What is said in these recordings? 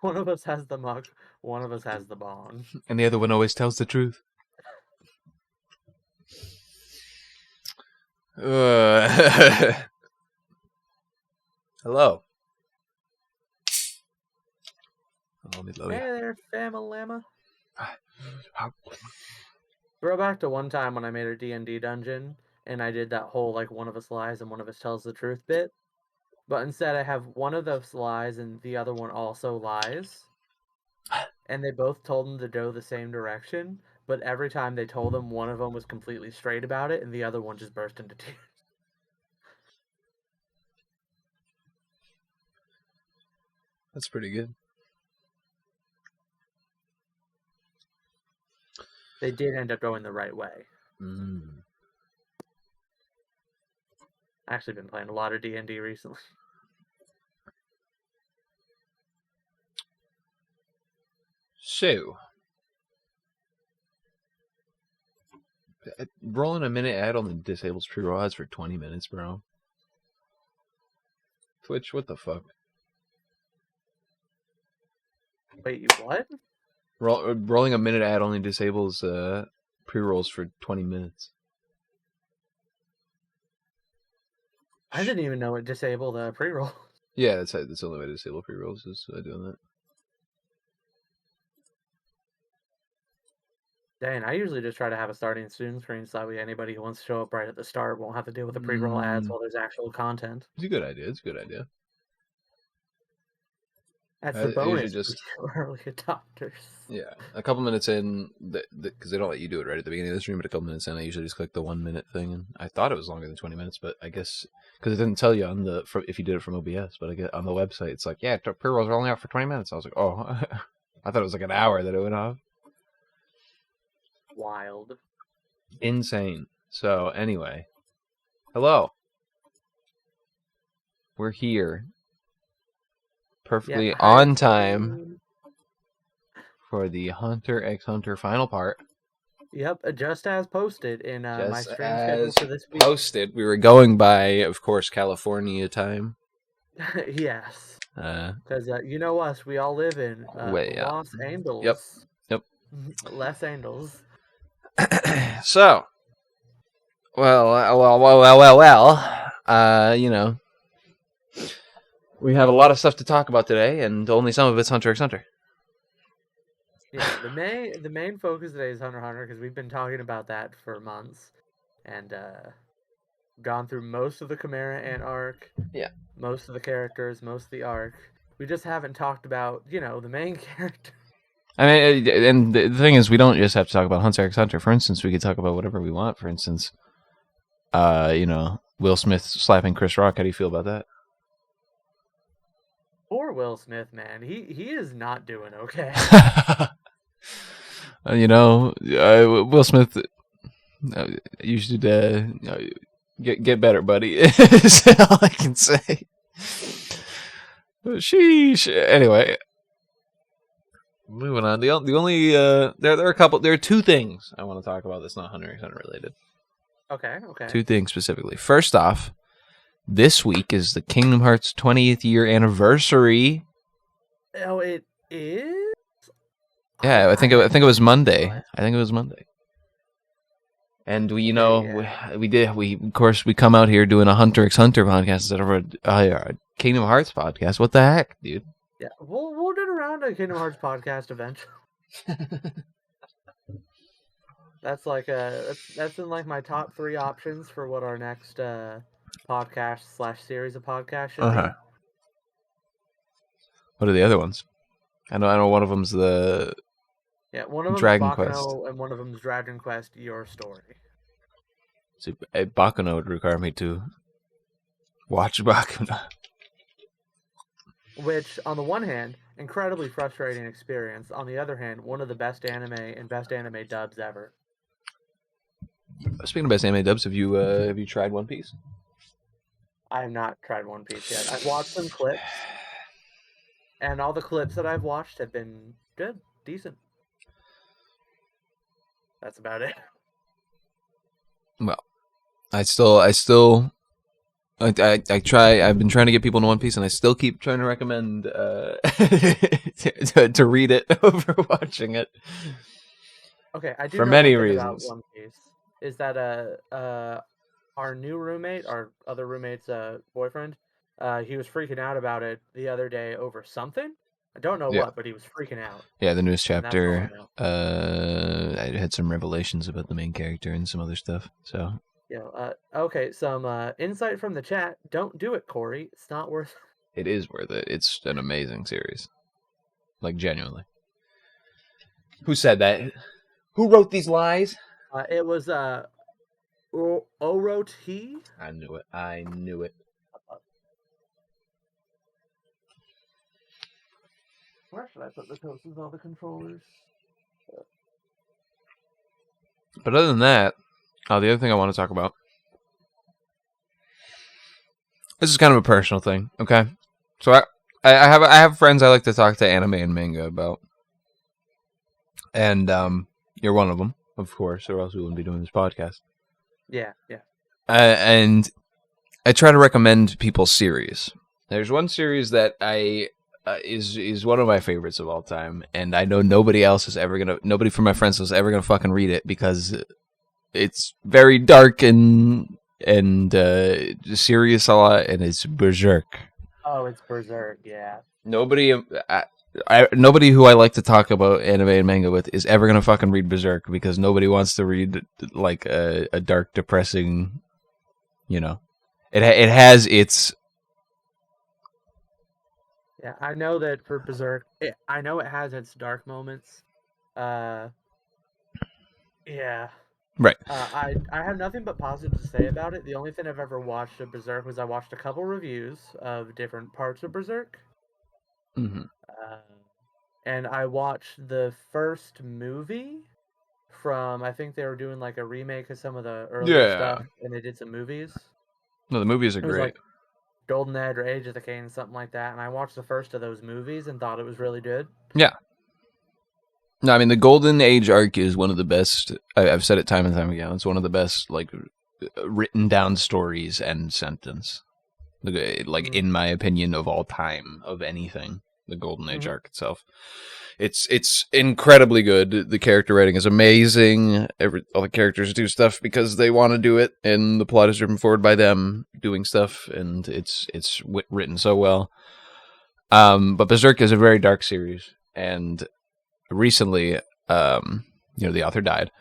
One of us has the mug, one of us has the bong. And the other one always tells the truth. Hello. Let me Hey there, Famalama. Throw back to one time when I made a D&D dungeon, and I did that whole, like, one of us lies and one of us tells the truth bit. But instead I have one of those lies and the other one also lies. And they both told them to go the same direction, but every time they told them, one of them was completely straight about it, and the other one just burst into tears. That's pretty good. They did end up going the right way. Actually been playing a lot of D&D recently. So, rolling a minute ad on the disables pre-roll ads for 20 minutes, bro. Twitch, what the fuck? Wait, you what? Rolling a minute ad only disables pre-rolls for 20 minutes. I didn't even know it disabled pre-roll. Yeah, that's the only way to disable pre-rolls is doing that. Dang, I usually just try to have a starting student screen so that way anybody who wants to show up right at the start won't have to deal with the pre-roll ads while there's actual content. It's a good idea. It's a good idea. That's the bonus just for early adopters. Yeah, a couple minutes in, because they don't let you do it right at the beginning of the stream, but a couple minutes in, I usually just click the 1 minute thing, and I thought it was longer than 20 minutes, but I guess because it didn't tell you on if you did it from OBS, but I get on the website, it's like, yeah, pre-rolls are only out for 20 minutes. I was like, oh, I thought it was like an hour that it went off. Wild. Insane. So anyway, hello. We're here. Perfectly on time for the Hunter x Hunter final part. Yep, just as posted in my stream schedule for this week. Posted. We were going by, of course, California time. Yes. Because you know us, we all live in Los Angeles. Yep. Los Angeles. So, you know, we have a lot of stuff to talk about today, and only some of it's Hunter x Hunter. Yeah, the main focus today is Hunter x Hunter because we've been talking about that for months, and gone through most of the Chimera Ant arc. Yeah. Most of the characters, most of the arc. We just haven't talked about, you know, the main character. I mean, and the thing is, we don't just have to talk about Hunter x Hunter. For instance, we could talk about whatever we want. For instance, you know, Will Smith slapping Chris Rock. How do you feel about that? Poor Will Smith, man. He is not doing okay. You know, Will Smith, you should get better, buddy. Is all I can say. Sheesh. Anyway, moving on. The only there are two things I want to talk about that's not Hunter x Hunter related. Okay. Two things specifically. First off, this week is the Kingdom Hearts 20th year anniversary. Oh, it is? Yeah, I think it was Monday. And we of course we come out here doing a Hunter x Hunter podcast instead of a Kingdom Hearts podcast. What the heck, dude? Yeah, we'll get around to a Kingdom Hearts podcast eventually. That's like that's in like my top 3 options for what our next podcast / series of podcasts should be. What are the other ones? I know one of them's the one of them's Dragon Baccano, Quest, and one of them's Dragon Quest: Your Story. See, Baccano would require me to watch Baccano. Which, on the one hand, incredibly frustrating experience. On the other hand, one of the best anime and best anime dubs ever. Speaking of best anime dubs, have you tried One Piece? I have not tried One Piece yet. I've watched some clips, and all the clips that I've watched have been good, decent. That's about it. Well, I still I've been trying to get people into One Piece, and I still keep trying to recommend to read it over watching it. Okay, I do For know many one thing about reasons. One Piece is that our new roommate, our other roommate's boyfriend, he was freaking out about it the other day over something. I don't know Yeah. what, but he was freaking out, Yeah, the newest and that's all I chapter know. I had some revelations about the main character and some other stuff. So Okay, some insight from the chat. Don't do it, Corey. It's not worth. it is worth it. It's an amazing series. Like, genuinely. Who said that? Who wrote these lies? It was Orot. I knew it. I knew it. Where should I put the coats with all the controllers? But other than that, the other thing I want to talk about. This is kind of a personal thing, okay? So I have friends I like to talk to anime and manga about, and you're one of them, of course, or else we wouldn't be doing this podcast. Yeah. And I try to recommend people series. There's one series that I is one of my favorites of all time, and I know nobody from my friends is ever gonna fucking read it because it's very dark and serious a lot, and it's Berserk. Oh, it's Berserk. Yeah. Nobody, nobody who I like to talk about anime and manga with is ever gonna fucking read Berserk because nobody wants to read like a dark, depressing. You know, it has its. Yeah, I know that for Berserk, I know it has its dark moments. Yeah. Right. I have nothing but positive to say about it. The only thing I've ever watched of Berserk was I watched a couple reviews of different parts of Berserk. Mm-hmm. And I watched the first movie from, I think they were doing like a remake of some of the earlier Yeah. stuff, and they did some movies. No, the movies are It was great. like Golden Age or Age of the Cane, something like that. And I watched the first of those movies and thought it was really good. Yeah. No, I mean the Golden Age arc is one of the best. I've said it time and time again. It's one of the best, like, written down stories and sentence. Like in my opinion, of all time of anything, the Golden Age arc itself. It's incredibly good. The character writing is amazing. All the characters do stuff because they want to do it, and the plot is driven forward by them doing stuff, and it's written so well. But Berserk is a very dark series, and recently, the author died,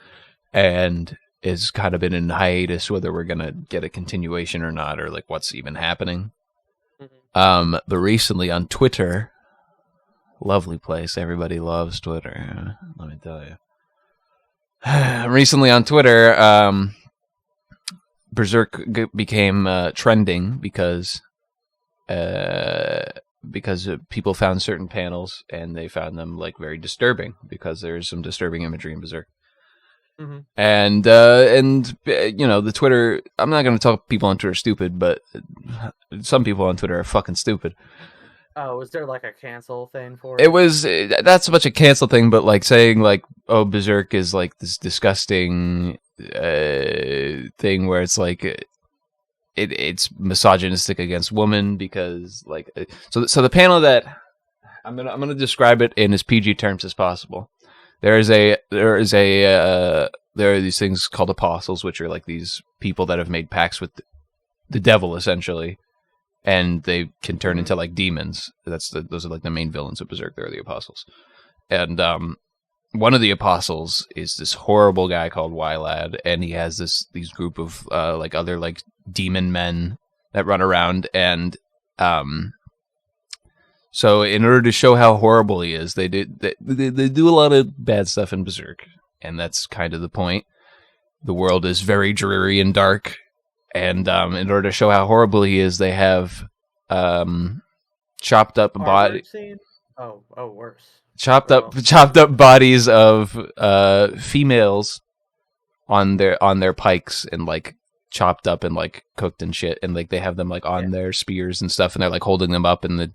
and is kind of been in hiatus whether we're gonna get a continuation or not, or like what's even happening. But recently on Twitter. Lovely place. Everybody loves Twitter. Let me tell you. Recently on Twitter, Berserk became trending because people found certain panels and they found them like very disturbing because there's some disturbing imagery in Berserk. And the Twitter. I'm not going to tell people on Twitter stupid, but some people on Twitter are fucking stupid. Oh, was there like a cancel thing for it? It was not so much a cancel thing, but like saying like, oh, Berserk is like this disgusting thing where it's like it's misogynistic against women because like so the panel that I'm gonna describe it in as PG terms as possible. There are these things called apostles, which are like these people that have made pacts with the devil essentially. And they can turn into like demons. Those are like the main villains of Berserk. They're the apostles. And one of the apostles is this horrible guy called Y-Lad, and he has these group of like other like demon men that run around. And so in order to show how horrible he is, they do a lot of bad stuff in Berserk, and that's kind of the point. The world is very dreary and dark. And in order to show how horrible he is, they have chopped up body. Oh, worse. Chopped up bodies of females on their pikes and like chopped up and like cooked and shit, and like they have them like on their spears and stuff, and they're like holding them up, and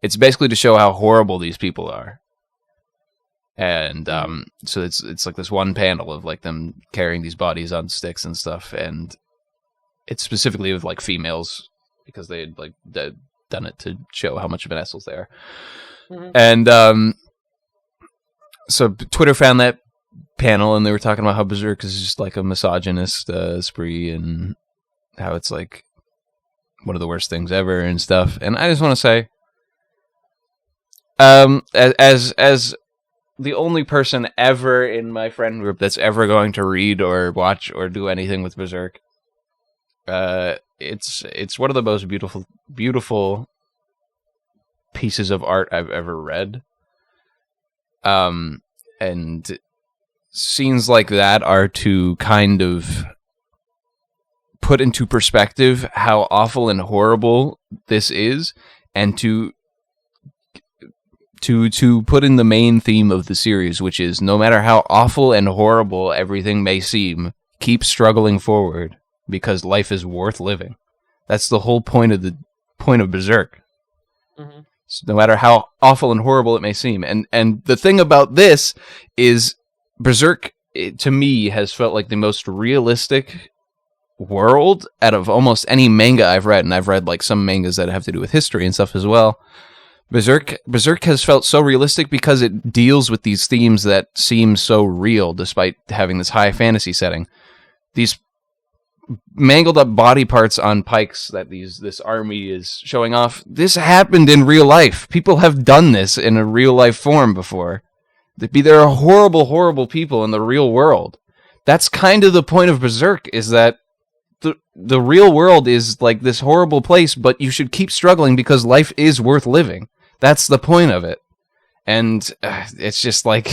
it's basically to show how horrible these people are. And so it's like this one panel of like them carrying these bodies on sticks and stuff, and it's specifically with like females because they had like done it to show how much of an assholes they are. Mhm. And so Twitter found that panel, and they were talking about how Berserk is just like a misogynist spree, and how it's like one of the worst things ever and stuff. And I just want to say, as the only person ever in my friend group that's ever going to read or watch or do anything with Berserk, it's one of the most beautiful pieces of art I've ever read. And scenes like that are to kind of put into perspective how awful and horrible this is, and to put in the main theme of the series, which is no matter how awful and horrible everything may seem, keep struggling forward because life is worth living. That's the whole point of Berserk. Mm-hmm. So no matter how awful and horrible it may seem, and the thing about this is Berserk, to me, has felt like the most realistic world out of almost any manga I've read, and I've read like some mangas that have to do with history and stuff as well. Berserk has felt so realistic because it deals with these themes that seem so real despite having this high fantasy setting. These mangled up body parts on pikes that this army is showing off. This happened in real life. People have done this in a real life form before. There are horrible, horrible people in the real world. That's kind of the point of Berserk, is that the real world is like this horrible place, but you should keep struggling because life is worth living. That's the point of it. And it's just like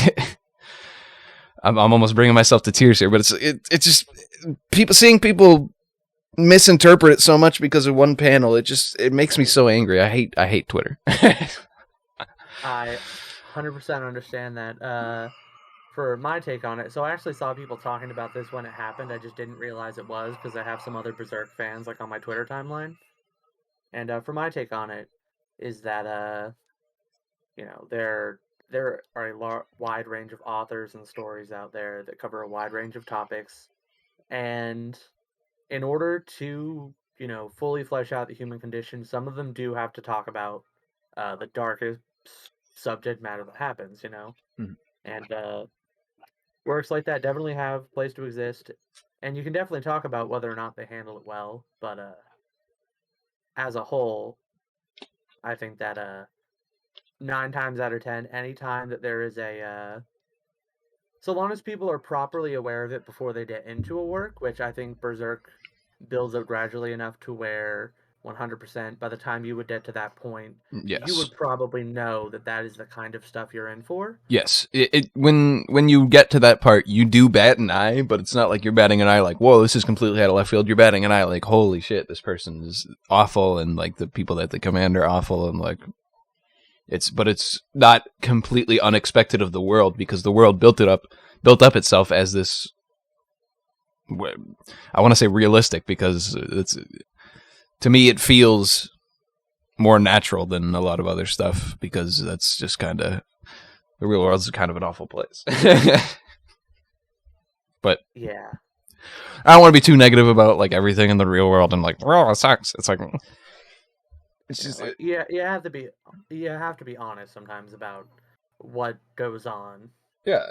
I'm almost bringing myself to tears here, but it's just seeing people misinterpret it so much because of one panel. It makes me so angry. I hate Twitter. I 100% understand that. For my take on it, so I actually saw people talking about this when it happened. I just didn't realize it was because I have some other Berserk fans like on my Twitter timeline. And for my take on it, is that there are a wide range of authors and stories out there that cover a wide range of topics, and in order to fully flesh out the human condition, some of them do have to talk about the darkest subject matter that happens, and works like that definitely have place to exist, and you can definitely talk about whether or not they handle it well, but as a whole, I think that 9 times out of 10, any time that there is so long as people are properly aware of it before they get into a work, which I think Berserk builds up gradually enough to where 100% by the time you would get to that point, you Yes. would probably know that that is the kind of stuff you're in for. Yes. When you get to that part, you do bat an eye, but it's not like you're batting an eye like, whoa, this is completely out of left field. You're batting an eye like, holy shit, this person is awful, and like the people that they command are awful, and like but it's not completely unexpected of the world, because the world built up itself as this. I want to say realistic, because to me it feels more natural than a lot of other stuff, because that's just kind of, the real world is kind of an awful place. But Yeah. I don't want to be too negative about like everything in the real world and like, well, it sucks. It's like, it's just Like, you have to be honest sometimes about what goes on. yeah,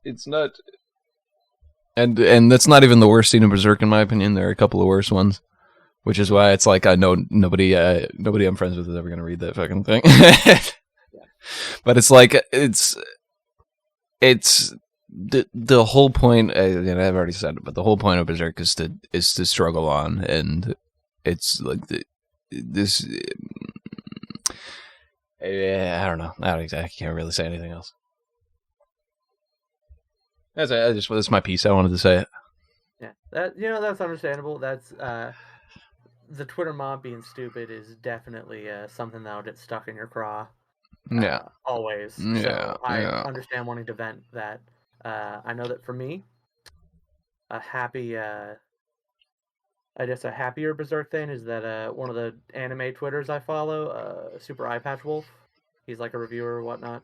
it's not, and that's not even the worst scene in Berserk in my opinion. There are a couple of worse ones, which is why it's like I know nobody I'm friends with is ever gonna read that fucking thing. Yeah. But it's like it's the whole point. I've already said it, but the whole point of Berserk is to struggle on, and it's like this. I don't know. I can't really say anything else. That's my piece. I wanted to say it. Yeah, that's understandable. That's the Twitter mob being stupid is definitely something that'll get stuck in your craw Yeah, always. yeah, So I yeah. understand wanting to vent that. I know that for me, a happy, I guess a happier Berserk thing is that one of the anime Twitters I follow, Super Eye Patch Wolf, he's like a reviewer or whatnot,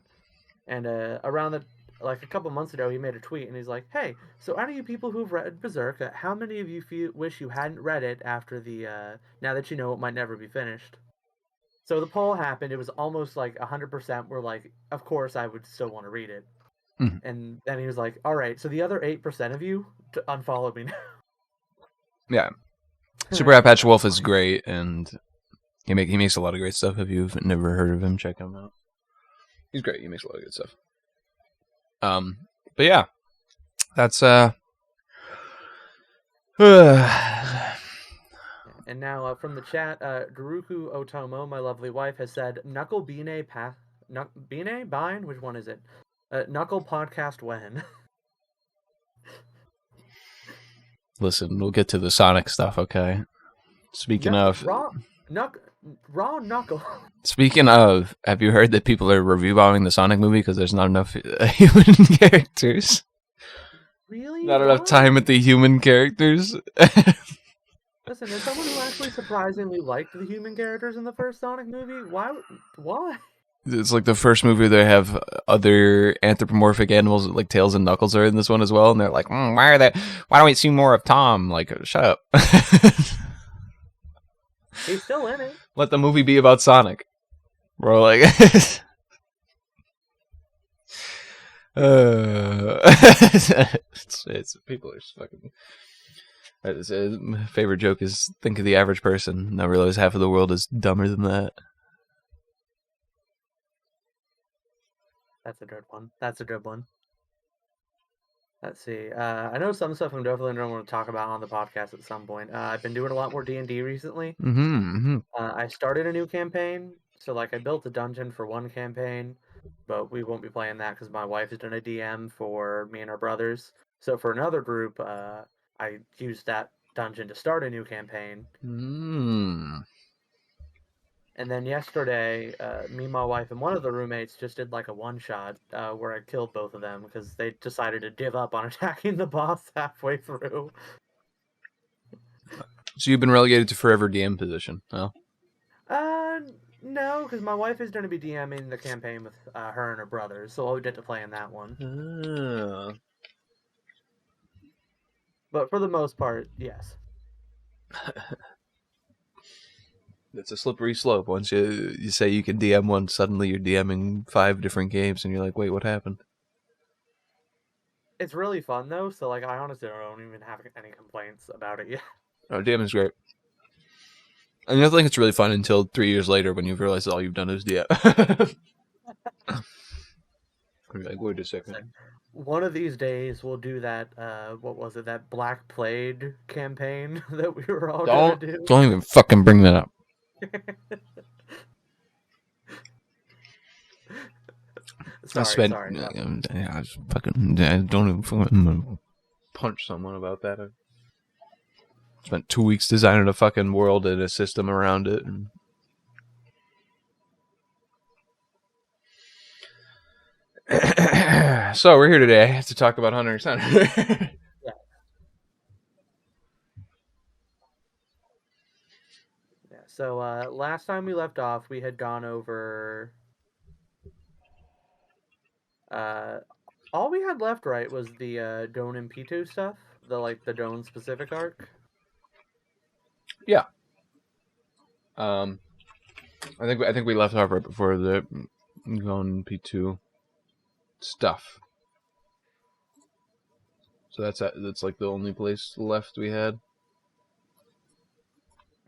and like a couple months ago, he made a tweet and he's like, "Hey, so out of you people who've read Berserk, how many of you wish you hadn't read it after the now that you know it might never be finished?" So the poll happened. It was almost like 100% were like, "Of course, I would still want to read it." Mhm. And then he was like, "All right, so the other 8% of you unfollow me Yeah, Super now." Apache That's Wolf is funny. great, and he makes a lot of great stuff. If you've never heard of him, check him out. He's great. He makes a lot of good stuff. But yeah, that's And now from the chat, Daruku Otomo, my lovely wife, has said, "Knuckle Bine pa Bine Bine. Which one is it? Knuckle podcast when?" Listen, we'll get to the Sonic stuff, okay? Speaking Knuckle of, raw knuck raw knuckle. have you heard that people are review bombing the Sonic movie because there's not enough human characters? Really? Not enough Why? time with the human characters. Listen, as someone who actually surprisingly liked the human characters in the first Sonic movie, why? Why? It's like the first movie they have other anthropomorphic animals like Tails and Knuckles are in this one as well, and they're like, why are they? Why don't we see more of Tom? Like, shut up. He's still in it. Let the movie be about Sonic. Bro, like, it's people are just fucking. My favorite joke is think of the average person. And I realize half of the world is dumber than that. That's a good one. That's a good one. Let's see. I know some stuff I'm definitely going to want to talk about on the podcast at some point. I've been doing a lot more D&D recently. Mm-hmm. I started a new campaign, so like I built a dungeon for one campaign, but we won't be playing that because my wife has done a DM for me and our brothers. So for another group, I used that dungeon to start a new campaign. Mm. And then yesterday, me, my wife, and one of the roommates just did like a one shot where I killed both of them because they decided to give up on attacking the boss halfway through. So you've been relegated to forever DM position, huh? Uh, no, because my wife is going to be DMing the campaign with her and her brothers, so I'll get to play in that one. But for the most part, yes. It's a slippery slope. Once you say you can DM one, suddenly you're DMing 5 different games, and you're like, wait, what happened? It's really fun though, so like I honestly don't even have any complaints about it yet. Oh, DMing's great. And I don't think it's really fun until 3 years later when you've realized all you've done is DM. You're like, wait a second. Listen, one of these days we'll do that. What was it? That Black Plague campaign that we were all gonna do. Don't even fucking bring that up. I Sorry, spent, sorry. I just fucking, I don't even fucking punch someone about that. I spent 2 weeks designing a fucking world and a system around it. And so we're here today to talk about Hunter x Hunter. Yeah, yeah. So last time we left off, we had gone over. Uh, all we had left, right, was the Don and Pitu stuff, the Don specific arc. Yeah. I think we left off right before the Gon P2 stuff. So that's like the only place left we had.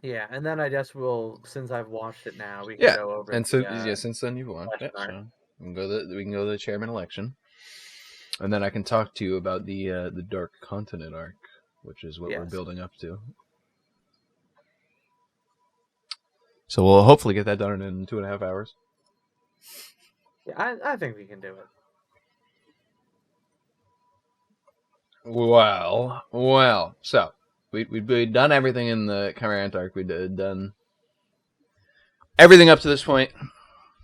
Yeah, and then I guess since I've watched it now, we can Yeah. go over And so the since then you've won. question Yeah. arc. So we can go to the chairman election, and then I can talk to you about the Dark Continent arc, which is what we're Yes. building up to. So we'll hopefully get that done in 2.5 hours. Yeah, I think we can do it. Well. So we'd done everything in the Chimera arc. We'd done everything up to this point.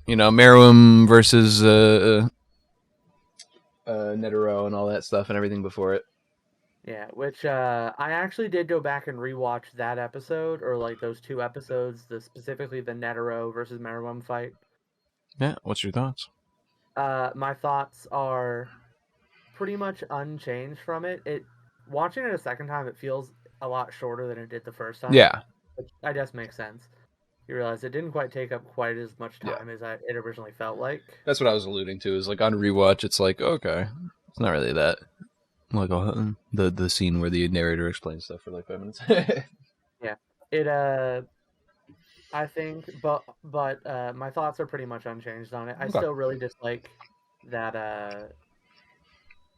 You know, Meruem versus Netero and all that stuff and everything before it. Yeah, which I actually did go back and rewatch that episode, or like those two episodes, specifically the Netero versus Meruem fight. Yeah, what's your thoughts? My thoughts are pretty much unchanged from it. It watching it a second time, it feels a lot shorter than it did the first time, Yeah, which I guess makes sense. You realize it didn't quite take up quite as much yeah. time as it originally felt like. That's what I was alluding to. Is like on rewatch, it's like okay, it's not really that. Like the scene where the narrator explains stuff for like 5 minutes. Yeah, it I think, but my thoughts are pretty much unchanged on it. I Okay. still really dislike that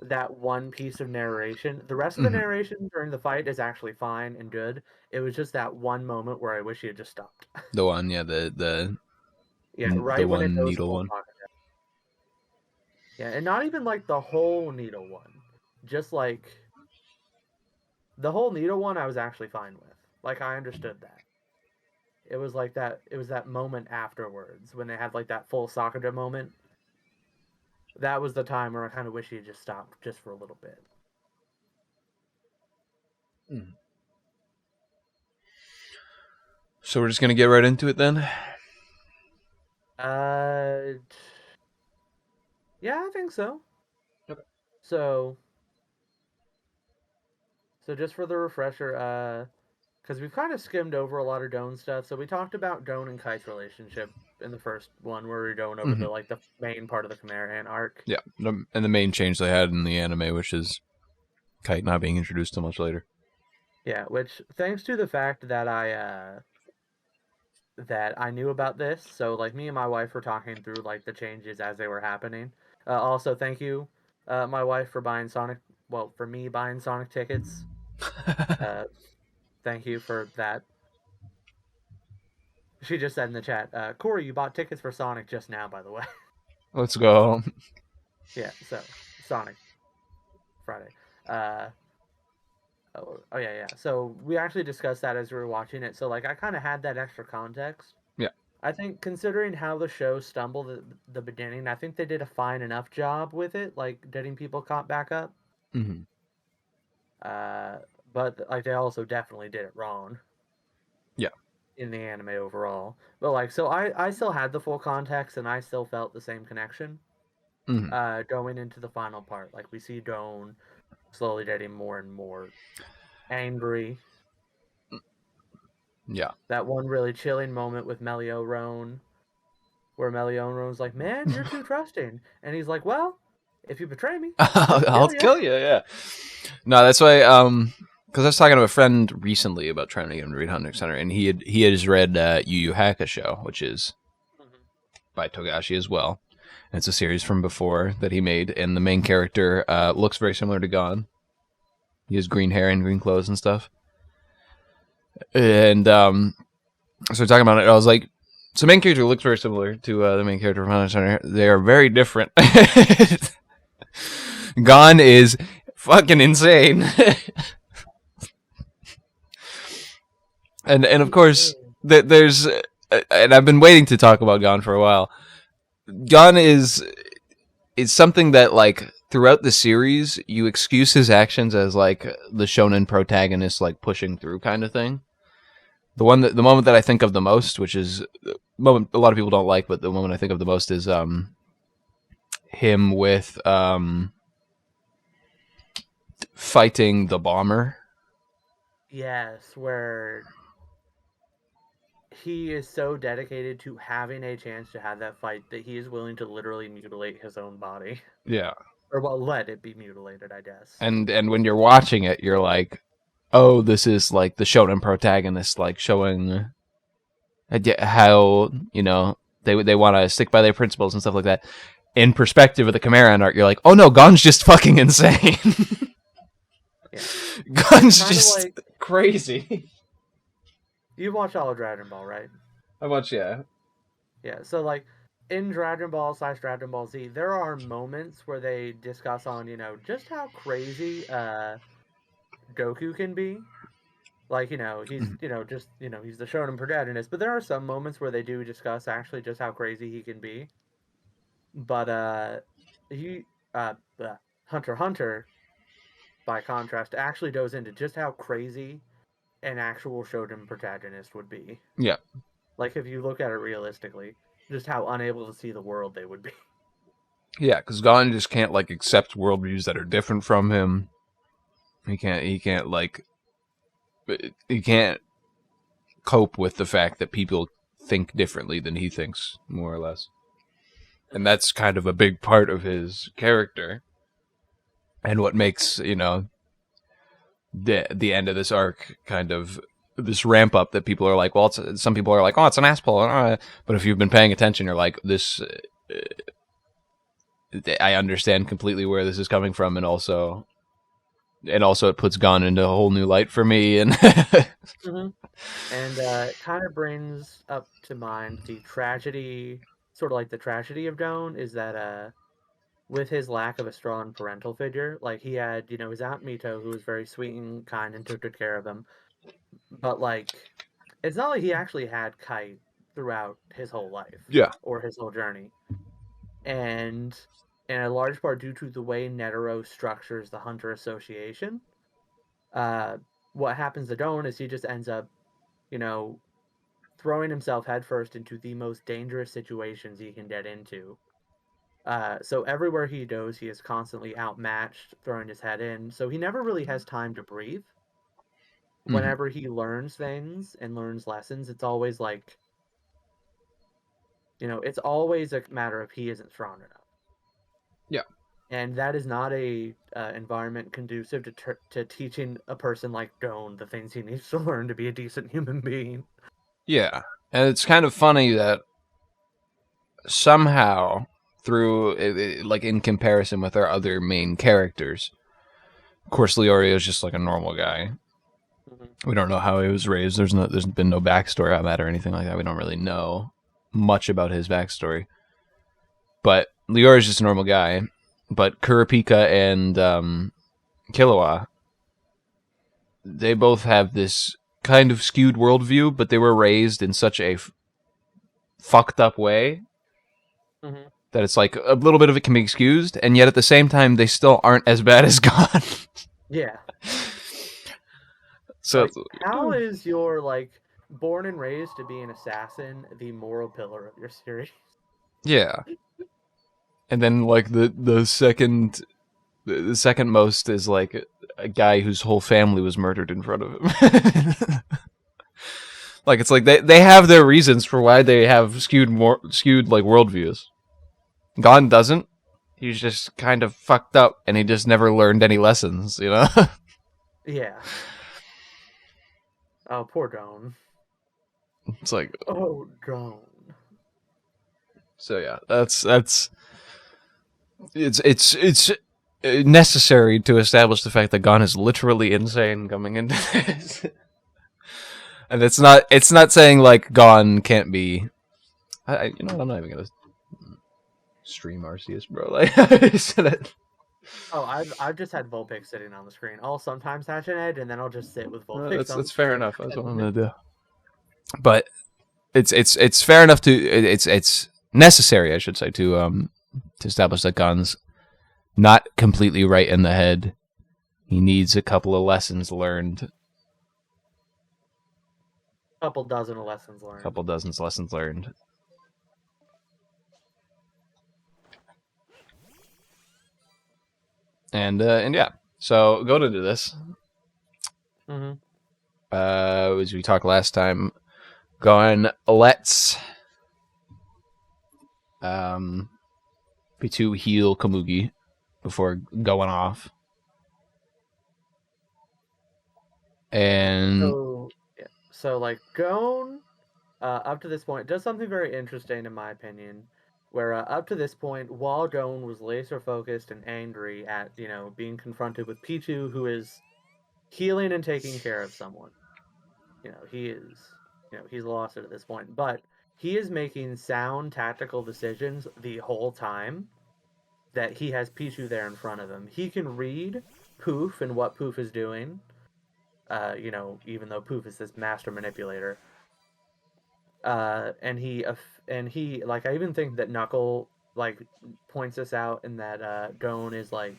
that one piece of narration. The rest of the Hmm. narration during the fight is actually fine and good. It was just that one moment where I wish he had just stopped. The one, yeah, Yeah, the right when it one goes needle full one. pocket. Yeah, and not even like the whole needle one. Just like the whole needle one I was actually fine with. Like I understood that. It was like that it was that moment afterwards when they had like that full Sakura moment. That was the time where I kind of wish he had just stopped just for a little bit. Mhm. So we're just gonna get right into it then. Uh yeah, I think so. Okay. So so just for the refresher, because we've kind of skimmed over a lot of Doan stuff. So we talked about Doan and Kite's relationship in the first one, where we were going over Hmm. the like the main part of the Chimera Ant arc. Yeah, and the main change they had in the anime, which is Kite not being introduced till much later. Yeah, which thanks to the fact that I knew about this, so like me and my wife were talking through like the changes as they were happening. Also, thank you, my wife, for buying Sonic. Well, for me buying Sonic tickets. Uh, Thank you for that. She just said in the chat, Corey, you bought tickets for Sonic just now, by the way. Let's go. Yeah, so Sonic Friday. Uh, oh yeah, yeah. So we actually discussed that as we were watching it. So like I kind of had that extra context. Yeah. I think considering how the show stumbled at the beginning, I think they did a fine enough job with it, like getting people caught back up. Hmm. Uh, but like they also definitely did it wrong Yeah. in the anime overall. But like so I still had the full context and I still felt the same connection. Hmm. Going into the final part, like we see Doan slowly getting more and more angry. Yeah. That one really chilling moment with Roan, where Roan's like, "Man, you're too trusting," and he's like, "Well, if you betray me, I'll just I'll kill you." kill you. Yeah. No, that's why. Because I was talking to a friend recently about trying to get him to read Hunter x Hunter, and he had just read Yu Yu Hakusho, which is by Togashi as well. And it's a series from before that he made, and the main character looks very similar to Gon. He has green hair and green clothes and stuff. And so we're talking about it. I was like, so the main character looks very similar to the main character from Hunter x Hunter. They are very different. Gon is fucking insane. And of He course is. there's and I've been waiting to talk about Gon for a while. Gon is something that like throughout the series you excuse his actions as like the shonen protagonist like pushing through kind of thing. The moment that I think of the most, which is the moment a lot of people don't like, but the moment I think of the most is him with fighting the bomber. Yes, where he is so dedicated to having a chance to have that fight that he is willing to literally mutilate his own body. Yeah. Or well, let it be mutilated, I guess. And when you're watching it, you're like, oh, this is like the shonen protagonist, like showing how they want to stick by their principles and stuff like that. In perspective of the Chimera art, you're like, oh no, Gon's just fucking insane. Yeah. It's Gon's kind of just like crazy. you watch all of Dragon Ball, right? How much? Yeah. Yeah, so like in Dragon Ball slash Dragon Ball Z, there are moments where they discuss on, just how crazy Goku can be. Like, he's, Mhm. he's the shonen protagonist, but there are some moments where they do discuss actually just how crazy he can be. But he Hunter x Hunter, by contrast, actually goes into just how crazy an actual shonen protagonist would be. Yeah. Like if you look at it realistically, just how unable to see the world they would be. Yeah, because Gon just can't like accept worldviews that are different from him. He can't like he can't cope with the fact that people think differently than he thinks, more or less. And Mhm. that's kind of a big part of his character and what makes, the end of this arc kind of this ramp up that people are like, well, some people are like, oh, it's an ass pull. But if you've been paying attention, you're like, this, I understand completely where this is coming from. And also it puts Gon into a whole new light for me. And Mhm. And it kind of brings up to mind the tragedy, sort of like the tragedy of Doan, is that with his lack of a strong parental figure, like he had, his Aunt Mito, who was very sweet and kind and took good care of him. But like, it's not like he actually had Kite throughout his whole life yeah. or his whole journey. And in a large part due to the way Netero structures the Hunter Association, uh, what happens to Doan is he just ends up, you know, throwing himself headfirst into the most dangerous situations he can get into. So everywhere he goes, he is constantly outmatched, throwing his head in. So he never really has time to breathe. Hmm. Whenever he learns things and learns lessons, it's always like, it's always a matter of he isn't strong enough. Yeah. And that is not a environment conducive to teaching a person like Doan the things he needs to learn to be a decent human being. Yeah. And it's kind of funny that somehow through like in comparison with our other main characters, of course Leorio is just like a normal guy. Hmm. We don't know how he was raised. There's been no backstory on that or anything like that. We don't really know much about his backstory. But Leorio is just a normal guy. But Kurapika and Killua, they both have this kind of skewed worldview, but they were raised in such a fucked up way Hmm. that it's like a little bit of it can be excused, and yet at the same time they still aren't as bad as God. Yeah. So Like, it's, how is your, like, born and raised to be an assassin the moral pillar of your series? yeah, and then like the second most is like a guy whose whole family was murdered in front of him. Like it's like they have their reasons for why they have skewed like worldviews. Gon doesn't. He's just kind of fucked up, and he just never learned any lessons. Yeah. Oh, poor Doan. It's like Oh, Doan. so. Yeah, that's it's necessary to establish the fact that Gon is literally insane coming into this. And it's not saying like Gon can't be. I'm not even gonna stream Arceus, bro. Like I said it. Oh, I've just had Vulpix sitting on the screen. I'll sometimes hatch an edge, and then I'll just sit with Vulpix That's on the that's fair screen enough. for That's what 10 I'm gonna minutes. do. But it's fair enough to it's necessary, I should say, to establish that Gon's not completely right in the head. He needs a couple of lessons learned, Couple dozen of lessons a learned. couple dozens lessons learned, and yeah. So going into this, Hmm. as we talked last time, going let's um to heal Kamugi before going off, and So, yeah. So, like, Gon, up to this point, does something very interesting, in my opinion, where up to this point, while Gon was laser focused and angry at, being confronted with Pichu, who is healing and taking care of someone. He is, he's lost it at this point, but he is making sound tactical decisions the whole time that he has Pichu there in front of him. He can read Poof and what Poof is doing. Even though Poof is this master manipulator, and he like I even think that Knuckle like points this out in that Gon is like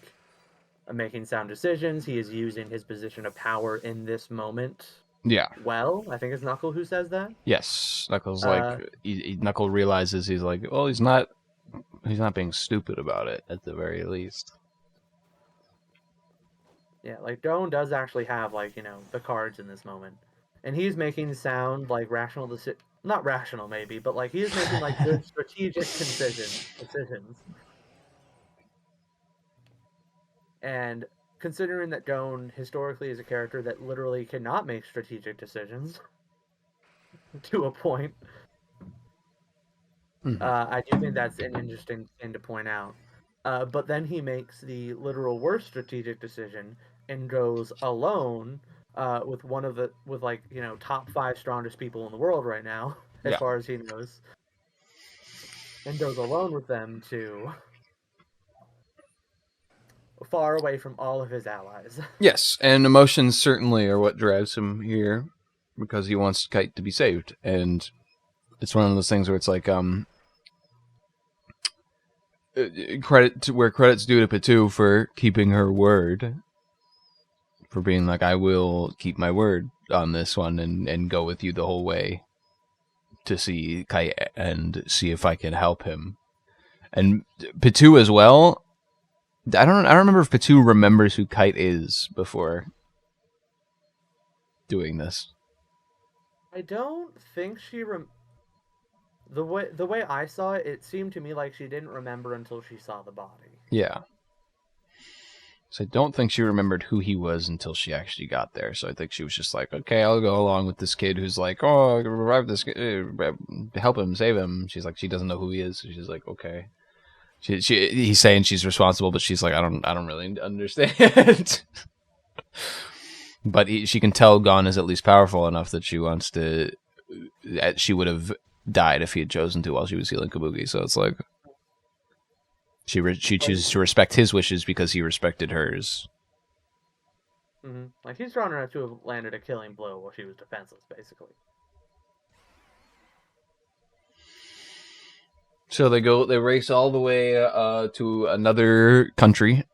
making sound decisions. He is using his position of power in this moment. yeah, Well, I think it's Knuckle who says that. yes, Knuckles like Uh, Knuckle realizes he's like, well, he's not. He's not being stupid about it, at the very least. Yeah, like Doan does actually have like, the cards in this moment. And he's making sound like rational not rational maybe, but like he's making like good strategic decisions. And considering that Doan historically is a character that literally cannot make strategic decisions to a point, Mhm. I do think that's an interesting thing to point out. But then he makes the literal worst strategic decision and goes alone with like top 5 strongest people in the world right now, as Yeah. far as he knows, and goes alone with them to far away from all of his allies. Yes, and emotions certainly are what drives him here, because he wants Kite to be saved, and it's one of those things where it's like credit's due to Patu for keeping her word, for being like, I will keep my word on this one and go with you the whole way to see Kite and see if I can help him. And Patu as well. I don't remember if Patu remembers who Kite is before doing this. I don't think the way I saw it, it seemed to me like she didn't remember until she saw the body. Yeah. So I don't think she remembered who he was until she actually got there. So I think she was just like, okay, I'll go along with this kid who's like, oh, I can revive this kid, help him, save him. She's like, she doesn't know who he is. So she's like, okay. He's saying she's responsible, but she's like, I don't really understand. But she can tell Gon is at least powerful enough that she wants to. She would have died if he had chosen to while she was healing Kabuki. So it's like she Like, chooses to respect his wishes because he respected hers. like he's strong enough to have landed a killing blow while she was defenseless, basically. So they race all the way to another country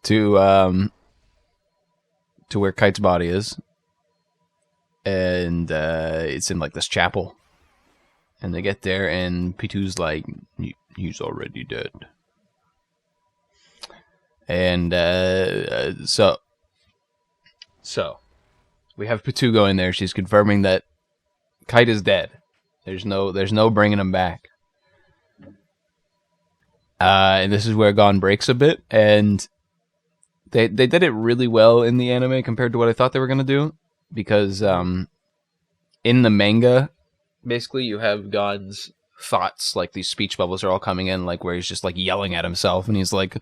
to to where Kite's body is, and it's in like this chapel. And they get there, and Pitu's like, he's already dead. And so we have Pitu going there. She's confirming that Kite is dead. There's no bringing him back. And this is where Gon breaks a bit, and they did it really well in the anime compared to what I thought they were gonna do, because in the manga, basically you have Gon's thoughts, like these speech bubbles are all coming in, like where he's just like yelling at himself, and he's like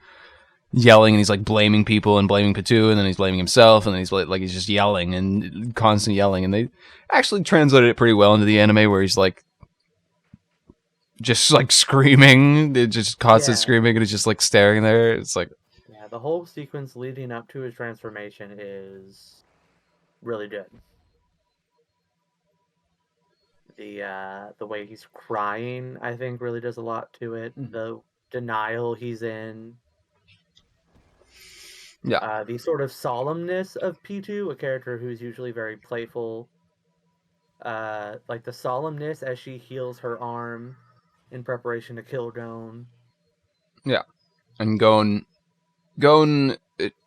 yelling, and he's like blaming people and blaming Patu, and then he's blaming himself, and then he's just yelling and constant yelling, and they actually translated it pretty well into the anime where he's like just like screaming, just constant Yeah, screaming, and he's just like staring there. It's like, yeah. The whole sequence leading up to his transformation is really good. The way he's crying, I think, really does a lot to it. The denial he's in, yeah, the sort of solemnness of P2, a character who's usually very playful. Like the solemnness as she heals her arm in preparation to kill Gon. yeah, and Gon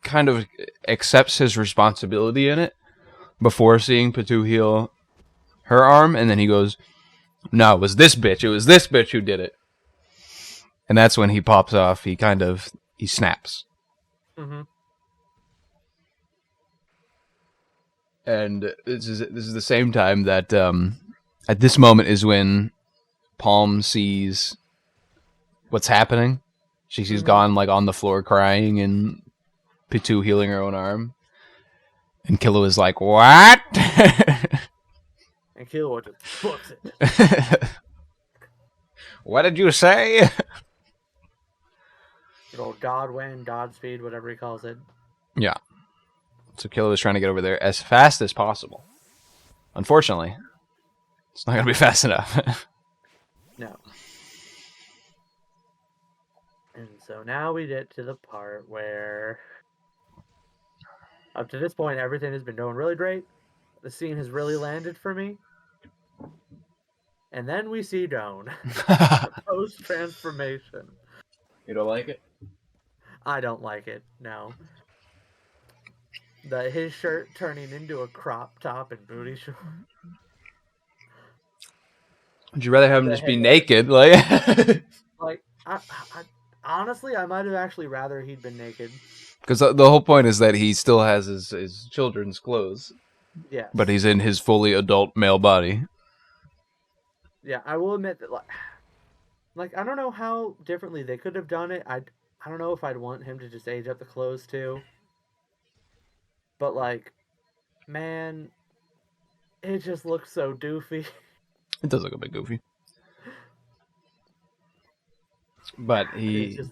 kind of accepts his responsibility in it before seeing Patu heal her arm, and then he goes, "No, it was this bitch. It was this bitch who did it." And that's when he pops off. He snaps. Mm-hmm. And this is the same time that at this moment is when Palm sees what's happening. She sees Mm-hmm. Gon like on the floor crying and Pitu healing her own arm. And Killua is like, "What?" And Killua just books it. What did you say? Good old Godwin, Godspeed, whatever he calls it. Yeah. So Killua is trying to get over there as fast as possible. Unfortunately, it's not going to be fast enough. No. And so now we get to the part where, up to this point, everything has been going really great. The scene has really landed for me. And then we see Doan. Post transformation. You don't like it? I don't like it. No, his shirt turning into a crop top and booty shorts. Would you rather have him The just be hair, naked? Like, like I honestly, I might have actually rather he'd been naked. because the whole point is that he still has his children's clothes, but Yes, he's in his fully adult male body. yeah, I will admit that like I don't know how differently they could have done it. I don't know if I'd want him to just age up the clothes too. But like, man, it just looks so doofy. It does look a bit goofy, but It he. just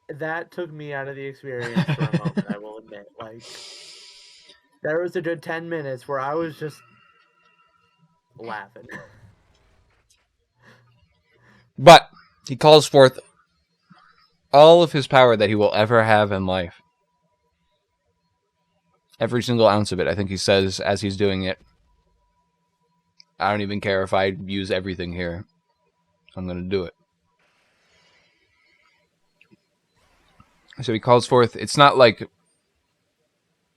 that took me out of the experience for a moment, I will admit. Like there was a good 10 minutes where I was just laughing. But he calls forth all of his power that he will ever have in life. Every single ounce of it. I think he says as he's doing it, I don't even care if I use everything here. I'm going to do it. So he calls forth. It's not like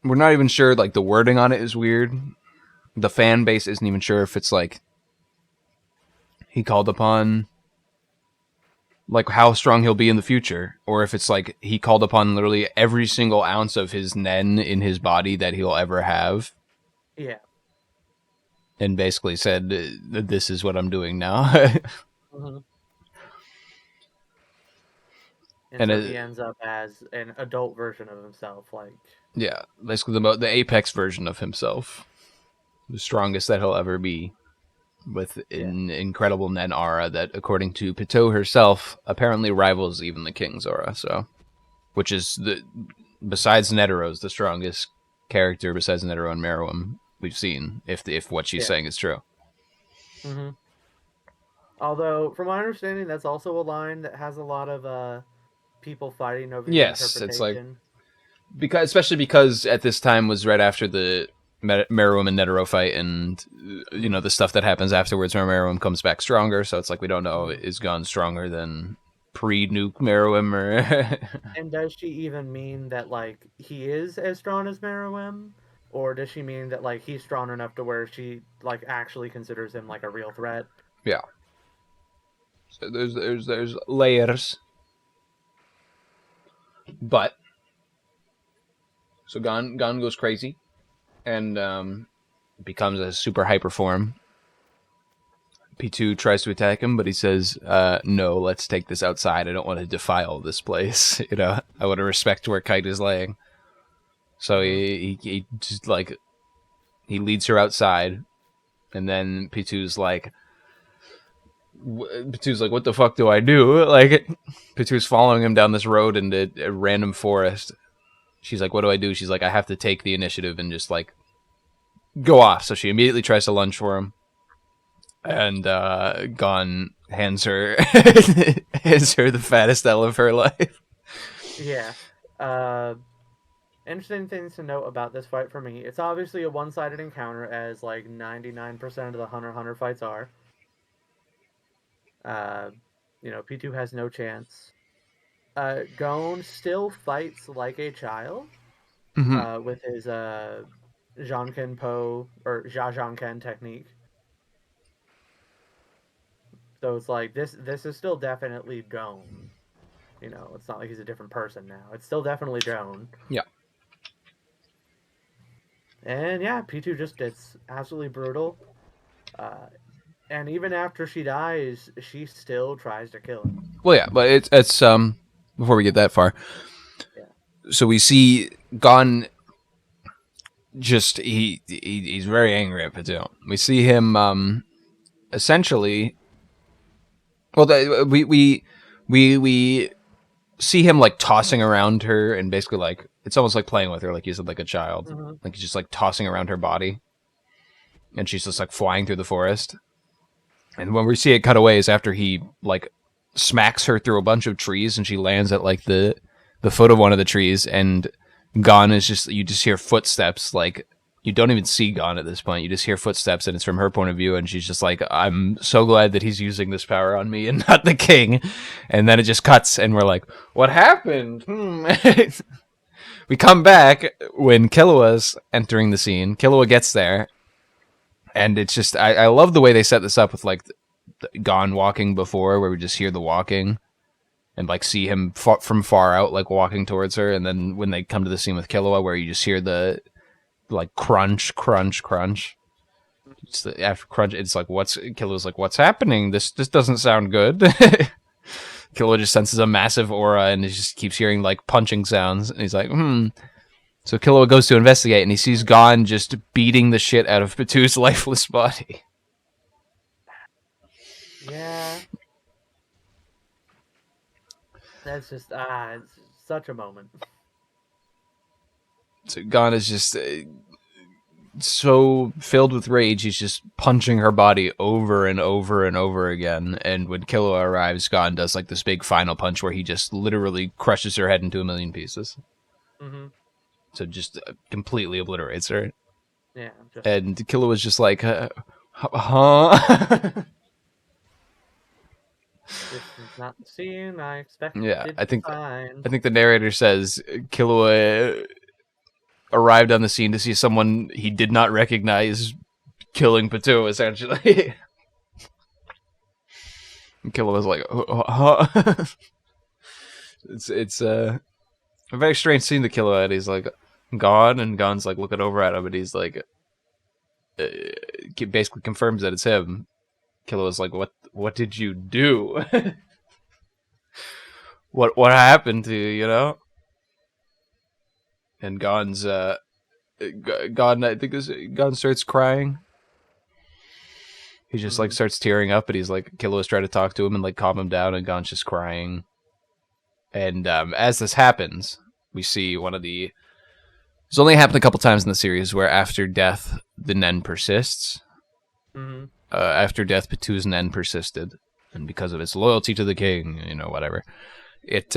we're not even sure. Like the wording on it is weird. The fan base isn't even sure if it's like he called upon like how strong he'll be in the future, or if it's like he called upon literally every single ounce of his nen in his body that he'll ever have, Yeah. and basically said, "This is what I'm doing now." Hmm. And And so he ends up as an adult version of himself. Like, yeah, basically the apex version of himself, the strongest that he'll ever be, with yeah, an incredible nen aura that, according to Pitou herself, apparently rivals even the king's aura. So, which is besides Netero's the strongest character besides Netero and Meruem we've seen, if what she's yeah. saying is true. Hmm. Although, from my understanding, that's also a line that has a lot of people fighting over the Yes, it's like interpretation. because especially because at this time was right after the Meruem and Netero fight, and you know Hmm. the stuff that happens afterwards where Meruem comes back stronger. So it's like we don't know Hmm. is gone stronger than pre-nuke Meruem or And does she even mean that like he is as strong as Meruem, or does she mean that like he's strong enough to where she like actually considers him like a real threat? yeah. So there's layers, but so Gon goes crazy and becomes a super hyper form. P2 tries to attack him, but he says, no, let's take this outside. I don't want to defile this place. You know, I want to respect where Kite is laying. So Hmm. he just like, he leads her outside, and then P2's like, what the fuck do I do? Like, P2's following him down this road into a random forest. She's like, what do I do? She's like, I have to take the initiative and just like go off. So she immediately tries to lunge for him. And Gon hands her hands her the fattest L of her life. Yeah. Uh, Interesting things to note about this fight for me. It's obviously a one-sided encounter, as like 99% of the Hunter x Hunter fights are. Uh, P2 has no chance. Gon still fights like a child. Mm-hmm. With his Jeonken Po or Jajangken technique. So it's like this is still definitely Gon. It's not like he's a different person now. It's still definitely Gon. Yeah. And yeah, P2 just it's absolutely brutal. Uh, and even after she dies, she still tries to kill him. Well, yeah, but it's before we get that far, Yeah. so we see Gon just he's very angry at Patil. We see him essentially. Well, we see him like tossing around her and basically like it's almost like playing with her, like you said, like a child. Hmm. Like he's just like tossing around her body, and she's just like flying through the forest. And when we see it cut away is after he like smacks her through a bunch of trees and she lands at like the foot of one of the trees and Gon is just you just hear footsteps like you don't even see Gon at this point. You just hear footsteps, and it's from her point of view, and she's just like, I'm so glad that he's using this power on me and not the king. And then it just cuts, and we're like, what happened? We come back when Killua's entering the scene. Killua gets there, and it's just, I love the way they set this up with, like, Gon walking before, where we just hear the walking and like see him from far out, like walking towards her, and then when they come to the scene with Killua, where you just hear the like crunch, crunch, crunch. After crunch, it's like Killua's like, what's happening? This doesn't sound good. Killua just senses a massive aura, and he just keeps hearing like punching sounds, and he's like, So Killua goes to investigate, and he sees Gon just beating the shit out of Batu's lifeless body. Yeah. That's just, it's such a moment. So Gon is just so filled with rage, he's just punching her body over and over and over again. And when Killua arrives, Gon does like this big final punch where he just literally crushes her head into a million pieces. Mm-hmm. So just completely obliterates her. Yeah. And Killua's just like, huh? This is not the scene I expected. Yeah, I think the narrator says Killua arrived on the scene to see someone he did not recognize killing Batu, essentially. And Killua was like, huh? It's a very strange scene to Killua, and he's like, Gon, and Gon's like looking over at him, and he's like, basically confirms that it's him. Killua's like, what did you do? What happened to you, you know? And Gon's Gon, I think Gon starts crying. He just like starts tearing up, and he's like, Killua's trying to talk to him and like calm him down, and Gon's just crying. And as this happens, we see one of the. It's only happened a couple times in the series where after death the Nen persists. Mm-hmm. After death, Batu's Nen persisted, and because of its loyalty to the king, you know, whatever, it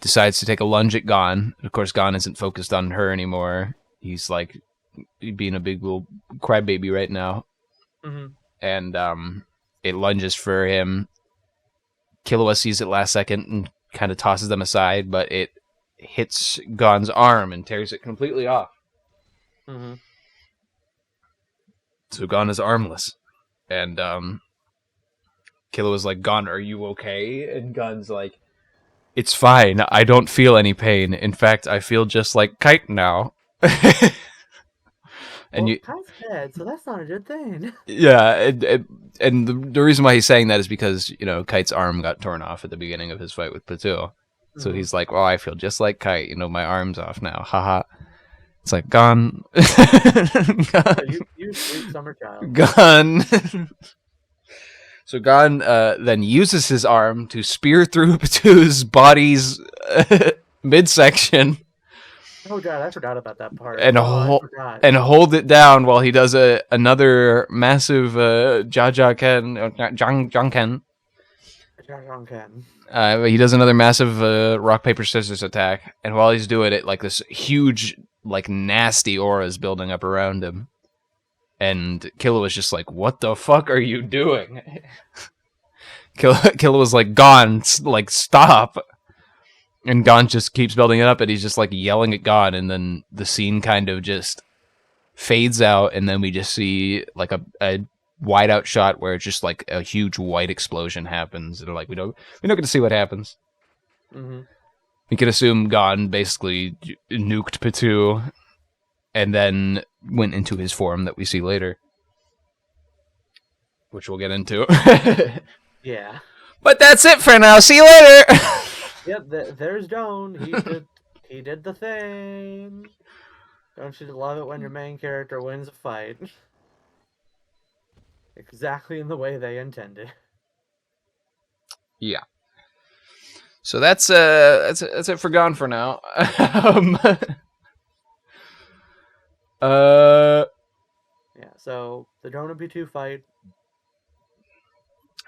decides to take a lunge at Gon. Of course, Gon isn't focused on her anymore. He's like being a big little crybaby right now. Mm-hmm. And it lunges for him. Killua sees it last second and kind of tosses them aside, but it hits Gon's arm and tears it completely off. Mm-hmm. So Gon is armless. And Killua's like, Gon, are you okay? And Gon's like, it's fine. I don't feel any pain. In fact, I feel just like Kite now. And well, Kite's dead, so that's not a good thing. Yeah, and the reason why he's saying that is because, you know, Kite's arm got torn off at the beginning of his fight with Batu. Mm-hmm. So he's like, well, I feel just like Kite. You know, my arm's off now. Haha. It's like, Gon. You sweet summer child. Gon. So Gon then uses his arm to spear through Batu's body's midsection. Oh god, I forgot about that part. And hold it down while he does another massive Janken. He does another massive rock paper scissors attack, and while he's doing it, like this huge, like nasty aura is building up around him. And Killua was just like, "What the fuck are you doing?" Killua was like, "Gon, like stop!" And Gon just keeps building it up, and he's just like yelling at Gon, and then the scene kind of just fades out, and then we just see like a wide out shot where it's just like a huge white explosion happens, and like we don't get to see what happens. Mm-hmm. We can assume Gon basically nuked Batu, and then went into his form that we see later, which we'll get into. Yeah. But that's it for now. See you later. Yep, there's Joan. He did the thing. Don't you love it when your main character wins a fight? Exactly in the way they intended. Yeah. So that's it for Gon for now. Yeah, so the Joan and B2 fight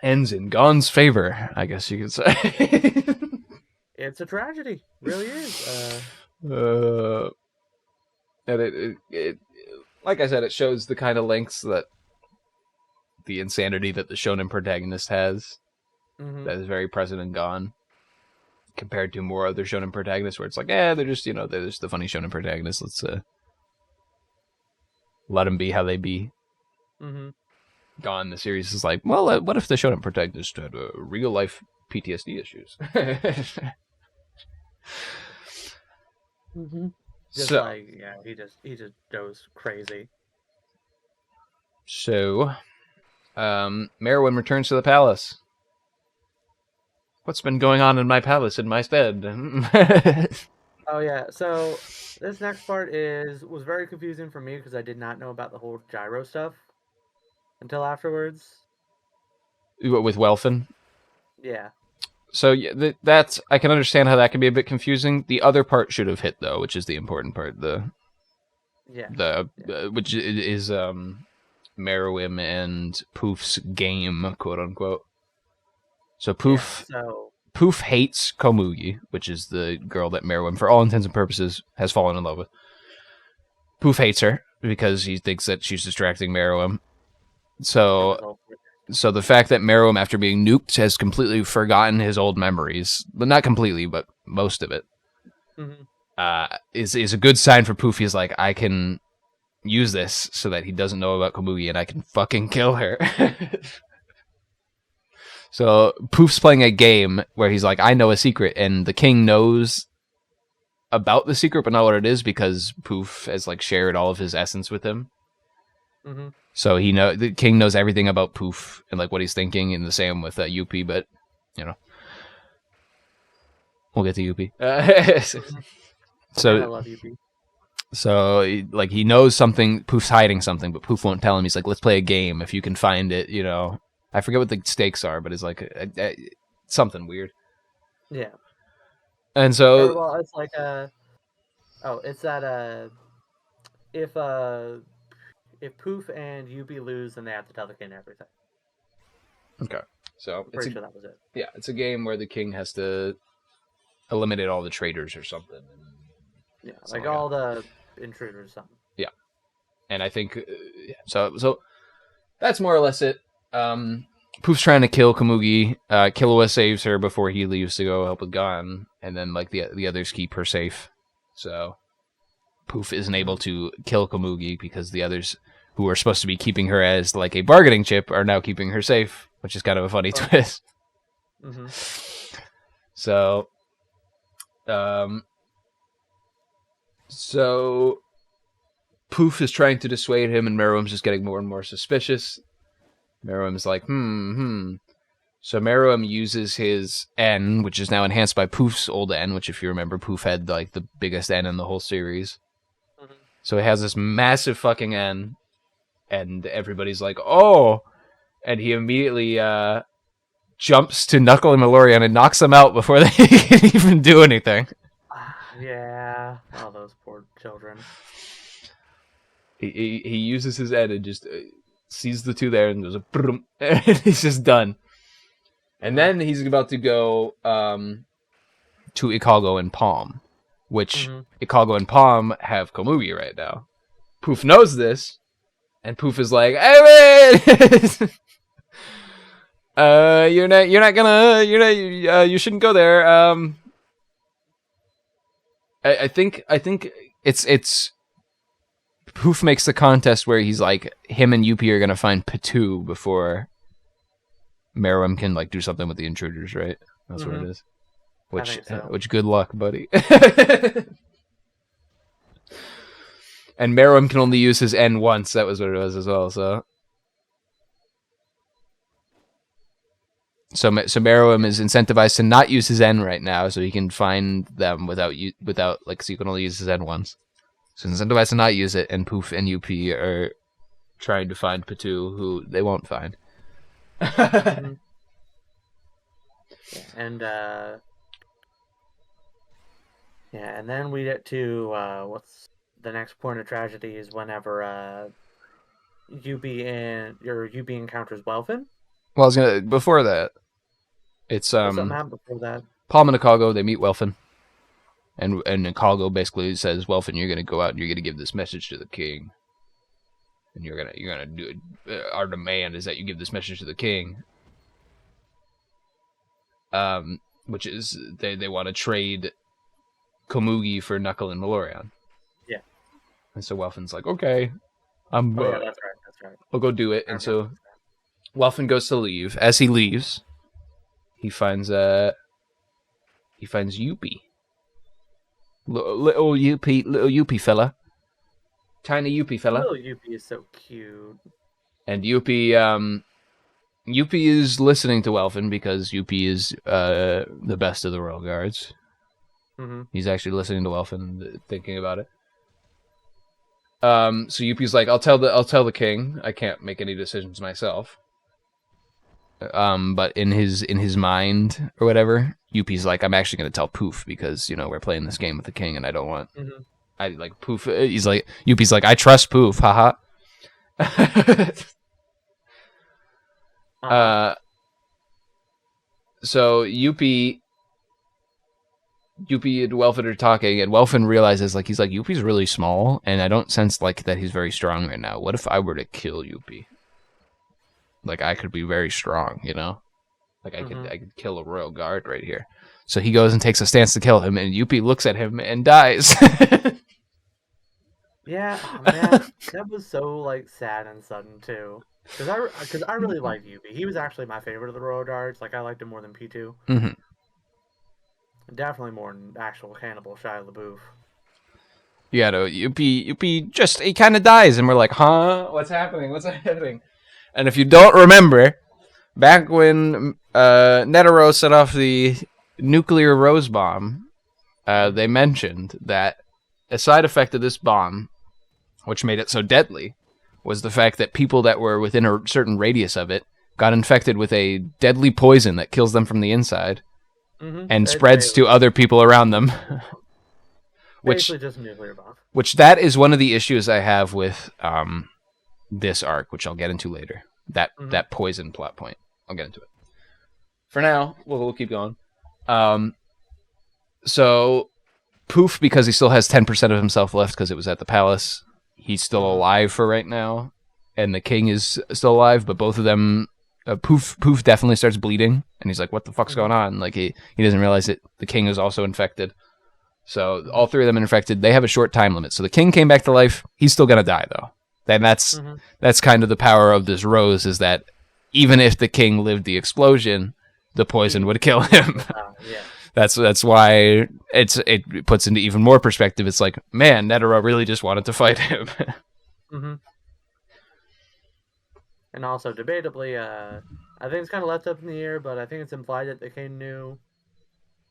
ends in Gon's favor, I guess you could say. It's a tragedy, really is. And like I said, it shows the kind of lengths that the insanity that the shonen protagonist has Mm-hmm. that is very present and gone compared to more other shonen protagonists where it's like, they're just, they're just the funny shonen protagonists. Let's let them be how they be. Mm-hmm. Gone. The series is like, well, what if the shonen protagonist had real life PTSD issues? Mm-hmm. Just So, like, yeah, he just goes crazy. Merowyn returns to the palace. What's been going on in my palace in my stead? Oh yeah, so this next part was very confusing for me because I did not know about the whole gyro stuff until afterwards. With Welfin. Yeah, So yeah, that's I can understand how that can be a bit confusing. The other part should have hit though, which is the important part. yeah, yeah, Which is Merowyn and Poof's game, quote unquote. So yeah. So Poof hates Komugi, which is the girl that Merowyn, for all intents and purposes, has fallen in love with. Poof hates her because he thinks that she's distracting Merowyn. from So his old. So the fact that Merowyn, after being nuked, has completely forgotten his old memories, but not completely, but most of it, Mm-hmm. is a good sign for Poof. He's like, I can use this so that he doesn't know about Komugi, and I can fucking kill her. So Poof's playing a game where he's like, I know a secret, and the king knows about the secret, but not what it is because Poof has like shared all of his essence with him. Mm-hmm. So the king knows everything about Poof and like what he's thinking, and the same with Yuppie, but you know, we'll get to Yuppie. Mm-hmm. And I so love you, Pete. like he knows something. Poof's hiding something, but Poof won't tell him. He's like, let's play a game. If you can find it, I forget what the stakes are, but it's like something weird. Yeah. And Or so well, it's like it's that if uh if Poof and Yubi lose, then they have to tell the king everything. okay, so I'm pretty sure that was it. it's a game where the king has to eliminate all the traitors or something. Yeah, like all the intruders, or something. Yeah, and I think so. That's more or less it. Poof's trying to kill Komugi. Killua saves her before he leaves to go help with Gon, and then like the others keep her safe. So Poof isn't able to kill Komugi because the others who are supposed to be keeping her as like a bargaining chip are now keeping her safe, which is kind of a funny twist. Mm-hmm. So, so Poof is trying to dissuade him, and Merowyn's just getting more and more suspicious. Merowyn's like, So Merowyn uses his N, which is now enhanced by Poof's old N, which, if you remember, Poof had like the biggest N in the whole series. Mm-hmm. So he has this massive fucking N, and everybody's like, oh! And he immediately jumps to Knuckle and Malorian and knocks them out before they can even do anything. Yeah, all those poor children. He uses his N and just sees the two there and goes, and he's just done. And then he's about to go to Ikago and Palm, which Ikago and Palm have Komugi right now. Poof knows this, and Poof is like, "Hey, you shouldn't go there." I think it's Poof makes the contest where he's like, him and Yuppie are gonna find Patu before Merowyn can like do something with the intruders, right? That's what it is. Which good luck, buddy. And Merowyn can only use his N once. That was what it was as well. So Merowyn is incentivized to not use his N right now, so he can find them without like, so you can only use his N once. So incentivized to not use it, and Poof and UP are trying to find Patu, who they won't find. Mm-hmm. And and then we get to what's the next point of tragedy is whenever UB encounters Welfin. Well, I was gonna before that. It's something happened before that. Palm and Ikago, they meet Welfin, and Ikago basically says, "Welfin, you're gonna go out and you're gonna give this message to the king." and you're gonna do it. Our demand is that you give this message to the king. Which is they want to trade Komugi for Knuckle and Malorion. Yeah. And so Welfin's like, okay, Oh yeah, that's right. I'll go do it. And so Welfin goes to leave. As he leaves, he finds Yuppie. Little Yuppie fella. Tiny Yuppie fella. Little Yuppie is so cute. And Yuppie is listening to Welfin because Yuppie is the best of the royal guards. Mm-hmm. He's actually listening to Welfin and thinking about it. So Yuppie's like, I'll tell the king. I can't make any decisions myself. But in his mind or whatever, Yuppie's like, I'm actually gonna tell Poof because we're playing this game with the king and I don't want. Mm-hmm. I like Poof. He's like Yuppie's like, I trust Poof. Haha. So Yuppie and Welfin are talking, and Welfin realizes he's like, Yuppie's really small, and I don't sense that he's very strong right now. What if I were to kill Yuppie? I could be very strong, I could kill a royal guard right here. So he goes and takes a stance to kill him, and Yuppie looks at him and dies. Yeah, oh, man, that was so sad and sudden too. Because I really liked Yuppie. He was actually my favorite of the royal guards. I liked him more than P2. Mm-hmm. Definitely more than actual Hannibal Shia LaBeouf. Yeah, no, Yuppie he kind of dies, and we're like, huh? What's happening? And if you don't remember, back when Netero set off the nuclear rose bomb, they mentioned that a side effect of this bomb, which made it so deadly, was the fact that people that were within a certain radius of it got infected with a deadly poison that kills them from the inside. Mm-hmm. And spreads to other people around them. Basically just a nuclear bomb. Which that is one of the issues I have with this arc, which I'll get into later. That poison plot point. I'll get into it. For now, we'll keep going. So Poof, because he still has 10% of himself left because it was at the palace, he's still alive for right now. And the king is still alive, but both of them... Poof definitely starts bleeding, and he's like, what the fuck's going on? He doesn't realize that the king is also infected. So all three of them are infected. They have a short time limit. So the king came back to life. He's still going to die, though. Then that's kind of the power of this rose, is that even if the king lived the explosion, the poison would kill him. Yeah. That's why it puts into even more perspective. It's like, man, Netero really just wanted to fight him. Mm-hmm. And also, debatably, I think it's kind of left up in the air, but I think it's implied that the king knew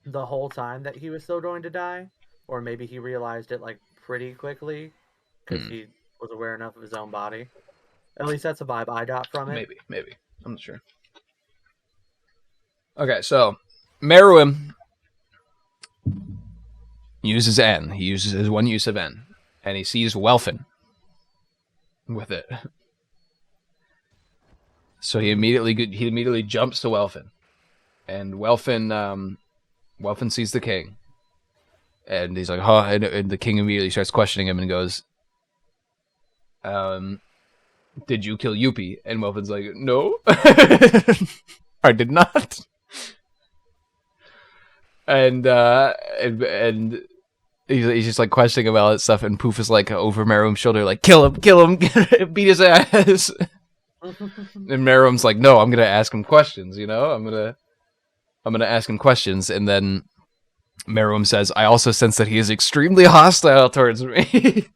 the whole time that he was still going to die, or maybe he realized it pretty quickly because he was aware enough of his own body. At least that's a vibe I got from it. Maybe. I'm not sure. Okay, so Meruem uses N. He uses his one use of N, and he sees Welfin with it. So he immediately jumps to Welfin, and Welfin sees the king, and he's like, "Huh?" And the king immediately starts questioning him and goes, "Did you kill Yuppie?" And Welfin's like, "No, I did not." And he's just questioning about all that stuff, and Poof is over Meruem's shoulder, kill him, beat his ass. And Meruem's like, no, I'm gonna ask him questions. I'm gonna ask him questions, and then Meruem says, I also sense that he is extremely hostile towards me.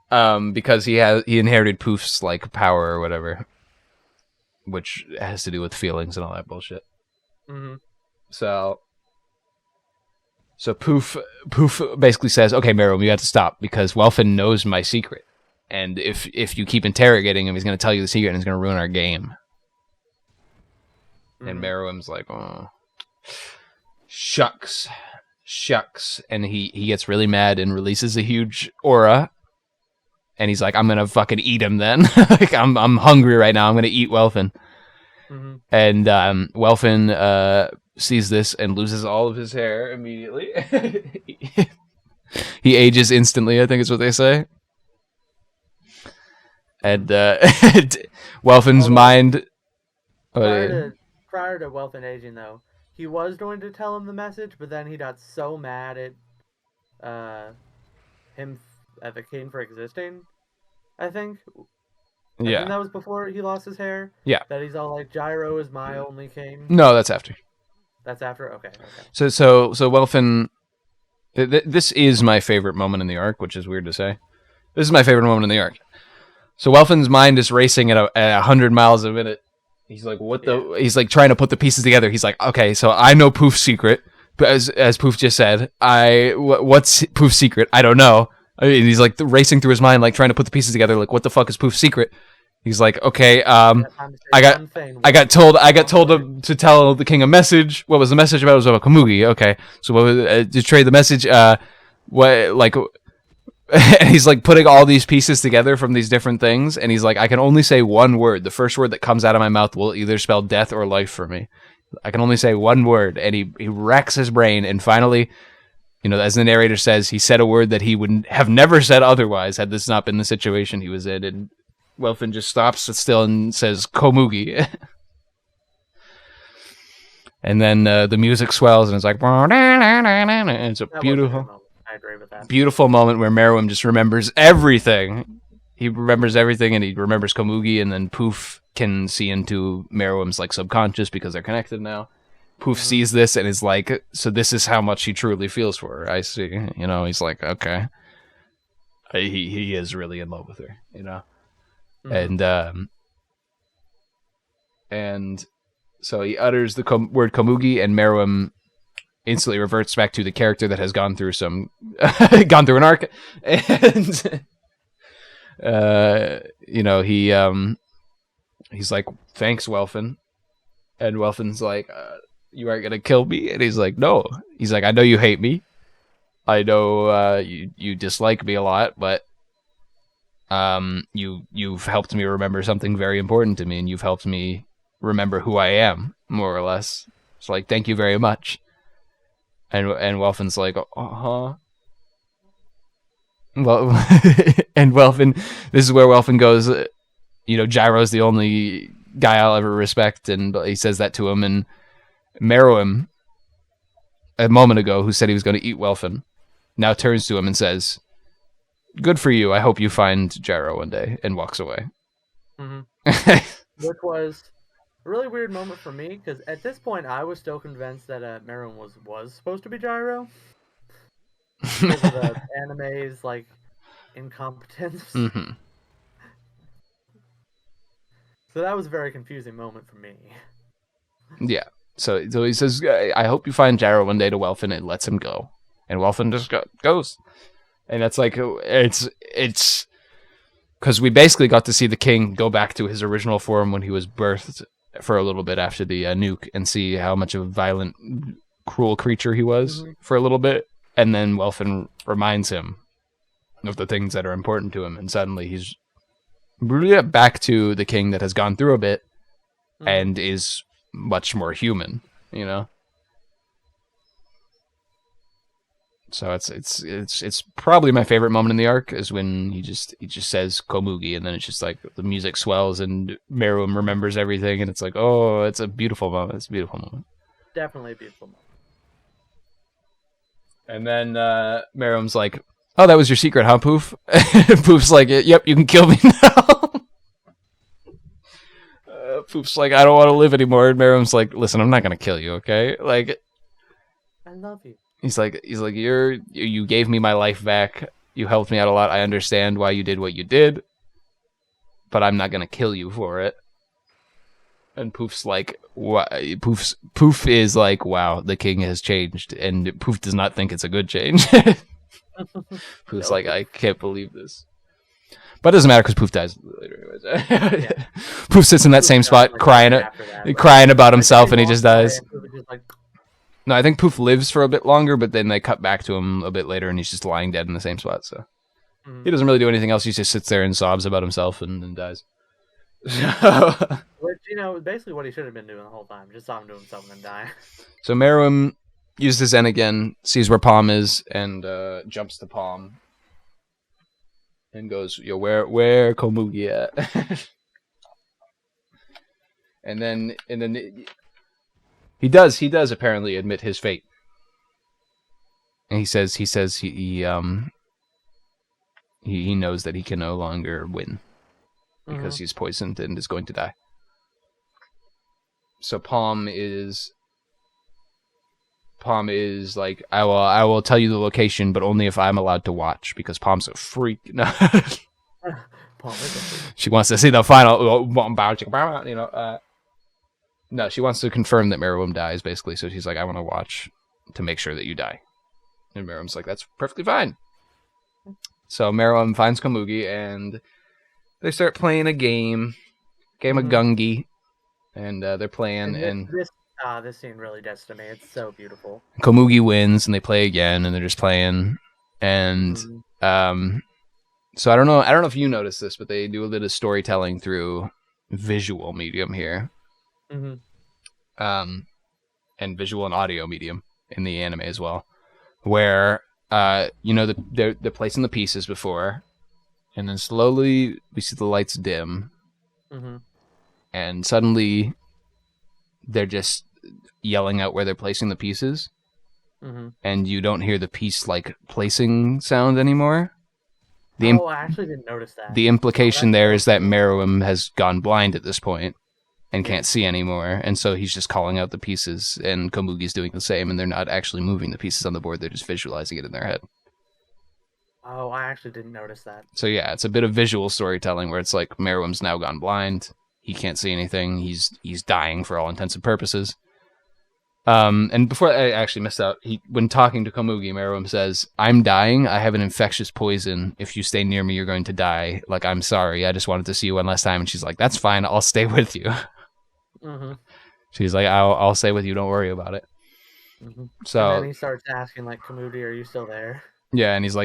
Because he inherited Poof's power or whatever, which has to do with feelings and all that bullshit. Mm-hmm. So Poof basically says, okay, Meruem, you have to stop because Welfin knows my secret. And if you keep interrogating him, he's going to tell you the secret and it's going to ruin our game. Mm-hmm. And Meruem's like, oh, shucks. And he gets really mad and releases a huge aura. And he's like, I'm going to fucking eat him then. I'm hungry right now. I'm going to eat Welfin. Mm-hmm. And Welfin sees this and loses all of his hair immediately. He ages instantly, I think is what they say. And Welfin's Although mind. prior to Welfin aging though, he was going to tell him the message, but then he got so mad at him at the king for existing. I think Yeah. that was before he lost his hair. Yeah. That he's all like, Gyro is my only king. No, that's after. That's after. Okay. So Welfin. This is my favorite moment in the arc, which is weird to say. This is my favorite moment in the arc. So Welfin's mind is racing at 100 miles a minute. He's like, what the? Yeah. He's like trying to put the pieces together. He's like, okay, so I know Poof's secret, but as Poof just said, what's Poof's secret? I don't know. I mean, he's like racing through his mind, like trying to put the pieces together. Like, what the fuck is Poof's secret? He's like, okay, I got told to tell the king a message. What was the message about? It was about Komugi. Okay, so what was to trade the message? What like? And he's like putting all these pieces together from these different things, and he's like, I can only say one word. The first word that comes out of my mouth will either spell death or life for me. I can only say one word, and he racks his brain, and finally, you know, as the narrator says, he said a word that he would have never said otherwise had this not been the situation he was in, and Welfin just stops still and says, Komugi. And then the music swells, and it's like, and it's a beautiful... I agree with that. Beautiful moment where Meruem just remembers everything. He remembers everything, and he remembers Komugi, and then Poof can see into Meruem's like subconscious because they're connected now. Poof sees this and is like, so this is how much he truly feels for her. I see. You know, he's like, okay. He is really in love with her, you know? And so he utters the word Komugi, and Meruem instantly reverts back to the character that has gone through an arc, and you know, he's like, thanks, Welfin, and Welfin's like, you aren't gonna kill me, and he's like, no. He's like, I know you hate me, I know you dislike me a lot, but you've helped me remember something very important to me, and you've helped me remember who I am, more or less. It's like, thank you very much. And Welfin's like, uh-huh. Well, and Welfin, this is where Welfin goes, you know, Gyro's the only guy I'll ever respect, and he says that to him, and Meruem, a moment ago, who said he was going to eat Welfin, now turns to him and says, good for you, I hope you find Gyro one day, and walks away. Mm-hmm. Which was a really weird moment for me, because at this point I was still convinced that Meruem was supposed to be Gyro. Because of the anime's, like, incompetence. Mm-hmm. So that was a very confusing moment for me. Yeah. So he says, I hope you find Gyro one day to Welfin, and lets him go. And Welfin just goes. And that's like, it's because we basically got to see the king go back to his original form when he was birthed for a little bit after the nuke, and see how much of a violent, cruel creature he was for a little bit. And then Welfin reminds him of the things that are important to him, and suddenly he's back to the king that has gone through a bit and is much more human, you know? So it's probably my favorite moment in the arc is when he just says Komugi, and then it's just like the music swells and Meruem remembers everything, and it's like, oh, it's a beautiful moment. It's a beautiful moment. Definitely a beautiful moment. And then Meruem's like, oh, that was your secret, huh, Poof? Poof's like, yep, you can kill me now. Poof's like, I don't want to live anymore. And Meruem's like, listen, I'm not gonna kill you, okay? Like, I love you. He's like, you gave me my life back. You helped me out a lot. I understand why you did what you did, but I'm not gonna kill you for it. And Poof's like, what? Poof is like, wow, the king has changed, and Poof does not think it's a good change. Poof's like, I can't believe this. But it doesn't matter because Poof dies later anyways. Yeah. Poof sits in that same spot, crying about himself, and he just dies. No, I think Poof lives for a bit longer, but then they cut back to him a bit later, and he's just lying dead in the same spot. So he doesn't really do anything else. He just sits there and sobs about himself and then dies. Which, you know, basically what he should have been doing the whole time. Just sobbing to himself and then die. So Meruem uses his Zen again, sees where Palm is, and jumps to Palm and goes, "Yo, where Komugi at?" and then he does apparently admit his fate, and he says he knows that he can no longer win because he's poisoned and is going to die. So Palm is like, I will tell you the location, but only if I'm allowed to watch, because Palm's a freak. No. Palm is a freak. She wants to see the final, you know. No, she wants to confirm that Meruem dies, basically. So she's like, I want to watch to make sure that you die. And Meruem's like, that's perfectly fine. So Meruem finds Komugi, and they start playing a game of Gungi, and they're playing, and this scene really gets to me. It's so beautiful. Komugi wins, and they play again, and they're just playing, and so I don't know if you noticed this, but they do a bit of storytelling through visual medium here, and visual and audio medium in the anime as well, where they're placing the pieces before, and then slowly we see the lights dim, and suddenly they're just yelling out where they're placing the pieces, and you don't hear the piece like placing sound anymore. I actually didn't notice that. The implication there is that Meruem has gone blind at this point and can't see anymore, and so he's just calling out the pieces, and Komugi's doing the same, and they're not actually moving the pieces on the board, they're just visualizing it in their head. Oh, I actually didn't notice that. So yeah, it's a bit of visual storytelling where it's like Meruem's now gone blind, he can't see anything, he's dying for all intents and purposes. And before I actually missed out, when talking to Komugi, Meruem says, "I'm dying. I have an infectious poison. If you stay near me, you're going to die. Like, I'm sorry. I just wanted to see you one last time." And she's like, "That's fine. I'll stay with you." She's like, I'll stay with you. Don't worry about it." So and then he starts asking, like, Komugi, are you still there? Yeah, and he's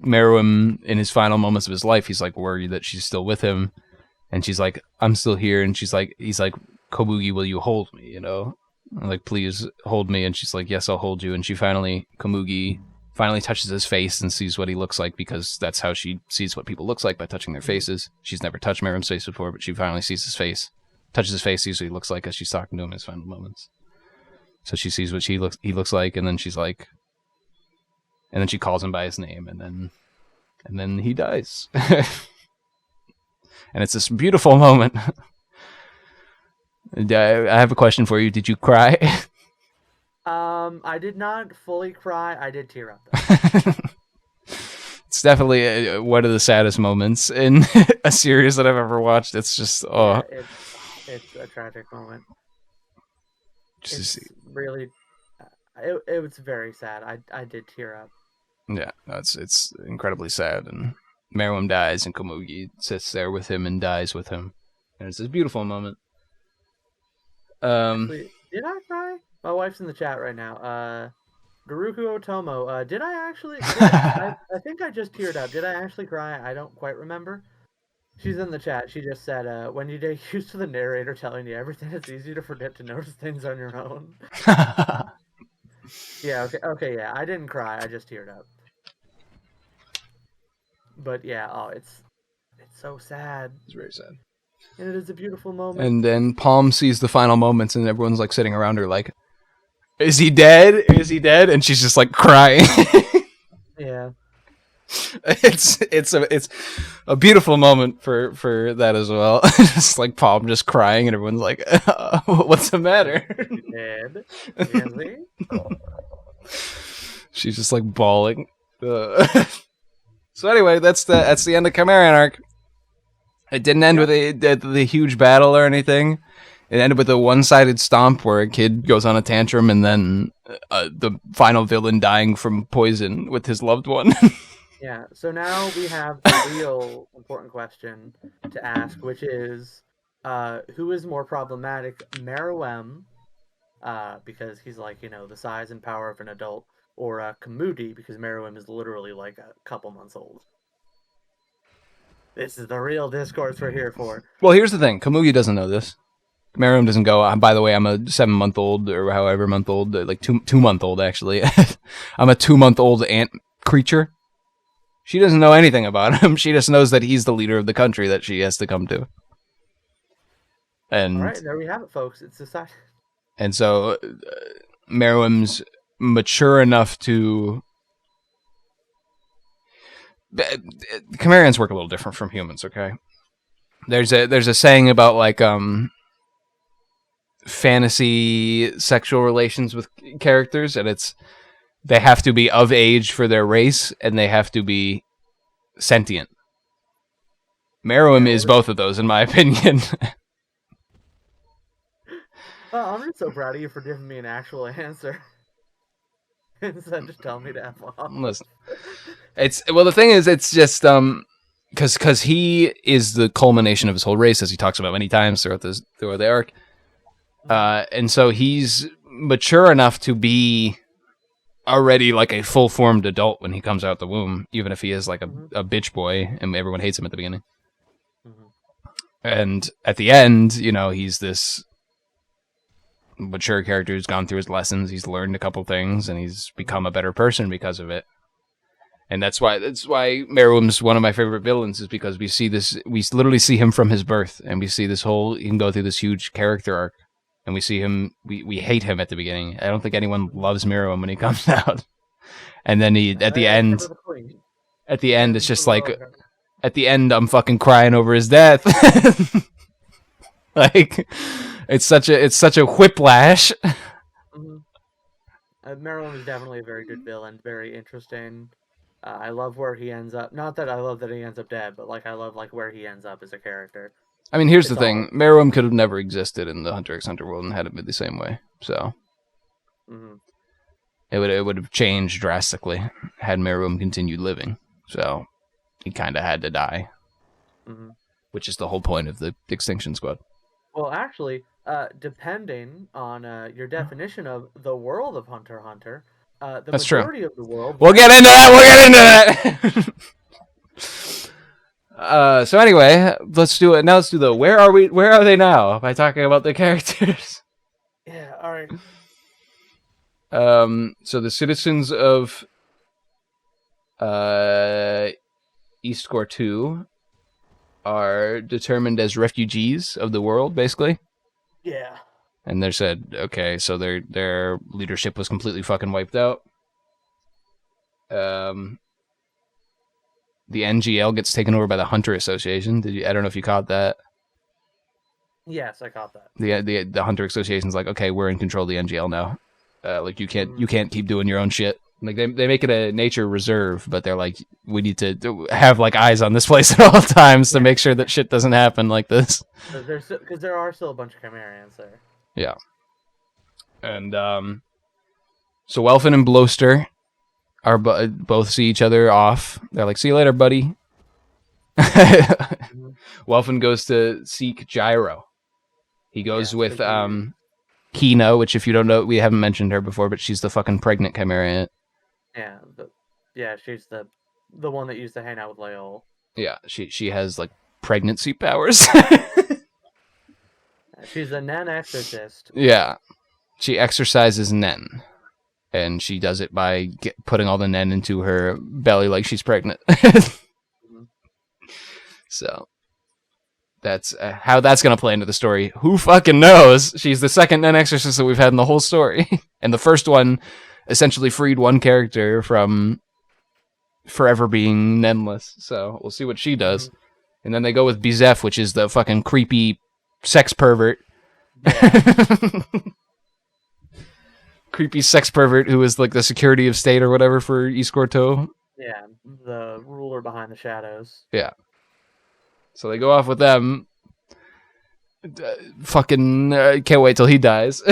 Meruem in his final moments of his life, he's like worried that she's still with him, and she's like, "I'm still here," and he's like, "Komugi, will you hold me? You know, like, please hold me." And she's like, "Yes, I'll hold you." And Komugi finally touches his face and sees what he looks like, because that's how she sees what people looks like, by touching their faces. She's never touched Meruem's face before, but she finally sees his face, touches his face, sees what he looks like as she's talking to him in his final moments. So she sees what he looks like, and then she's like, and then she calls him by his name, and then he dies. And it's this beautiful moment. I have a question for you. Did you cry? I did not fully cry. I did tear up, though. It's definitely one of the saddest moments in a series that I've ever watched. It's just, Yeah, it's a tragic moment. It's really, it was very sad. I did tear up. Yeah, it's incredibly sad, and Meruem dies, and Komugi sits there with him and dies with him, and it's this beautiful moment. Actually, did I cry? My wife's in the chat right now. Garuku Otomo, did I actually? I think I just teared up. Did I actually cry? I don't quite remember. She's in the chat. She just said, when you get used to the narrator telling you everything, it's easy to forget to notice things on your own. Yeah, okay, yeah. I didn't cry. I just teared up. But yeah, it's so sad. It's very sad. And it is a beautiful moment. And then Palm sees the final moments, and everyone's like sitting around her like, "Is he dead? Is he dead?" And she's just like crying. Yeah. It's a beautiful moment for that as well. Just like Palm just crying, and everyone's like, "What's the matter?" Dead. Is he? She's just like bawling. So anyway, that's the end of Chimerian arc. It didn't end with the huge battle or anything. It ended with a one-sided stomp where a kid goes on a tantrum, and then the final villain dying from poison with his loved one. Yeah, so now we have the real important question to ask, which is, who is more problematic, Meruem, because he's like, the size and power of an adult, or Komugi, because Meruem is literally like a couple months old. This is the real discourse we're here for. Well, here's the thing. Komugi doesn't know this. Mariam doesn't go, by the way, I'm a 7-month-old or however month old, like 2 month old actually. I'm a 2 month old ant creature. She doesn't know anything about him. She just knows that he's the leader of the country that she has to come to. All And right, there we have it, folks. It's decided. and so Meruem's mature enough to. Chimerians work a little different from humans. Okay, there's a saying about like fantasy sexual relations with characters, and it's they have to be of age for their race, and they have to be sentient. Meruem Yeah, is both of those, in my opinion. I'm just so proud of you for giving me an actual answer instead of just telling me to F off. Listen, the thing is, it's just because he is the culmination of his whole race, as he talks about many times throughout the arc, and so he's mature enough to be already like a full formed adult when he comes out the womb, even if he is like a bitch boy and everyone hates him at the beginning. And at the end, he's this mature character who's gone through his lessons. He's learned a couple things, and he's become a better person because of it. And that's why Meruem's one of my favorite villains, is because we literally see him from his birth, and we see he can go through this huge character arc, and we see him, we hate him at the beginning. I don't think anyone loves Meruem when he comes out. And then at the end, it's just like, at the end, I'm fucking crying over his death. Like, it's such a whiplash. Meruem is definitely a very good villain, very interesting. I love where he ends up. Not that I love that he ends up dead, but like I love like where he ends up as a character. I mean, here's the thing: Meruem could have never existed in the Hunter x Hunter world and had it been the same way. So it would have changed drastically had Meruem continued living. So he kind of had to die, which is the whole point of the Extinction Squad. Well, actually, depending on your definition of the world of Hunter x Hunter, the That's majority true. of the world. We'll get into that. So anyway, let's do it. Now let's do the where are they now by talking about the characters. Yeah, all right. So the citizens of Eastcore 2 are determined as refugees of the world, basically. Yeah. And they said, okay, so their leadership was completely fucking wiped out. The NGL gets taken over by the Hunter Association. I don't know if you caught that. Yes, I caught that. The Hunter Association's like, okay, we're in control of the NGL now. Like you can't keep doing your own shit. Like they make it a nature reserve, but they're like, we need to have like eyes on this place at all times to make sure that shit doesn't happen like this. Because there are still a bunch of Chimerians there. Yeah. And so Welfin and Bloster are both see each other off. They're like, see you later, buddy. Welfin goes to seek Gyro. He goes with Kina, which if you don't know, we haven't mentioned her before, but she's the fucking pregnant Chimera. Yeah, she's the one that used to hang out with Leol. Yeah, she has like pregnancy powers. She's a Nen exorcist. Yeah, she exorcises Nen, and she does it by putting all the Nen into her belly like she's pregnant. So that's how that's gonna play into the story. Who fucking knows? She's the second Nen exorcist that we've had in the whole story, and the first one essentially freed one character from forever being Nenless. So we'll see what she does. And then they go with Bizef, which is the fucking creepy sex pervert. Yeah. Creepy sex pervert who is like the security of state or whatever for Eastcore 2. Yeah, the ruler behind the shadows. Yeah. So they go off with them. Fucking can't wait till he dies.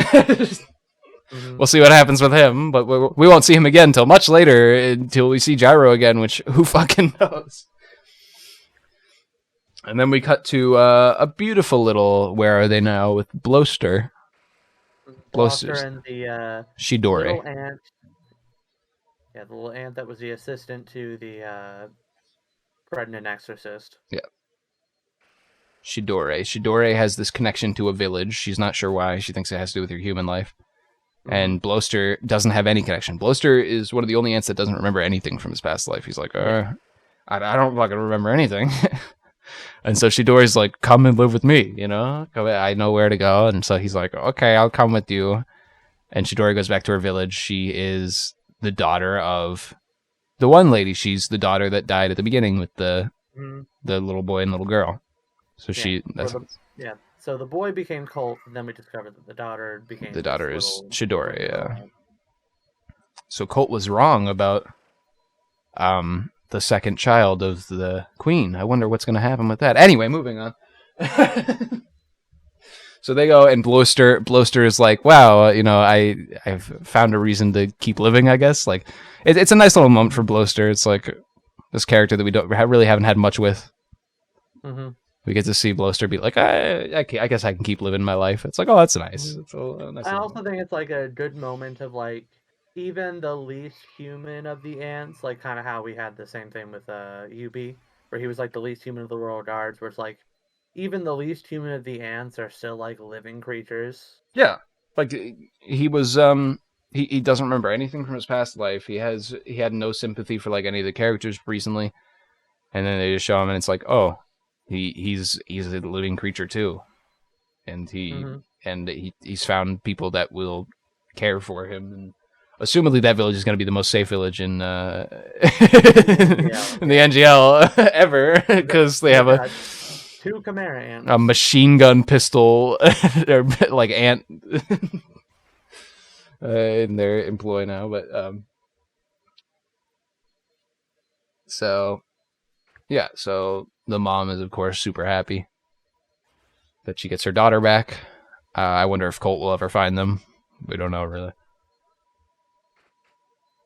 We'll see what happens with him, but we won't see him again until much later, until we see Gyro again, which who fucking knows. And then we cut to a beautiful little where are they now with Bloster. Bloster and the Shidori. Little ant. Yeah, the little ant that was the assistant to the pregnant exorcist. Yeah. Shidore. Shidore has this connection to a village. She's not sure why. She thinks it has to do with her human life. And Bloster doesn't have any connection. Bloster is one of the only ants that doesn't remember anything from his past life. He's like, I don't fucking remember anything. And so Shidore's like, come and live with me, you know? I know where to go. And so he's like, okay, I'll come with you. And Shidore goes back to her village. She is the daughter of the one lady. She's the daughter that died at the beginning with the little boy and little girl. So so the boy became Colt, and then we discovered that the daughter became is Shidore, yeah. So Colt was wrong about the second child of the queen. I wonder what's going to happen with that. Anyway, moving on. So they go, and Bloster is like, wow, I've found a reason to keep living, I guess. Like, it's a nice little moment for Bloster. It's like this character that we really haven't had much with. Mm-hmm. We get to see Bloster be like, I guess I can keep living my life. It's like, oh, that's nice. It's a nice. I also think it's like a good moment of like even the least human of the ants, like kind of how we had the same thing with UB, where he was like the least human of the royal guards, where it's like even the least human of the ants are still like living creatures. Yeah, like he was he doesn't remember anything from his past life. He had no sympathy for like any of the characters recently, and then they just show him, and it's like, oh, he's a living creature too, and he's found people that will care for him, and assumedly that village is going to be the most safe village in in the NGL ever, because they have two Chimera ants, a machine gun pistol, or like ant in their employ now. But so yeah, so the mom is of course super happy that she gets her daughter back. I wonder if Colt will ever find them. We don't know really.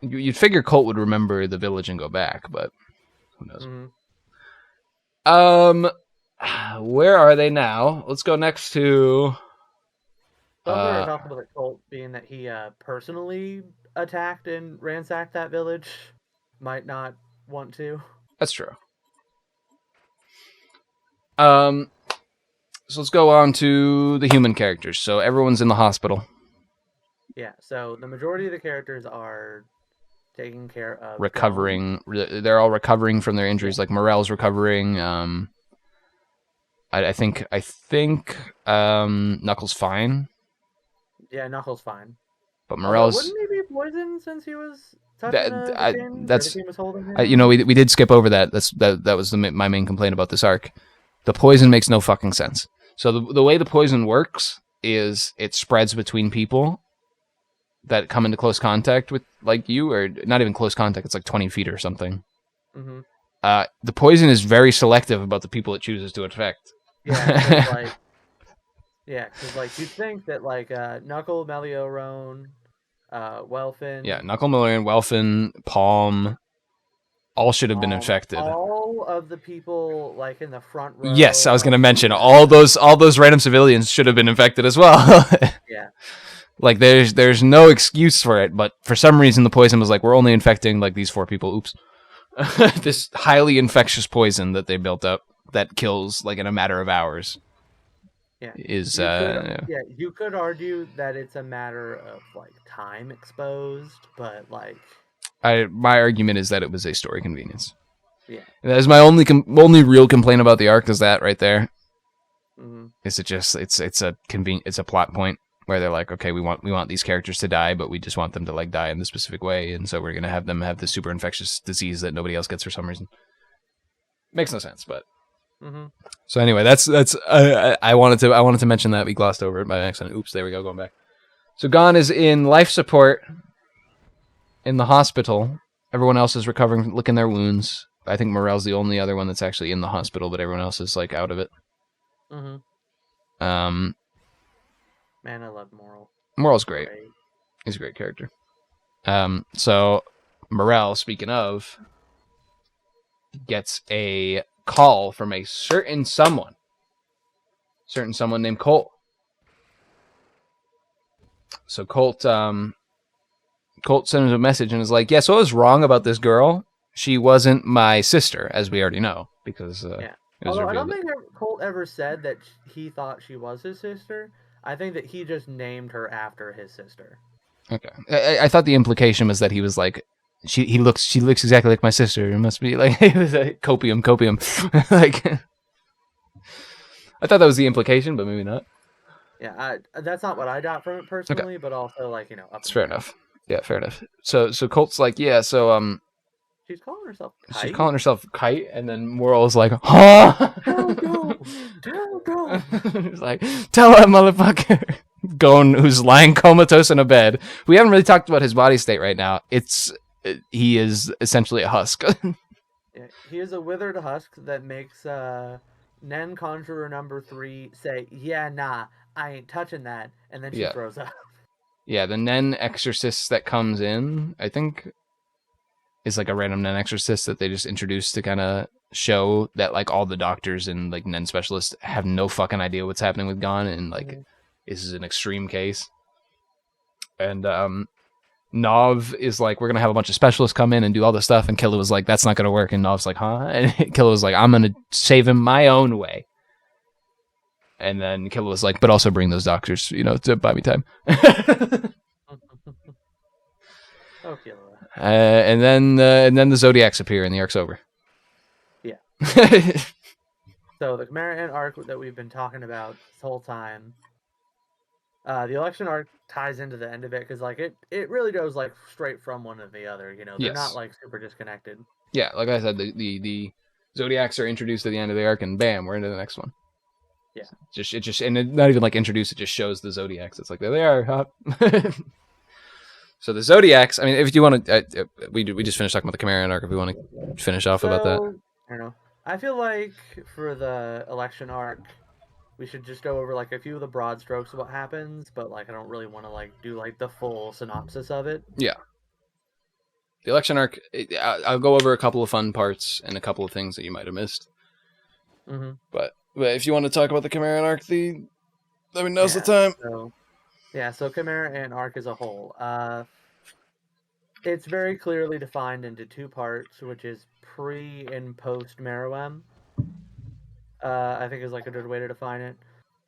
You'd figure Colt would remember the village and go back, but who knows? Where are they now? Let's go next to. Some are talking about Colt being that he personally attacked and ransacked that village. Might not want to. That's true. So let's go on to the human characters. So everyone's in the hospital. Yeah. So the majority of the characters are taking care of recovering. They're all recovering from their injuries. Like Morel's recovering. I think Knuckles fine. Yeah, Knuckles fine. But Morel's wouldn't he be poisoned since he was touching the king? That's the king was holding him? we did skip over that. That was my main complaint about this arc. The poison makes no fucking sense. So the way the poison works is it spreads between people that come into close contact with like you, or not even close contact. It's like 20 feet or something. Mm-hmm. The poison is very selective about the people it chooses to affect. Yeah, because like you'd think that like Knuckle, Meliorone, Welfin. Yeah, Knuckle, Meliorone, Welfin, Palm, all should have been infected. All of the people like in the front row. Yes, I was going to mention all those random civilians should have been infected as well. Yeah. Like there's no excuse for it, but for some reason the poison was like, we're only infecting like these 4 people. Oops. This highly infectious poison that they built up that kills like in a matter of hours. Yeah. Is you could argue that it's a matter of like time exposed, but like my argument is that it was a story convenience. Yeah. And that is my only real complaint about the arc is that right there. Mm-hmm. Is it just it's a plot point where they're like, okay, we want these characters to die, but we just want them to like die in this specific way, and so we're gonna have them have this super infectious disease that nobody else gets for some reason. Makes no sense, but. Mm-hmm. So anyway, that's I wanted to mention that. We glossed over it by accident. Oops, there we go, going back. So Gon is in life support in the hospital. Everyone else is recovering, licking their wounds. I think Morel's the only other one that's actually in the hospital, but everyone else is like out of it. Mm-hmm. Man, I love Morel. Morel's great. He's a great character. So Morel, speaking of, gets a call from a certain someone named Colt. So Colt sends him a message and is like, so I was wrong about this girl. She wasn't my sister, as we already know, because It was Although I don't revealed that. think Colt ever said that he thought she was his sister. I think that he just named her after his sister. Okay, I thought the implication was that he was like, she looks exactly like my sister. It must be like it was a copium. Like I thought that was the implication, but maybe not. Yeah, that's not what I got from it Okay, personally, but also like up it's in the fair air. enough. Yeah, fair enough. So Colt's like, yeah, She's calling herself she's Kite. calling herself Kite, and then Moral's like, huh? Tell go, tell go. He's like, tell that motherfucker. Gon, who's lying comatose in a bed. We haven't really talked about his body state right now. He is essentially a husk. Yeah, he is a withered husk that makes Nen Conjurer number 3 say, "Yeah, nah, I ain't touching that," and then she Yeah. throws up. Yeah, the Nen exorcist that comes in, I think, is like a random Nen exorcist that they just introduced to kind of show that like all the doctors and like Nen specialists have no fucking idea what's happening with Gon, and like this is an extreme case. And Nov is like, we're gonna have a bunch of specialists come in and do all this stuff, and Killa was like, that's not gonna work, and Nov's like, huh? And Killa was like, I'm gonna save him my own way. And then Killa was like, but also bring those doctors, to buy me time. Oh, Killa. And then the Zodiacs appear and the arc's over. Yeah. So the Chimera Ant arc that we've been talking about this whole time, the election arc ties into the end of it because like it really goes like straight from one to the other. They're Yes. not like super disconnected. Yeah, like I said, the Zodiacs are introduced at the end of the arc, and bam, we're into the next one. Yeah. Not even like introduced. It just shows the Zodiacs. It's like there they are. Huh? So the Zodiacs. I mean, if you want to, we just finished talking about the Chimera arc. If we want to finish off about that, I don't know. I feel like for the election arc, we should just go over like a few of the broad strokes of what happens, but like I don't really want to like do like the full synopsis of it. Yeah. The election arc. I'll go over a couple of fun parts and a couple of things that you might have missed. Mm-hmm. But if you want to talk about the Chimera arc, now's the time. So Chimera Ant arc as a whole. It's very clearly defined into two parts, which is pre and post Meruem. I think is like a good way to define it.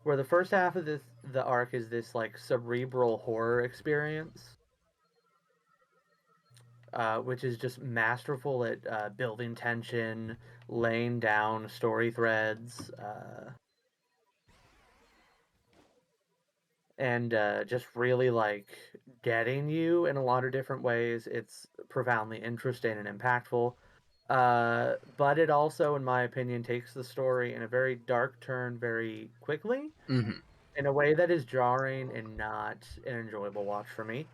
Where the first half of the arc is this like cerebral horror experience, which is just masterful at building tension, laying down story threads, and just really like getting you in a lot of different ways. It's profoundly interesting and impactful. But it also, in my opinion, takes the story in a very dark turn very quickly, in a way that is jarring and not an enjoyable watch for me.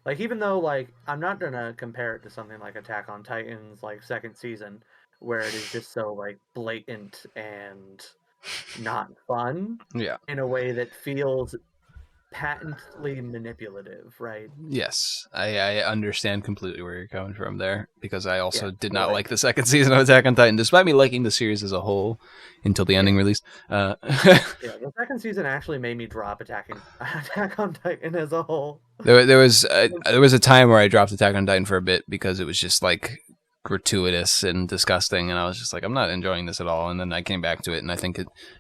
Like, even though, like, I'm not gonna compare it to something like Attack on Titan's, like, second season, where it is just so, like, blatant and not fun. Yeah. In a way that feels patently manipulative, right? Yes, I understand completely where you're coming from there, because I also did not like like the second season of Attack on Titan, despite me liking the series as a whole until the ending release. Yeah, the second season actually made me drop Attack on Titan as a whole. There was a time where I dropped Attack on Titan for a bit because it was just like gratuitous and disgusting, and I was just like, I'm not enjoying this at all. And then I came back to it, and I think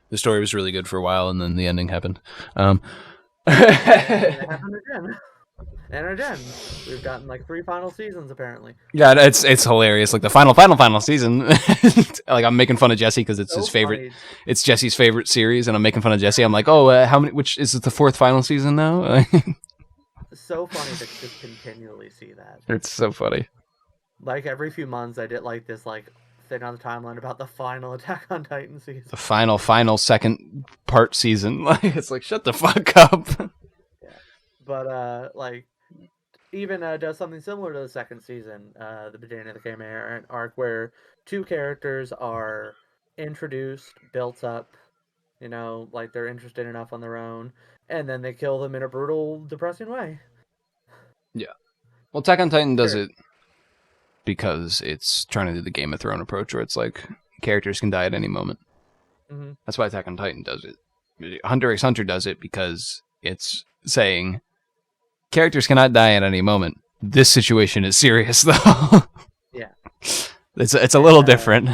the story was really good for a while, and then the ending happened. And it happened again. And again, we've gotten like 3 final seasons apparently. Yeah, it's hilarious. Like the final season. Like I'm making fun of Jesse because it's his favorite. Funny. It's Jesse's favorite series, and I'm making fun of Jesse. I'm like, oh, how many? Which is it? The 4th final season now? So funny to just continually see that. It's so funny. Like every few months, I did like this like thing on the timeline about the final Attack on Titan season. The final second part season. Like it's like shut the fuck up. Yeah, but like. Even does something similar to the second season, the beginning of the Chimera arc, where 2 characters are introduced, built up, like they're interested enough on their own, and then they kill them in a brutal, depressing way. Yeah. Well, Attack on Titan does it because it's trying to do the Game of Thrones approach, where it's like characters can die at any moment. Mm-hmm. That's why Attack on Titan does it. Hunter x Hunter does it because it's saying characters cannot die at any moment. This situation is serious, though. Yeah. It's a little different.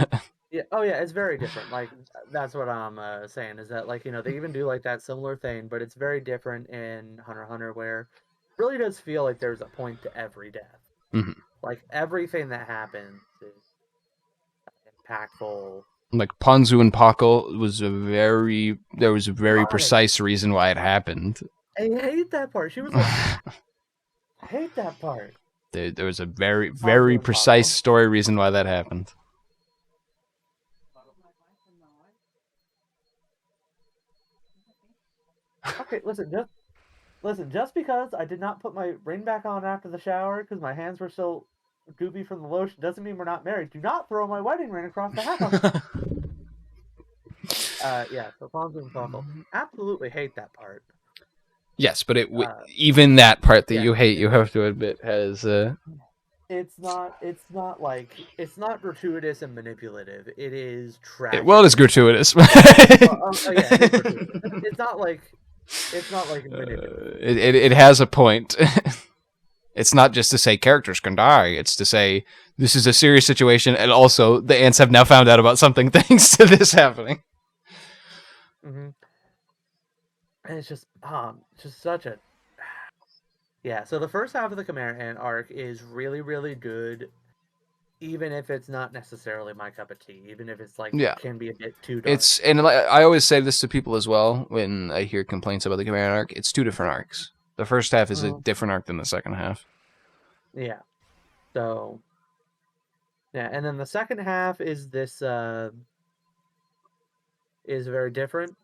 Yeah. Oh yeah, it's very different. Like that's what I'm saying is that like they even do like that similar thing, but it's very different in Hunter x Hunter where it really does feel like there's a point to every death. Hmm. Like everything that happens is impactful. Like Ponzu and Pakal was there was a very God, precise reason why it happened. I hate that part. She was like, I hate that part. There was a very, Ponzu very and precise Paco. story reason why that happened. Okay, listen, just because I did not put my ring back on after the shower because my hands were still goopy from the lotion doesn't mean we're not married. Do not throw my wedding ring across the house. Yeah, so Ponzu and Paco. Absolutely hate that part. Yes, but Uh, even that part that yeah, you hate, you have to admit, has. it's not gratuitous and manipulative. It is Well, it is tragically wrong. gratuitous. Yeah, it is gratuitous. It's not like manipulative. It has a point. It's not just to say characters can die. It's to say this is a serious situation, and also the ants have now found out about something thanks to this happening. Hmm. And it's just such a yeah. So the first half of the Chimera Ant arc is really really good, even if it's not necessarily my cup of tea. Even if it's like Yeah, can be a bit too dark. it's and I always say this to people as well when I hear complaints about the Chimera arc. It's two different arcs. The first half is a Mhm. different arc than the second half. Yeah. So yeah, and then the second half is very different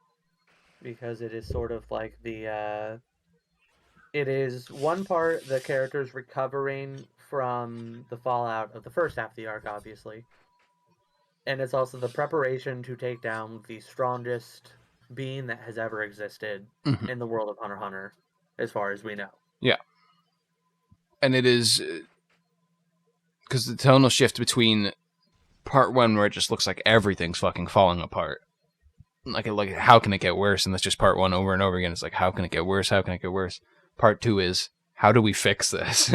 because it is sort of like it is one part the characters recovering from the fallout of the first half of the arc, obviously, and it's also the preparation to take down the strongest being that has ever existed Hmm. in the world of Hunter x Hunter, as far as we know. Yeah, and it is because the tonal shift between part one, where it just looks like everything's fucking falling apart. Like how can it get worse? And that's just part one over and over again. It's like how can it get worse? How can it get worse? Part two is how do we fix this?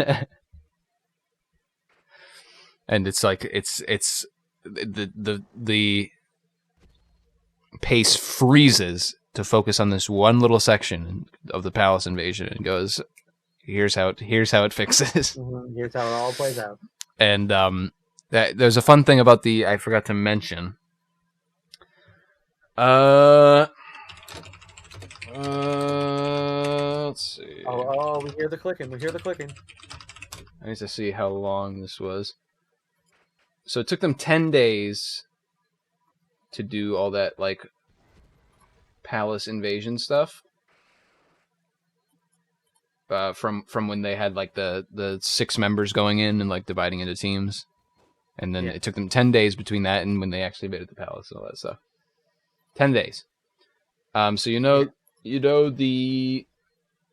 And it's like it's the pace freezes to focus on this one little section of the palace invasion and goes here's how it fixes. Here's how it all plays out. And that there's a fun thing about the I forgot to mention. Uh, let's see. Oh, we hear the clicking. We hear the clicking. I need to see how long this was. So it took them 10 days to do all that like palace invasion stuff. From when they had like the 6 members going in and like dividing into teams, and then Yeah. it took them 10 days between that and when they actually invaded the palace and all that stuff. 10 days. So Yeah. the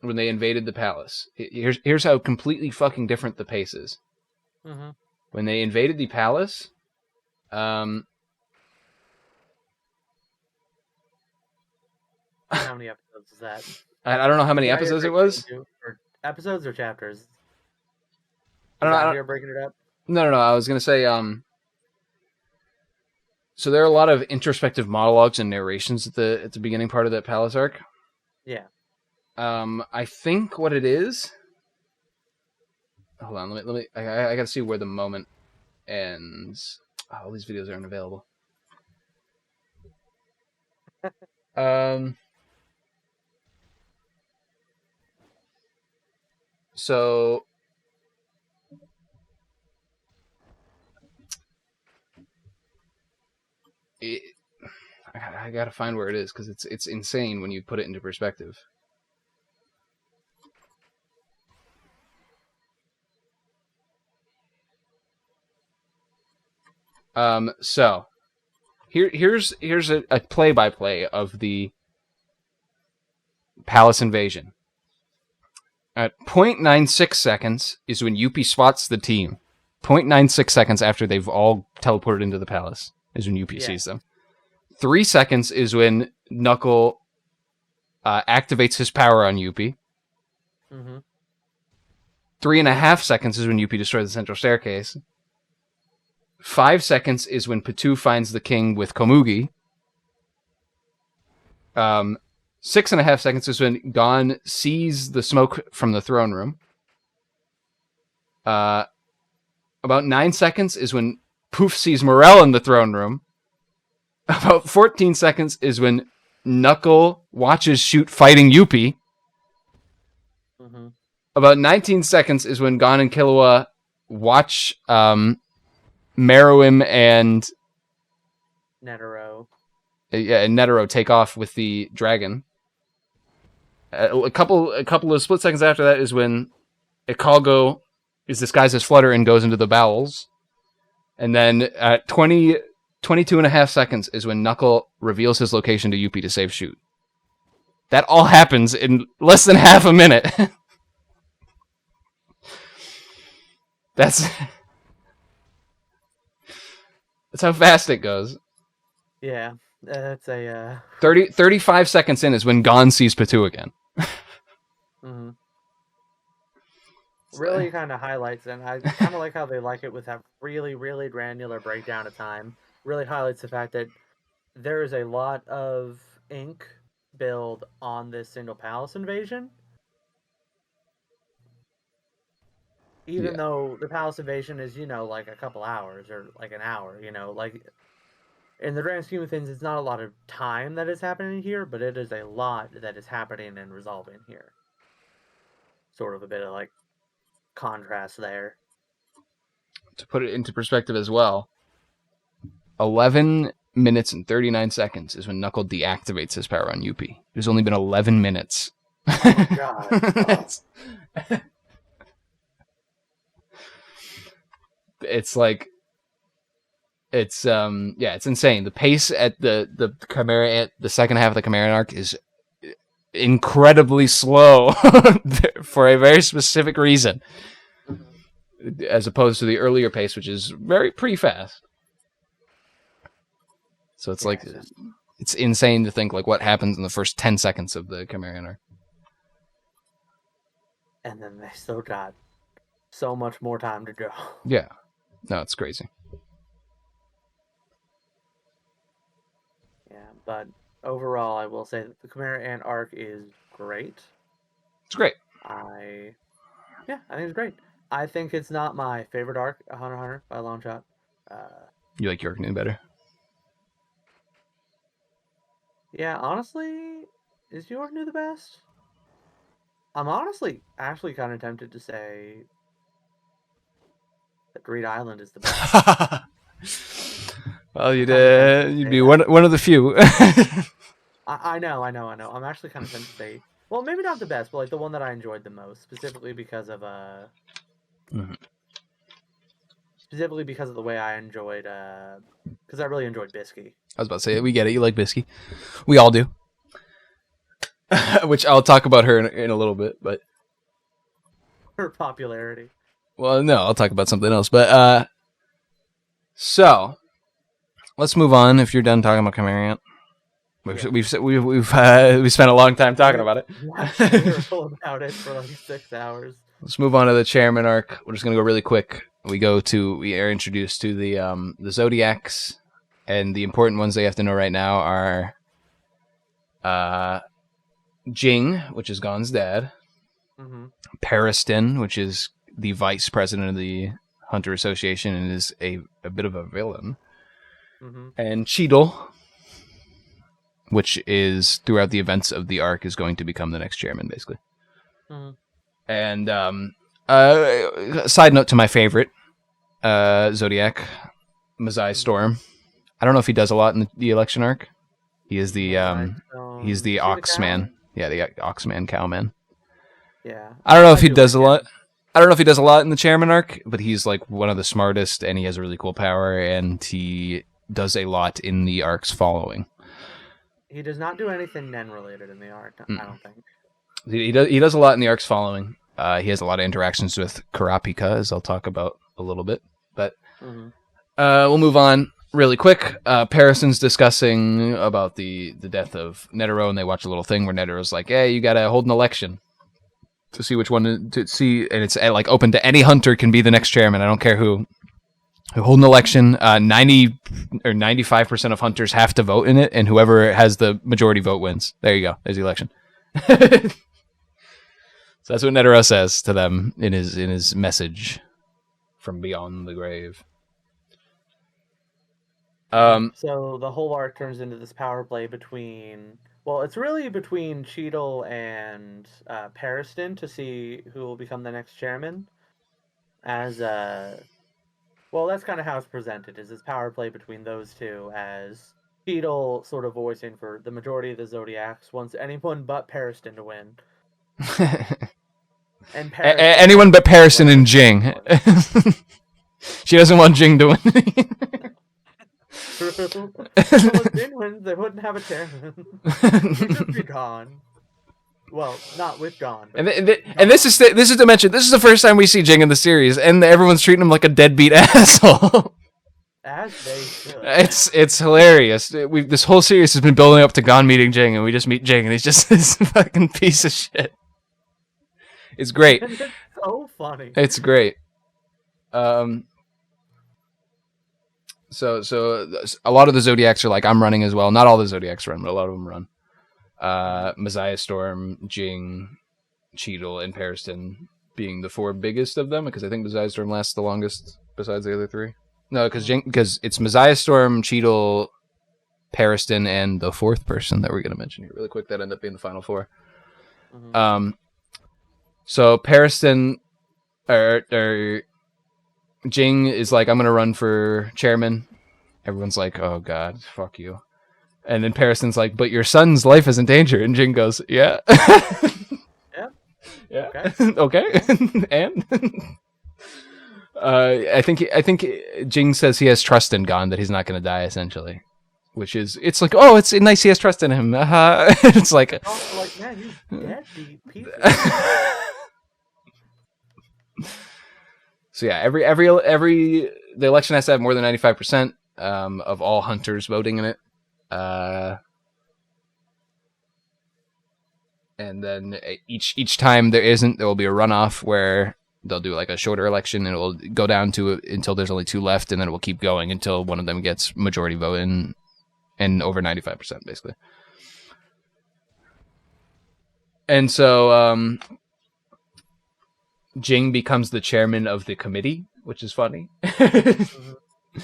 when they invaded the palace. Here's how completely fucking different the pace is. Mm-hmm. When they invaded the palace, And how many episodes is that? I don't know how Is many he out here episodes it breaking it was. into or episodes or chapters? I Is don't know. out here breaking it up? No. I was gonna say so there are a lot of introspective monologues and narrations at the beginning part of that palace arc. Yeah. I think what it is. Hold on, let me. I gotta see where the moment ends. Oh, all these videos aren't available. Um. So it, I gotta find where it is because it's insane when you put it into perspective. So here's a play by play of the palace invasion. At 0.96 seconds is when Yuppie spots the team. 0.96 seconds after they've all teleported into the palace is when Yuppie Yeah. sees them. 3 seconds is when Knuckle activates his power on Yuppie. Mm-hmm. 3.5 seconds is when Yuppie destroys the central staircase. 5 seconds is when Patu finds the king with Komugi. 6.5 seconds is when Gon sees the smoke from the throne room. About 9 seconds is when Poof sees Morel in the throne room. About 14 seconds is when Knuckle watches Shoot fighting Yuppie. Mm-hmm. About 19 seconds is when Gon and Killua watch Meruem and Netero. Netero take off with the dragon. A couple of split seconds after that is when Ikalgo is disguised as Flutter and goes into the bowels. And then at 22 and a half seconds is when Knuckle reveals his location to Yuppie to save Shoot. That all happens in less than half a minute. That's how fast it goes. Yeah, that's a 35 seconds in is when Gon sees Patu again. Mm-hmm. Really kind of highlights, and I kind of like how they like it with that really, really granular breakdown of time. Really highlights the fact that there is a lot of ink build on this single palace invasion. Even though the palace invasion is, like a couple hours or like an hour, like in the grand scheme of things, it's not a lot of time that is happening here, but it is a lot that is happening and resolving here. Sort of a bit of like contrast there. To put it into perspective as well, 11 minutes and 39 seconds is when Knuckle deactivates his power on Yuppie. There's only been 11 minutes. Oh my god. Oh. It's like it's insane. The pace at the Chimera at the second half of the Chimeran arc is incredibly slow for a very specific reason, as opposed to the earlier pace, which is pretty fast. So it's it's insane to think like what happens in the first 10 seconds of the Chimeran arc. And then they still got so much more time to go. Yeah. No, it's crazy. Yeah, but overall, I will say that the Chimera Ant arc is great. It's great. I think it's great. I think it's not my favorite arc, Hunter x Hunter, by a long shot. You like York New better? Yeah, honestly, is York New the best? I'm actually kind of tempted to say that Greed Island is the best. Well, you'd be one of the few. I know. I'm actually kind of tempted to say, well, maybe not the best, but like the one that I enjoyed the most, specifically because of specifically because of the way I enjoyed, because I really enjoyed Bisky. I was about to say, we get it. You like Bisky. We all do. Which I'll talk about her in a little bit, but Her popularity. Well, no, I'll talk about something else. But so let's move on. If you're done talking about Chimera Ant, we've spent a long time talking about it. About it for like 6 hours. Let's move on to the Chairman arc. We're just gonna go really quick. We are introduced to the Zodiacs, and the important ones they have to know right now are Jing, which is Gon's dad, Pariston, which is the vice president of the Hunter Association and is a bit of a villain, and Cheadle, which is throughout the events of the arc is going to become the next chairman, basically. And side note to my favorite Zodiac, Mazai Storm. I don't know if he does a lot in the election arc. He is the he's the Oxman. Yeah, the Oxman Cowman. Yeah. I don't know if he does a lot. I don't know if he does a lot in the Chairman arc, but he's like one of the smartest, and he has a really cool power, and he does a lot in the arcs following. He does not do anything Nen related in the arc. I don't think. He does a lot in the arcs following. He has a lot of interactions with Kurapika, as I'll talk about a little bit. But we'll move on really quick. Parison's discussing about the death of Netero, and they watch a little thing where Netero's like, "Hey, you gotta hold an election to see which one to see," and it's like open to any hunter can be the next chairman. I don't care who. hold an election. 90 or 95% of hunters have to vote in it, and whoever has the majority vote wins. There you go. There's the election. So that's what Netero says to them in his message from beyond the grave. So the whole arc turns into this power play between. Well, it's really between Cheadle and Pariston to see who will become the next chairman. As well, that's kind of how it's presented. Is this power play between those two as Cheadle sort of voicing for the majority of the Zodiacs wants anyone but Pariston to win. And anyone but Pariston and Jing. She doesn't want Jing to win. True. If Jing wins, they wouldn't have a chairman. He'd just be gone. Well, not with Gone. And this is to mention, this is the first time we see Jing in the series, and everyone's treating him like a deadbeat asshole. As they should. It's hilarious. This whole series has been building up to Gon meeting Jing, and we just meet Jing, and he's just this fucking piece of shit. It's great. It's so funny. It's great. So a lot of the Zodiacs are like, I'm running as well. Not all the Zodiacs run, but a lot of them run. Messiah Storm, Jing, Cheadle, and Pariston being the four biggest of them, because I think Messiah Storm lasts the longest besides the other three. No, because it's Messiah Storm, Cheadle, Pariston, and the fourth person that we're going to mention here really quick that end up being the final four. Mm-hmm. So Pariston or Jing is like, I'm going to run for chairman. Everyone's like, oh god, fuck you. And then Pariston's like, but your son's life is in danger. And Jing goes, yeah. Yeah. Okay. And I think Jing says he has trust in Gon, that he's not going to die, essentially. Which is, it's like, oh, it's nice he has trust in him. It's like, man, he's dead deep. So yeah, the election has to have more than 95% of all hunters voting in it. And then each time there will be a runoff where they'll do like a shorter election, and it will go down to until there's only two left, and then it will keep going until one of them gets majority vote and over 95%, basically. And so Jing becomes the chairman of the committee, which is funny. Mm-hmm.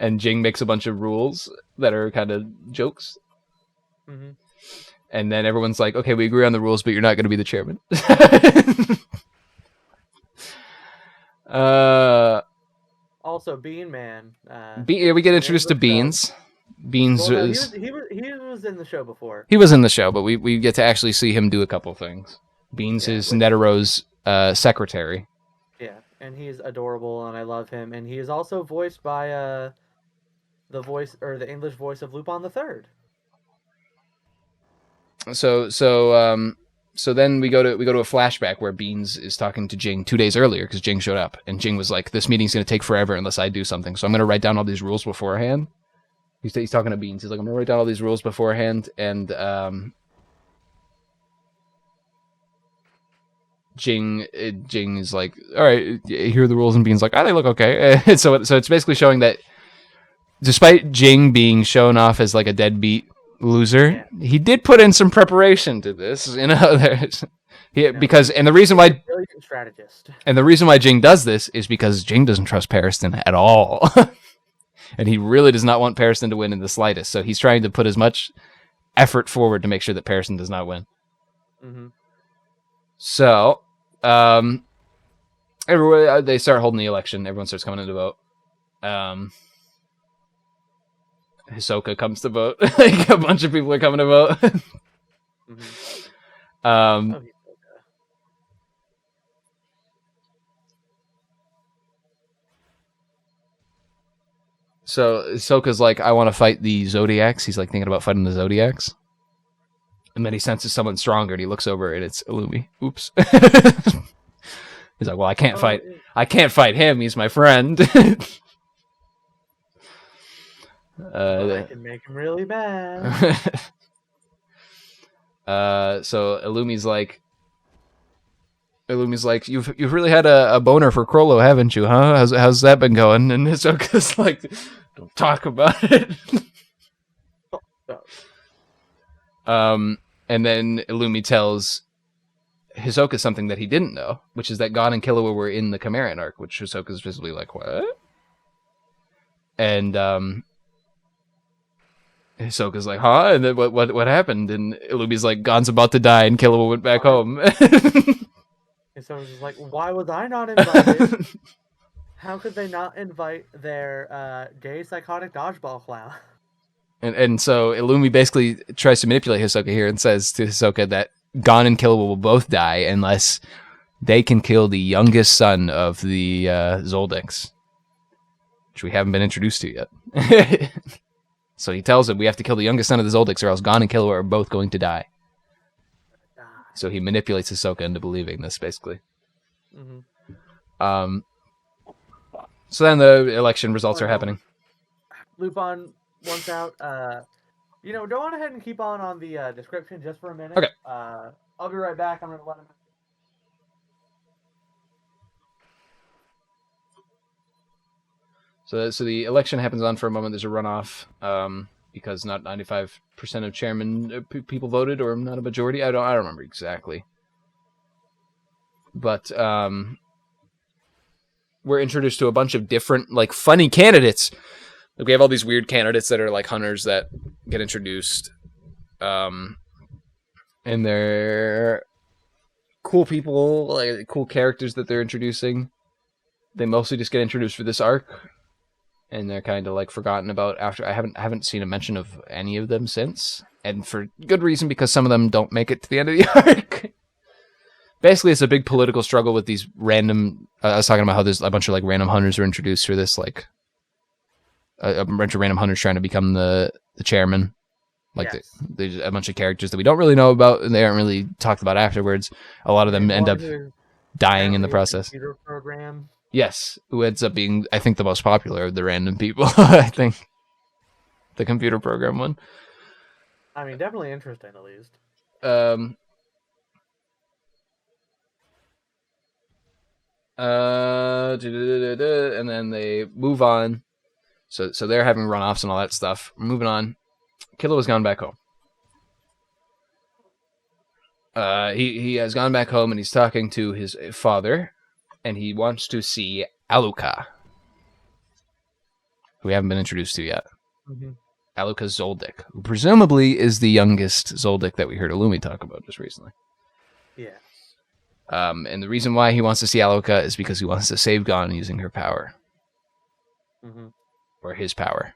And Jing makes a bunch of rules that are kind of jokes. Mm-hmm. And then everyone's like, okay, we agree on the rules, but you're not going to be the chairman. Also, Bean Man. We get introduced to Beans. Beans was... He was in the show before. He was in the show, but we get to actually see him do a couple things. Beans is Netero's secretary. Yeah, and he's adorable, and I love him. And he is also voiced by the English voice of Lupin the Third. So then we go to a flashback where Beans is talking to Jing 2 days earlier, because Jing showed up, and Jing was like, "This meeting's going to take forever unless I do something, so I'm going to write down all these rules beforehand." He's talking to Beans. He's like, "I'm going to write down all these rules beforehand," and Jing is like, "All right, here are the rules," and Beans like, "Oh, they look okay." So it's basically showing that despite Jing being shown off as like a deadbeat loser, he did put in some preparation to this, you know. Because the reason why strategist, and the reason why Jing does this is because Jing doesn't trust Pariston at all. And he really does not want Pariston to win in the slightest, so he's trying to put as much effort forward to make sure that Pariston does not win. Mm-hmm. So everyone, they start holding the election, everyone starts coming in to vote. Hisoka comes to vote. Like, a bunch of people are coming to vote. Mm-hmm. So Hisoka's like, I want to fight the Zodiacs. He's like thinking about fighting the Zodiacs. And then he senses someone stronger, and he looks over, and it's Illumi. Oops. He's like, well, I can't fight him. He's my friend. I can make him really bad. So Illumi's like, Illumi's like, you've really had a boner for Crollo, haven't you, huh? How's that been going? And Hisoka's like, don't talk about it. And then Illumi tells Hisoka something that he didn't know, which is that Gon and Killua were in the Chimeran arc, which Hisoka's visibly like, what? And Hisoka's like, huh? And then what happened? And Illumi's like, Gon's about to die, and Killua went back home. And so was just like, why was I not invited? How could they not invite their gay psychotic dodgeball clown? And so Illumi basically tries to manipulate Hisoka here and says to Hisoka that Gon and Killua will both die unless they can kill the youngest son of the Zoldycks, which we haven't been introduced to yet. So he tells him we have to kill the youngest son of the Zoldycks or else Gon and Killua are both going to die. So he manipulates Hisoka into believing this, basically. Mm-hmm. So then the election results are happening. Lupin wants out. Go on ahead and keep on the description just for a minute. Okay. I'll be right back. I'm going to let him. So the election happens on for a moment. There's a runoff because not 95% of chairman people voted, or not a majority. I don't remember exactly. But we're introduced to a bunch of different like funny candidates. Like, we have all these weird candidates that are like hunters that get introduced, and they're cool people, like cool characters that they're introducing. They mostly just get introduced for this arc. And they're kind of like forgotten about after. I haven't seen a mention of any of them since, and for good reason, because some of them don't make it to the end of the arc. Basically, it's a big political struggle with these random. I was talking about how there's a bunch of like random hunters are introduced for this, like a bunch of random hunters trying to become the chairman. Like, yes. There's a bunch of characters that we don't really know about, and they aren't really talked about afterwards. A lot of them end up dying in the process. Computer program. Yes, who ends up being, I think, the most popular of the random people. I think the computer program one. I mean, definitely interesting, at least. And then they move on. So they're having runoffs and all that stuff. Moving on. Killua's gone back home. He has gone back home and he's talking to his father. And he wants to see Aluka, who we haven't been introduced to yet. Mm-hmm. Aluka Zoldyck, who presumably is the youngest Zoldyck that we heard Illumi talk about just recently. Yes. And the reason why he wants to see Aluka is because he wants to save Gon using her power. Mm-hmm. Or his power.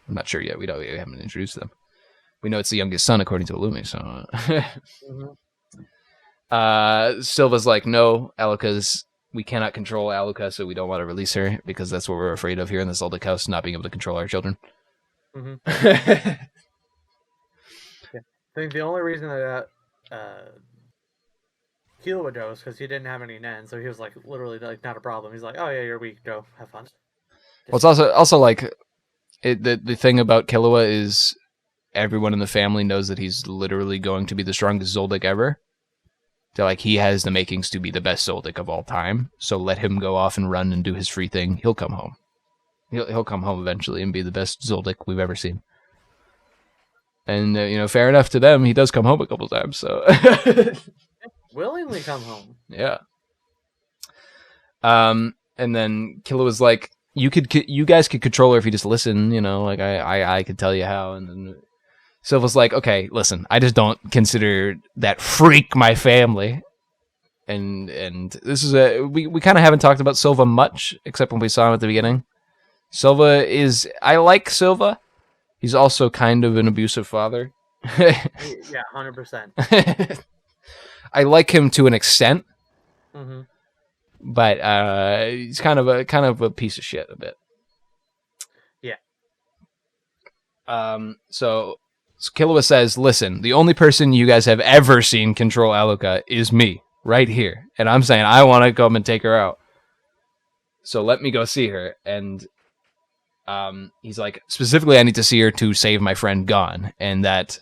I'm not sure yet. We haven't introduced them. We know it's the youngest son, according to Illumi, so... Mm-hmm. Silva's like, no, Aluka's... We cannot control Aluka, so we don't want to release her, because that's what we're afraid of here in the Zoldyck house, not being able to control our children. Mm-hmm. Yeah. I think the only reason that Killua goes, because he didn't have any Nen, so he was like, literally, like, not a problem. He's like, oh yeah, you're weak, go, have fun. Well, it's also like, the thing about Killua is everyone in the family knows that he's literally going to be the strongest Zoldyck ever. So, like, he has the makings to be the best Zoldyck of all time. So let him go off and run and do his free thing. He'll come home. He'll come home eventually and be the best Zoldyck we've ever seen. And, fair enough to them, he does come home a couple times, so... Willingly come home. Yeah. And then Killua's like, you guys could control her if you just listen, like, I could tell you how, and then... Silva's like, okay, listen, I just don't consider that freak my family. And this is we kind of haven't talked about Silva much, except when we saw him at the beginning. I like Silva. He's also kind of an abusive father. Yeah, 100%. I like him to an extent. Mm-hmm. But he's kind of a piece of shit a bit. Yeah. So Killua says, listen, the only person you guys have ever seen control Aluka is me, right here. And I'm saying I want to come and take her out. So let me go see her. And he's like, specifically, I need to see her to save my friend Gon. And that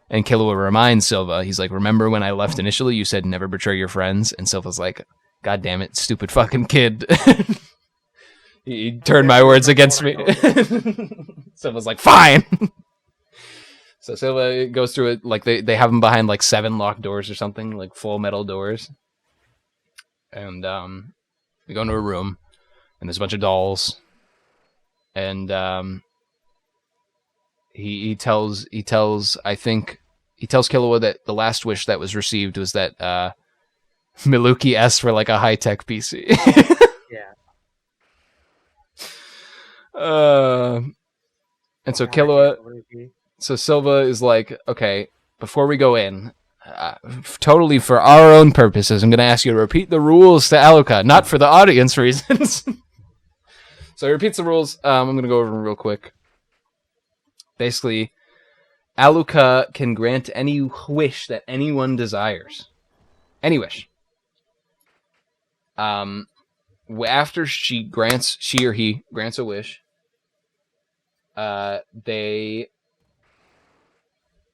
And Killua reminds Silva, he's like, remember when I left initially, you said never betray your friends? And Silva's like, God damn it, stupid fucking kid. He turned my words against me. Silva's like, fine. So Silva goes through it, like they have him behind like 7 locked doors or something, like full metal doors. And we go into a room, and there's a bunch of dolls. And he tells Killua that the last wish that was received was that Miluki asked for like a high-tech PC. Yeah. And so Killua, so Silva is like, okay, before we go in, totally for our own purposes, I'm going to ask you to repeat the rules to Alucard, not for the audience reasons. So he repeats the rules. I'm going to go over them real quick. Basically, Alucard can grant any wish that anyone desires. Any wish. After she or he grants a wish, they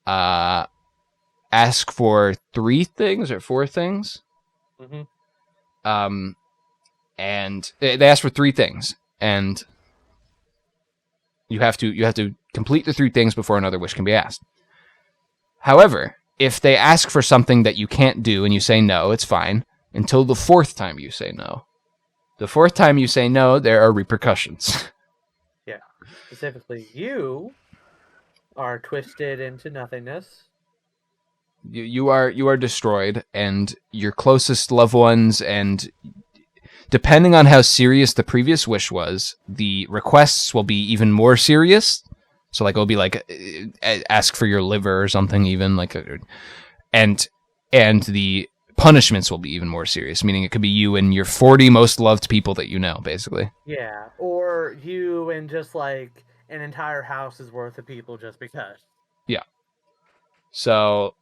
ask for 3 things or 4 things. Mm-hmm. And they ask for 3 things, and you have to complete the 3 things before another wish can be asked. However, if they ask for something that you can't do and you say no, it's fine until the 4th time you say no. The 4th time you say no, there are repercussions. Yeah. Specifically, you are twisted into nothingness. You are destroyed, and your closest loved ones, and depending on how serious the previous wish was, the requests will be even more serious. So like it'll be like ask for your liver or something, even like, and the punishments will be even more serious. Meaning it could be you and your 40 most loved people that you know, basically. Yeah, or you and just like an entire house's worth of people just because. Yeah. So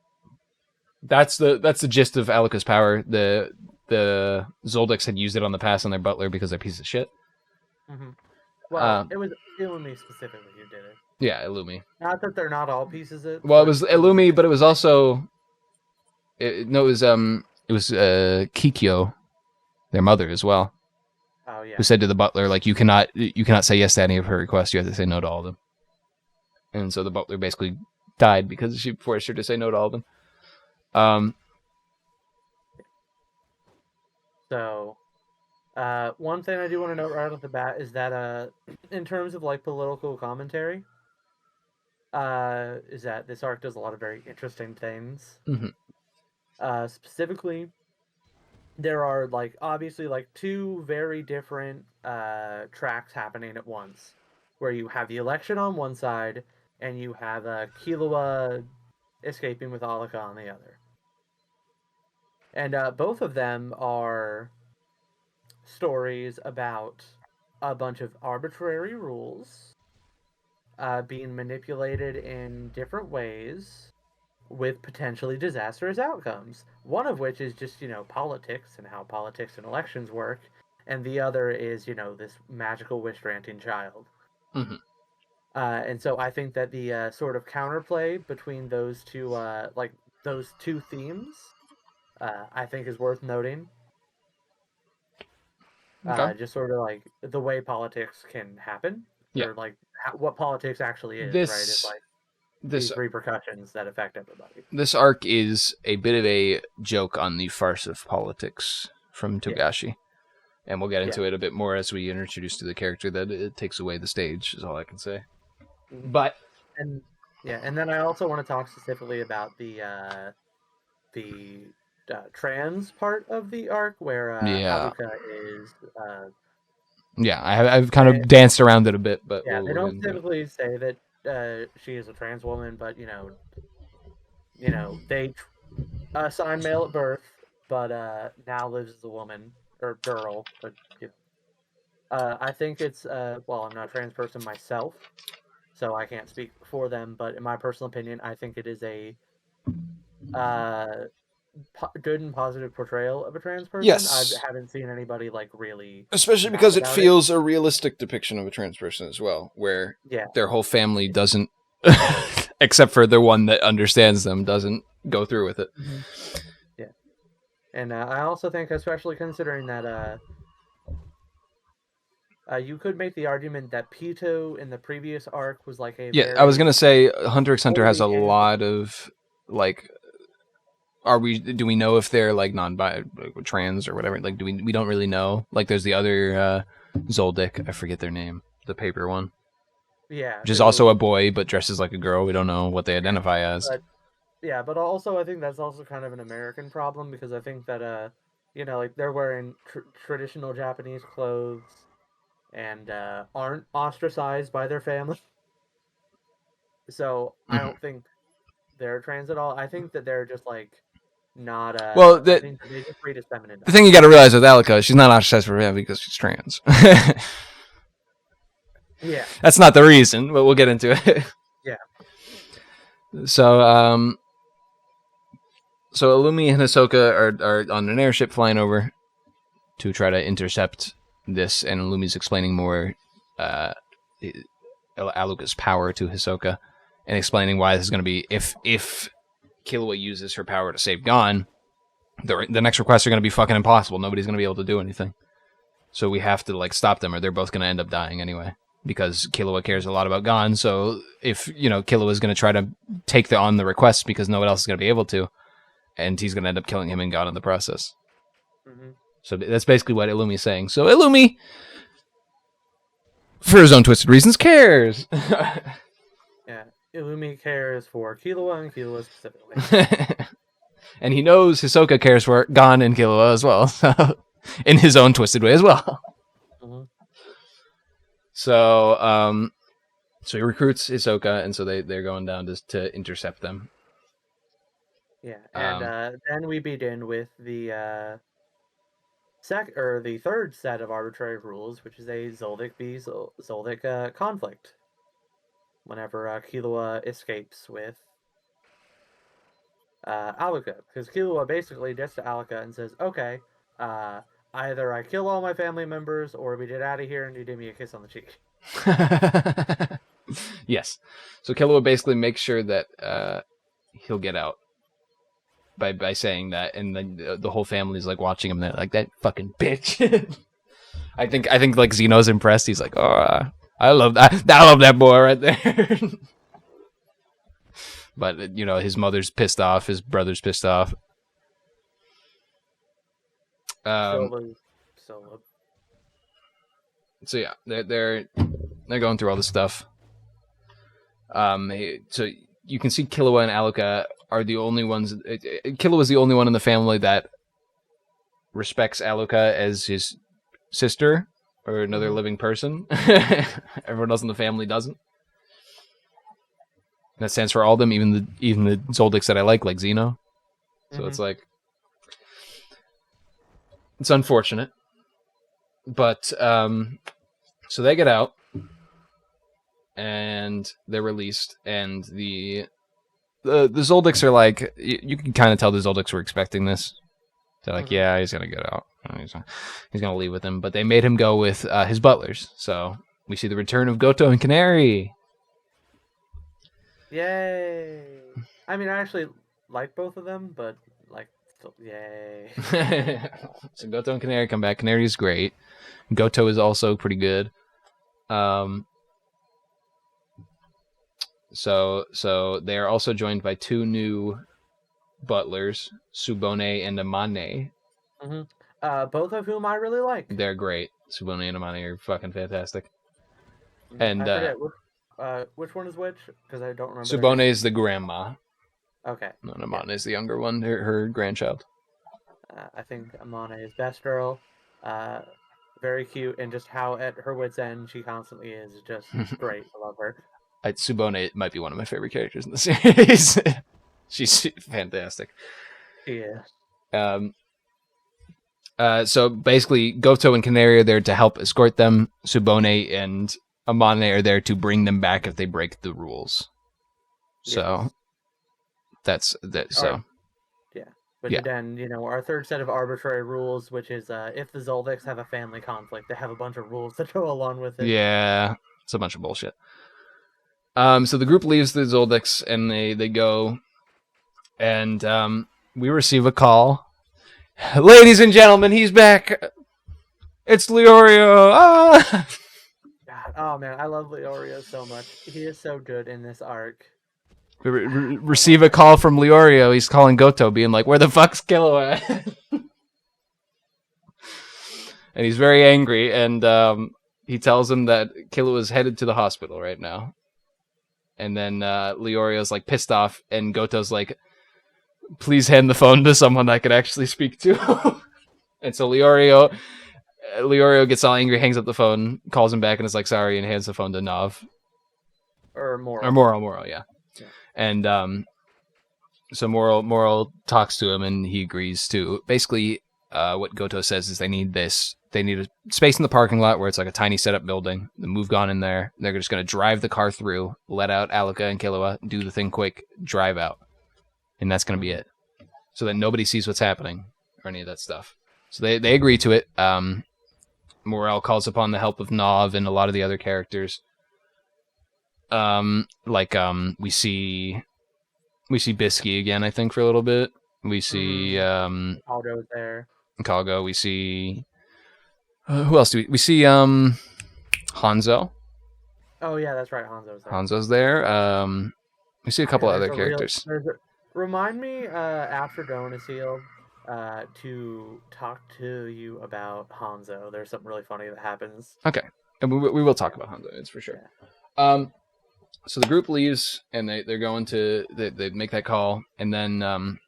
that's the gist of Alucard's power. The Zoldycks had used it on the past on their butler because they're a piece of shit. Mm-hmm. Well, it was Illumi specifically who did it. Yeah, Illumi. Not that they're not all pieces of. Well, it was Illumi, but it was also it was Kikyo, their mother as well. Oh yeah. Who said to the butler, like, you cannot say yes to any of her requests. You have to say no to all of them. And so the butler basically died because she forced her to say no to all of them. So, one thing I do want to note right off the bat is that, in terms of like political commentary, is that this arc does a lot of very interesting things. Mm-hmm. Specifically, there are like obviously like 2 very different tracks happening at once, where you have the election on one side and you have Killua escaping with Alaka on the other. And both of them are stories about a bunch of arbitrary rules being manipulated in different ways with potentially disastrous outcomes. One of which is just, politics and how politics and elections work. And the other is, this magical wish-granting child. Mm-hmm. And so I think that the sort of counterplay between those two themes, I think is worth noting. Okay. Just sort of like the way politics can happen, or like what politics actually is, right? It's like these repercussions that affect everybody. This arc is a bit of a joke on the farce of politics from Togashi. And we'll get into it a bit more as we introduce to the character that it takes away the stage, is all I can say. But and then I also want to talk specifically about the trans part of the arc where Haruka is. I've kind of danced around it a bit, but they don't typically say that she is a trans woman, but they assign male at birth, but now lives as a woman or girl. But I think it's well, I'm not a trans person myself, so I can't speak for them. But in my personal opinion, I think it is a good and positive portrayal of a trans person. Yes. I haven't seen anybody like really, especially because it feels a realistic depiction of a trans person as well, where their whole family doesn't except for the one that understands them doesn't go through with it. Mm-hmm. Yeah, and I also think, especially considering that you could make the argument that Pito in the previous arc was like a Yeah, I was very gonna say Hunter x Hunter has a fully lot of like. Do we know if they're like non-bi, like, trans or whatever? Like, we don't really know. Like, there's the other Zoldyck, I forget their name, the paper one, yeah, which is also a who boy but dresses like a girl. We don't know what they yeah, identify as. but yeah, but also I think that's also kind of an American problem because I think that like they're wearing traditional Japanese clothes and aren't ostracized by their family. So I Mm-hmm. don't think they're trans at all. I think that they're just like not Well, I think that they just read as feminine the thing you got to realize with Alika, she's not ostracized for him because she's trans. Yeah. That's not the reason, but we'll get into it. Yeah. So, Illumi and Hisoka are on an airship flying over to try to intercept this, and Illumi's explaining more Aluka's power to Hisoka, and explaining why this is going to be if Killua uses her power to save Gon, the next requests are going to be fucking impossible. Nobody's going to be able to do anything. So we have to like stop them, or they're both going to end up dying anyway. Because Killua cares a lot about Gon, so if Killua is going to try to take on the request because no one else is going to be able to, and he's going to end up killing him and Gon in the process. Mm-hmm. So that's basically what Illumi is saying. So Illumi, for his own twisted reasons, cares. Yeah. Illumi cares for Killua and Killua specifically. And he knows Hisoka cares for Gon and Killua as well, so, in his own twisted way as well. Mm-hmm. So, so he recruits Hisoka, and so they're going down to intercept them. Yeah, and then we begin with the the third set of arbitrary rules, which is a Zoldyck v Zoldyck conflict. Whenever Killua escapes with Alika, because Killua basically gets to Alika and says, "Okay, uh, either I kill all my family members, or we get out of here and you give me a kiss on the cheek." Yes. So Killua basically makes sure that he'll get out by saying that, and then the whole family's like watching him. They're like, "That fucking bitch." I think like Zeno's impressed. He's like, "Oh, I love that. I love that boy right there." But his mother's pissed off. His brother's pissed off. So So yeah, they're going through all this stuff. So you can see Killua and Alika are the only ones. Killua is the only one in the family that respects Alika as his sister or another living person. Everyone else in the family doesn't. And that stands for all of them, even the Zoldycks that I like Zeno. So it's like, it's unfortunate, but so they get out and they're released, and the Zoldycks are like, you can kind of tell the Zoldycks were expecting this. They're like, yeah, he's gonna get out. He's gonna leave with him, but they made him go with his butlers. So we see the return of Goto and Canary. Yay! I mean, I actually like both of them, but like, still, yay! So Goto and Canary come back. Canary's great. Goto is also pretty good. So they are also joined by two new butlers, Subone and Amane. Both of whom I really like. They're great. Subone and Amane are fucking fantastic. And I forget which one is which, because I don't remember. Subone is the grandma. Okay. And Amane is the younger one, her grandchild. I think Amane is best girl. Very cute, and just how at her wit's end she constantly is just great. I love her. Subone might be one of my favorite characters in the series. She's fantastic. Yeah. So basically, Goto and Canary are there to help escort them. Subone and Amane are there to bring them back if they break the rules. So that's that. So But then, our third set of arbitrary rules, which is if the Zoldycks have a family conflict, they have a bunch of rules that go along with it. Yeah, it's a bunch of bullshit. So the group leaves the Zoldyx and they go, and we receive a call. Ladies and gentlemen, he's back. It's Leorio. Ah! God, oh man, I love Leorio so much. He is so good in this arc. We receive a call from Leorio. He's calling Goto, being like, "Where the fuck's Killua at?" And he's very angry, and he tells him that Killua is headed to the hospital right now. And then Leorio's like pissed off, and Goto's like, "Please hand the phone to someone I could actually speak to." And so Leorio gets all angry, hangs up the phone, calls him back, and is like, "Sorry," and hands the phone to Nav. Or Moral. Moral, yeah. And so Moral talks to him, and he agrees to basically what Goto says is they need this. They need a space in the parking lot where it's like a tiny setup building. The move gone in there. They're just going to drive the car through, let out Alaka and Killua, do the thing quick, drive out. And that's going to be it. So that nobody sees what's happening or any of that stuff. So they agree to it. Morel calls upon the help of Nav and a lot of the other characters. We see Bisky again, I think, for a little bit. We see Aldo's there. Kalgo. We see who else do we see? Hanzo. Oh yeah, that's right. Hanzo's there. Hanzo's there. We see a couple other characters. Remind me after Dawn is healed to talk to you about Hanzo. There's something really funny that happens. Okay, and we will talk about Hanzo. It's for sure. Yeah. So the group leaves, and they're going to they make that call, and then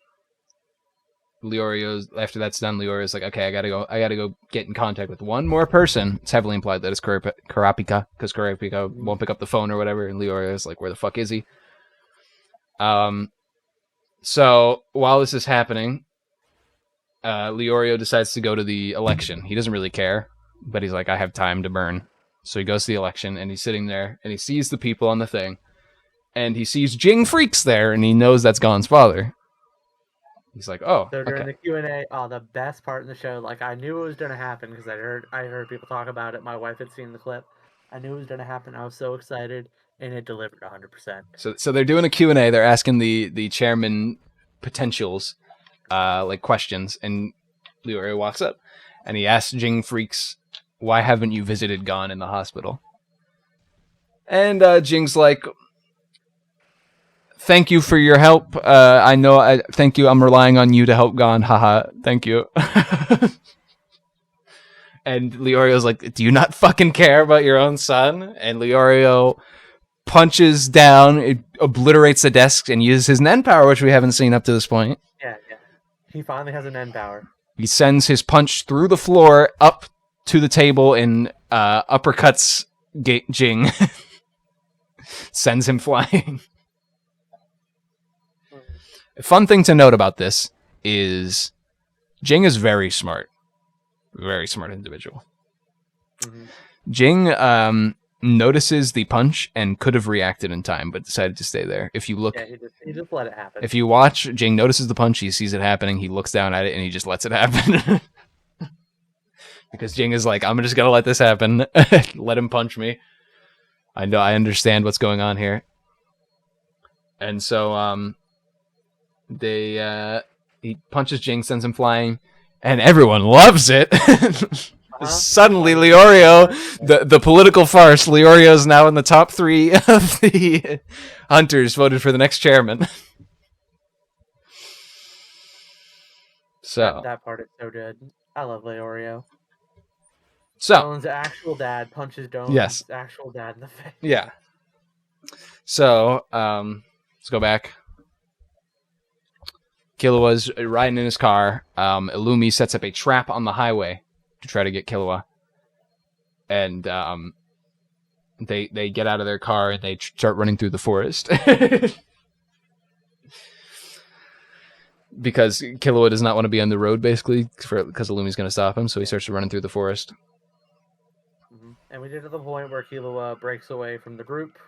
Leorio's, after that's done, Leorio's like, okay, I gotta go get in contact with one more person. It's heavily implied that it's Kurapika, because Kurapika won't pick up the phone or whatever, and Leorio's like, where the fuck is he? So while this is happening, Leorio decides to go to the election. He doesn't really care, but he's like, I have time to burn. So he goes to the election, and he's sitting there, and he sees the people on the thing, and he sees Jing Freaks there, and he knows that's Gon's father. He's like, oh, so during the Q&A, the best part in the show, like I knew it was going to happen because I heard people talk about it. My wife had seen the clip. I knew it was going to happen. I was so excited, and it delivered 100%. So they're doing a Q&A. They're asking the chairman potentials, like questions, and Leorio walks up, and he asks Jing Freaks, why haven't you visited Gon in the hospital? And Jing's like, thank you for your help. Thank you. I'm relying on you to help Gon. Haha. Thank you. And Leorio's like, do you not fucking care about your own son? And Leorio punches down, it obliterates the desk, and uses his Nen power, which we haven't seen up to this point. Yeah. He finally has a Nen power. He sends his punch through the floor, up to the table, and uppercuts Jing. Sends him flying. A fun thing to note about this is Jing is very smart. Very smart individual. Mm-hmm. Jing notices the punch and could have reacted in time, but decided to stay there. If you look... Yeah, he just let it happen. If you watch, Jing notices the punch, he sees it happening, he looks down at it, and he just lets it happen. Because Jing is like, I'm just gonna let this happen. Let him punch me. I understand what's going on here. And so, he punches Jing, sends him flying, and everyone loves it. Suddenly, Leorio, the political farce, Leorio is now in the top 3 of the hunters voted for the next chairman. So that part is so good. I love Leorio. So Doan's actual dad punches Doan's actual dad in the face. Yeah. So let's go back. Killua's riding in his car. Illumi sets up a trap on the highway to try to get Killua. And they get out of their car and they start running through the forest. Because Killua does not want to be on the road, basically, because Illumi's going to stop him, so he starts running through the forest. Mm-hmm. And we get to the point where Killua breaks away from the group.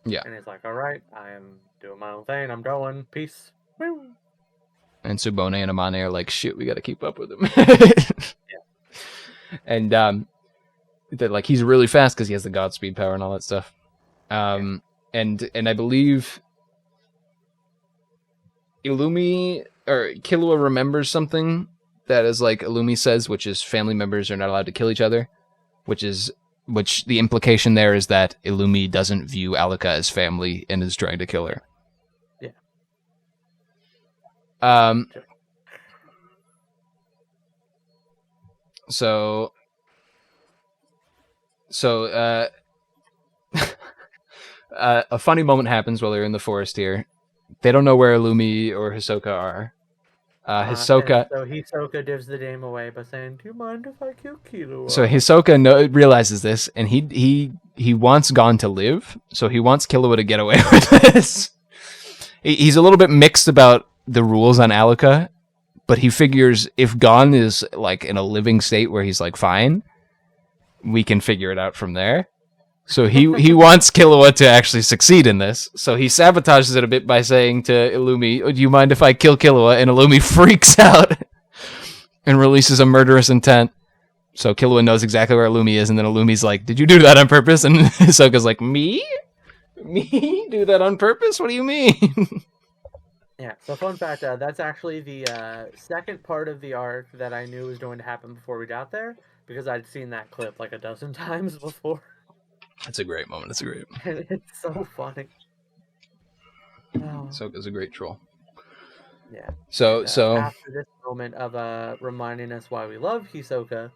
Yeah. And he's like, all right, I am doing my own thing. I'm going. Peace. Woo. And Subone and Amane are like, shit, we got to keep up with him. Yeah. And he's really fast because he has the Godspeed power and all that stuff. and I believe Illumi or Killua remembers something that is like Illumi says, which is family members are not allowed to kill each other, which the implication there is that Illumi doesn't view Alika as family and is trying to kill her. Yeah. Um. So. A funny moment happens while they're in the forest here. They don't know where Illumi or Hisoka are. Hisoka. So Hisoka gives the game away by saying, "Do you mind if I kill Killua?" So Hisoka realizes this, and he wants Gon to live. So he wants Killua to get away with this. He's a little bit mixed about the rules on Alika, but he figures if Gon is like in a living state where he's like fine, we can figure it out from there. So he wants Killua to actually succeed in this. So he sabotages it a bit by saying to Illumi, "Do you mind if I kill Killua?" And Illumi freaks out and releases a murderous intent. So Killua knows exactly where Illumi is, and then Illumi's like, "Did you do that on purpose?" And Hisoka's like, "Me? Me? Do that on purpose? What do you mean?" Yeah, so fun fact, that's actually the second part of the arc that I knew was going to happen before we got there, because I'd seen that clip like a dozen times before. That's a great moment. It's a great moment. It's so funny. Hisoka's a great troll. Yeah. So after this moment of reminding us why we love Hisoka,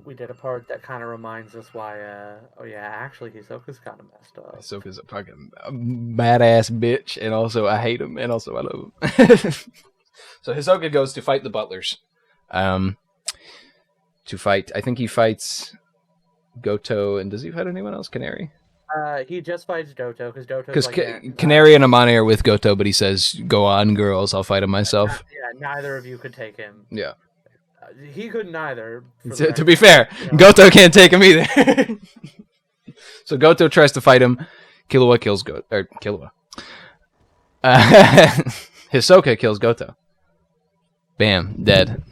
we did a part that kind of reminds us why. Oh yeah, actually Hisoka's kind of messed up. Hisoka's a fucking badass bitch, and also I hate him, and also I love him. So Hisoka goes to fight the butlers. To fight, I think he fights Goto, and does he fight anyone else? Canary. He just fights Doto because like, Canary and Amane are with Goto, but he says, "Go on, girls, I'll fight him myself." Yeah, neither of you could take him. Yeah. He couldn't either. To be fair, Goto can't take him either. So Goto tries to fight him. Killua kills Killua. Hisoka kills Goto. Bam, dead.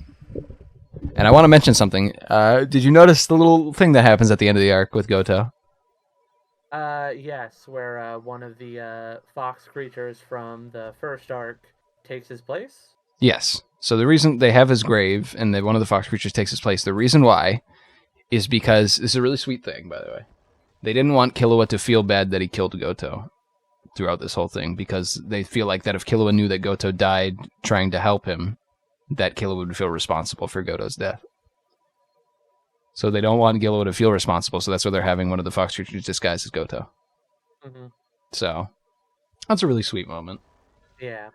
And I want to mention something. Did you notice the little thing that happens at the end of the arc with Goto? Yes, where one of the fox creatures from the first arc takes his place? Yes. So the reason they have his grave and one of the fox creatures takes his place, the reason why is because this is a really sweet thing, by the way. They didn't want Killua to feel bad that he killed Goto throughout this whole thing, because they feel like that if Killua knew that Goto died trying to help him, that Killua would feel responsible for Goto's death. So they don't want Killua to feel responsible, so that's why they're having one of the fox creatures disguised as Goto. Mm-hmm. So that's a really sweet moment. Yeah.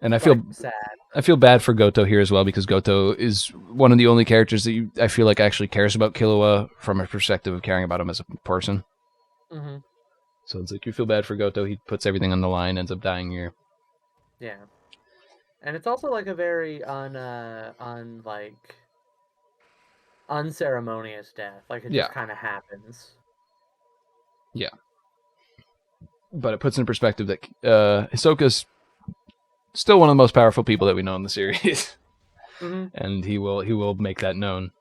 And I feel sad. I feel bad for Goto here as well, because Goto is one of the only characters that I feel like actually cares about Killua from a perspective of caring about him as a person. Mm-hmm. So it's like you feel bad for Goto. He puts everything on the line, ends up dying here. Yeah. And it's also like a very unceremonious death. Like it just kind of happens. Yeah. But it puts in perspective that Hisoka's still one of the most powerful people that we know in the series. Mm-hmm. And he will make that known.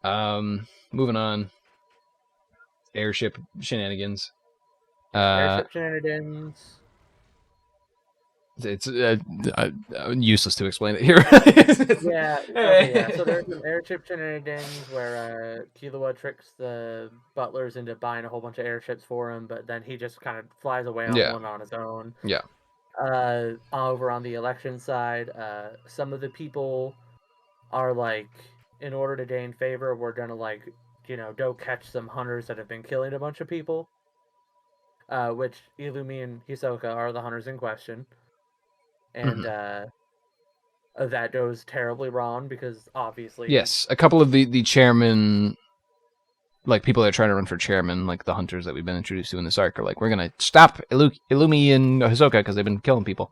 Moving on. Airship shenanigans. Airship shenanigans. It's useless to explain it here. Yeah. Okay, yeah. So there's some airship shenanigans where Killua tricks the butlers into buying a whole bunch of airships for him, but then he just kind of flies away on one on his own. Yeah. Over on the election side, some of the people are like, in order to gain favor, we're gonna go catch some hunters that have been killing a bunch of people. Which Illumi and Hisoka are the hunters in question. And that goes terribly wrong because obviously... Yes, a couple of the chairman, like people that are trying to run for chairman, like the hunters that we've been introduced to in this arc, are like, we're going to stop Illumi and Hisoka because they've been killing people.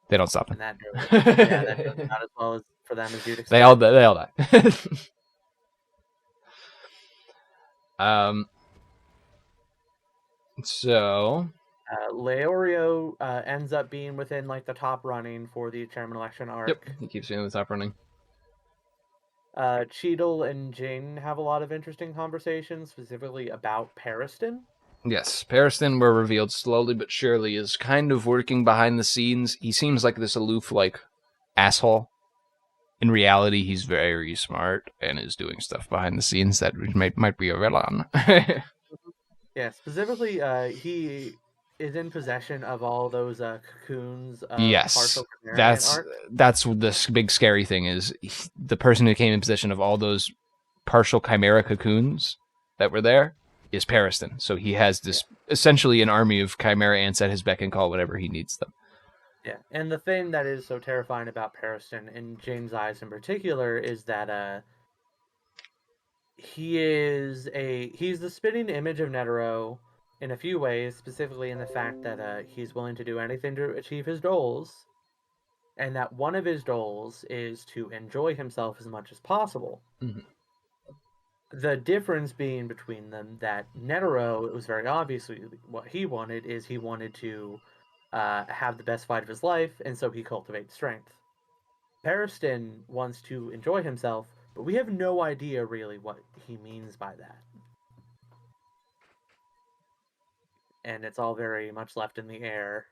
They don't stop them. And that goes not as well as for them as you'd expect. They all die. So... Leorio ends up being within like the top running for the chairman election arc. Yep, he keeps being in the top running. Cheadle and Jane have a lot of interesting conversations, specifically about Pariston. Yes, Pariston, we're revealed slowly but surely, is kind of working behind the scenes. He seems like this aloof, like, asshole. In reality, he's very smart and is doing stuff behind the scenes that might be a villain. Yeah, specifically, he is in possession of all those cocoons of Yes, partial Chimerian that's art. that's what the big scary thing is. The person who came in possession of all those partial chimera cocoons that were there is Pariston. So he has Yeah, this essentially an army of chimera ants at his beck and call whenever he needs them. yeah. And the thing that is so terrifying about Pariston, in Jane's eyes in particular, is that he's the spitting image of Netero in a few ways, specifically in the fact that he's willing to do anything to achieve his goals, and that one of his goals is to enjoy himself as much as possible. Mm-hmm. The difference being between them that Netero, it was very obviously what he wanted to have the best fight of his life, and so he cultivates strength. Pariston wants to enjoy himself, but we have no idea really what he means by that. And it's all very much left in the air,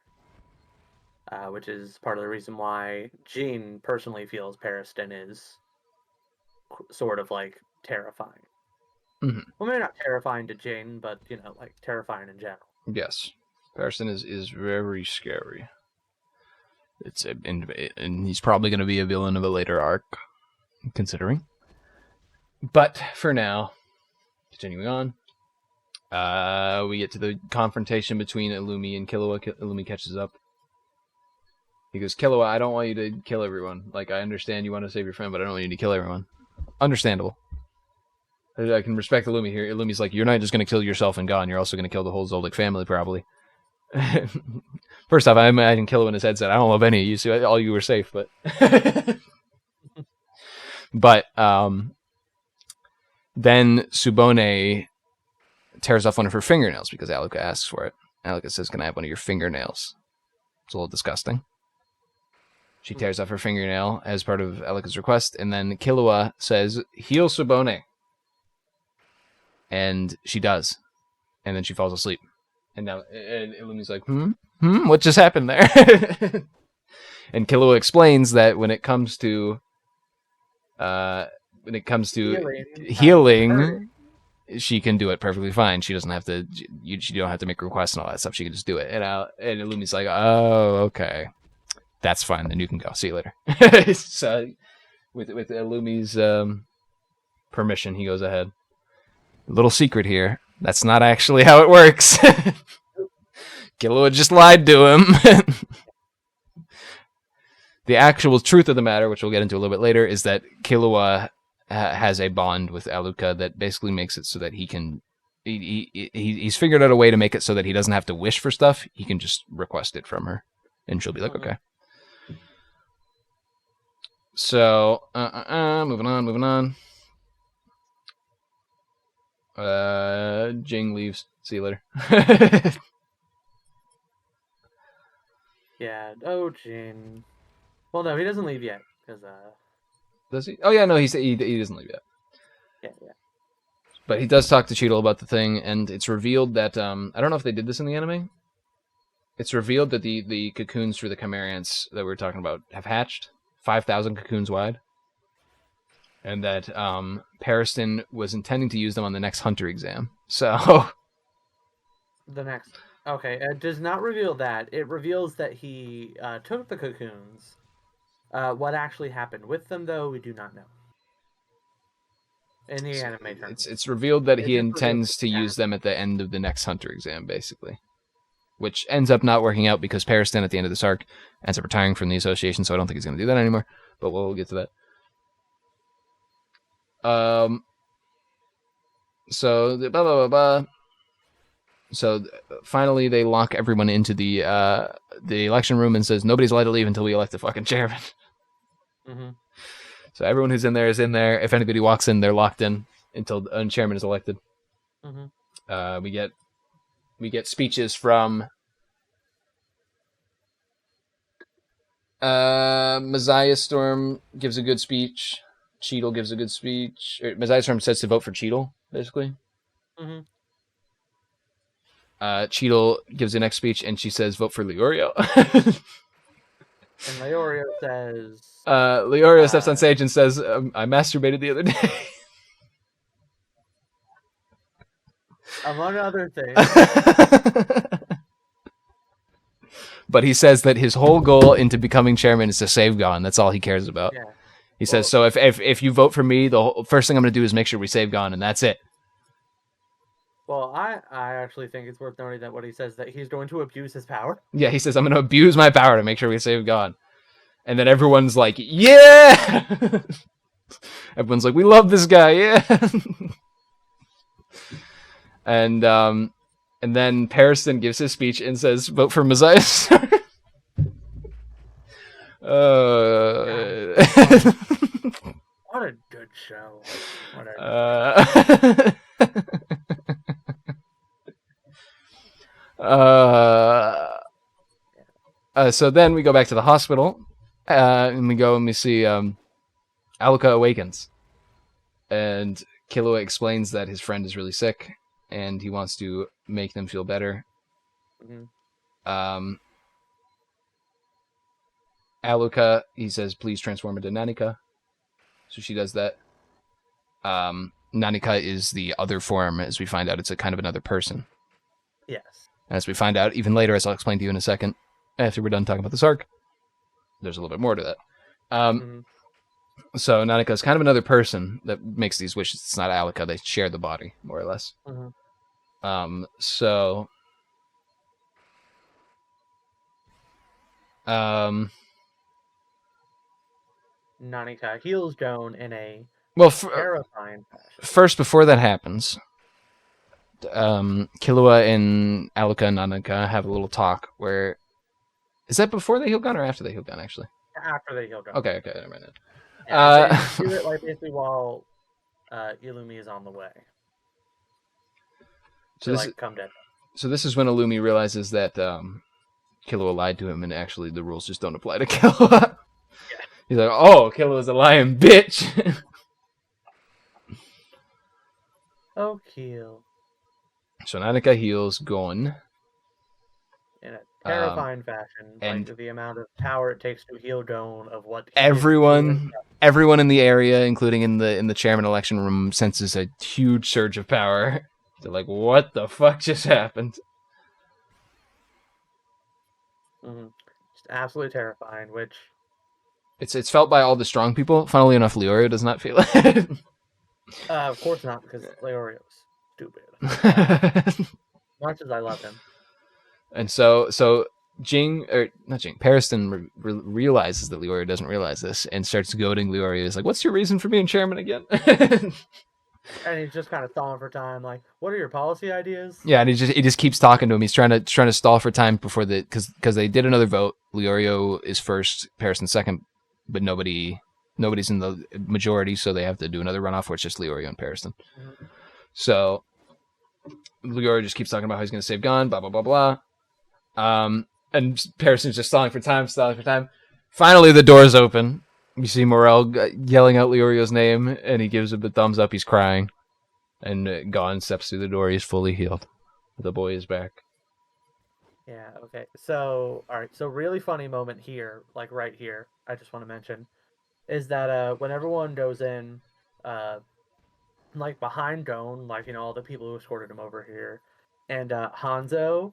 which is part of the reason why Jean personally feels Pariston is sort of like terrifying. Mm-hmm. Well, maybe not terrifying to Jane, but like terrifying in general. Yes, Pariston is very scary. And he's probably going to be a villain of a later arc, considering. But for now, continuing on, we get to the confrontation between Illumi and Killua. Illumi catches up. He goes, Killua, I don't want you to kill everyone. Like, I understand you want to save your friend, but I don't want you to kill everyone. Understandable. I can respect Illumi here. Illumi's like, you're not just going to kill yourself and gone. You're also going to kill the whole Zoldyck family, probably. First off, I imagine Killua in his head said, I don't love any of you, so all you were safe, but... but, then Subone tears off one of her fingernails because Aluka asks for it. Aluka says, can I have one of your fingernails? It's a little disgusting. She tears off her fingernail as part of Aluka's request, and then Killua says, heal Subone. And she does. And then she falls asleep. And now Illumi's like, what just happened there? And Killua explains that when it comes to healing, she can do it perfectly fine. She doesn't have to. She don't have to make requests and all that stuff. She can just do it. And Illumi's like, oh, okay, that's fine. Then you can go. See you later. So with Illumi's permission, he goes ahead. Little secret here. That's not actually how it works. Killua just lied to him. The actual truth of the matter, which we'll get into a little bit later, is that Killua has a bond with Aluka that basically makes it so that he can... He's figured out a way to make it so that he doesn't have to wish for stuff. He can just request it from her, and she'll be like, okay. So, moving on. Jing leaves. See you later. Yeah. Oh, Jing. Well, no, he doesn't leave yet because Does he? Oh yeah, no, he doesn't leave yet. Yeah. But he does talk to Cheadle about the thing, and it's revealed that I don't know if they did this in the anime. It's revealed that the cocoons for the Chimerians that we were talking about have hatched, 5,000 cocoons wide, and that Pariston was intending to use them on the next Hunter exam. So the next. Okay, it does not reveal that. It reveals that he took the cocoons. What actually happened with them, though, we do not know. In the anime terms, it's revealed that he intends to use them at the end of the next Hunter exam, basically. Which ends up not working out because Pariston at the end of this arc ends up retiring from the association, so I don't think he's going to do that anymore. But we'll get to that. So blah blah blah blah. So finally, they lock everyone into the election room and says nobody's allowed to leave until we elect a fucking chairman. Mm-hmm. So everyone who's in there is in there. If anybody walks in, they're locked in until a chairman is elected. Mm-hmm. We get speeches from Messiah Storm gives a good speech. Cheadle gives a good speech. Mesiastorm says to vote for Cheadle, basically. Mm-hmm. Cheadle gives the next speech, and she says, "Vote for Leorio." And Leorio says, Leorio steps on stage and says, "I masturbated the other day." among other things. But he says that his whole goal into becoming chairman is to save Gon. That's all he cares about. Yeah. He says, "So if you vote for me, first thing I'm going to do is make sure we save Gon, and that's it." Well, I actually think it's worth noting that what he says that he's going to abuse his power. Yeah, he says, "I'm going to abuse my power to make sure we save Gon." And then everyone's like, "Yeah!" Everyone's like, "We love this guy, yeah!" And then Pariston gives his speech and says, "Vote for Messiah." What a good show. So then we go back to the hospital, and we go and we see Aluka awakens, and Killua explains that his friend is really sick, and he wants to make them feel better. Mm-hmm. Aluka, he says, "Please transform into Nanika." So she does that. Nanika is the other form, as we find out. It's a kind of another person. Yes. As we find out even later, as I'll explain to you in a second, after we're done talking about this arc, there's a little bit more to that. So Nanika is kind of another person that makes these wishes. It's not Aluka. They share the body, more or less. So Nanika heals Joan in a terrifying fashion. First, before that happens, Killua and Aluka and Nanika have a little talk where... Is that before they heal Gon or after they heal Gon, actually? After they heal Gon. Okay, never mind. Yeah, they do it like basically while Illumi is on the way. So come dead. So this is when Illumi realizes that Killua lied to him, and actually the rules just don't apply to Killua. Yeah. He's like, "Oh, Killua's a lying bitch." Oh, Kill. So Nanika heals Gon in a terrifying fashion, and like the amount of power it takes to heal Gon of what everyone in the area, including in the chairman election room, senses a huge surge of power. They're like, "What the fuck just happened?" Just absolutely terrifying. Which it's felt by all the strong people. Funnily enough, Leorio does not feel it. Of course not, because Leorio's stupid. Much as I love him. And so Pariston realizes that Leorio doesn't realize this and starts goading Leorio. He's like, "What's your reason for being chairman again?" And he's just kind of stalling for time, like, "What are your policy ideas?" Yeah, and he just keeps talking to him. He's trying to stall for time before because they did another vote. Leorio is first, Pariston second, but nobody's in the majority, so they have to do another runoff where it's just Leorio and Pariston. So Leorio just keeps talking about how he's going to save Gon, blah blah blah blah. And Pariston's just stalling for time. Finally, the doors open. You see Morel yelling out Leorio's name, and he gives him the thumbs up. He's crying. And Gon steps through the door. He's fully healed. The boy is back. Yeah, okay. So, all right. So, really funny moment here, like right here, I just want to mention, is that when everyone goes in, like behind Gon, like, all the people who escorted him over here, and Hanzo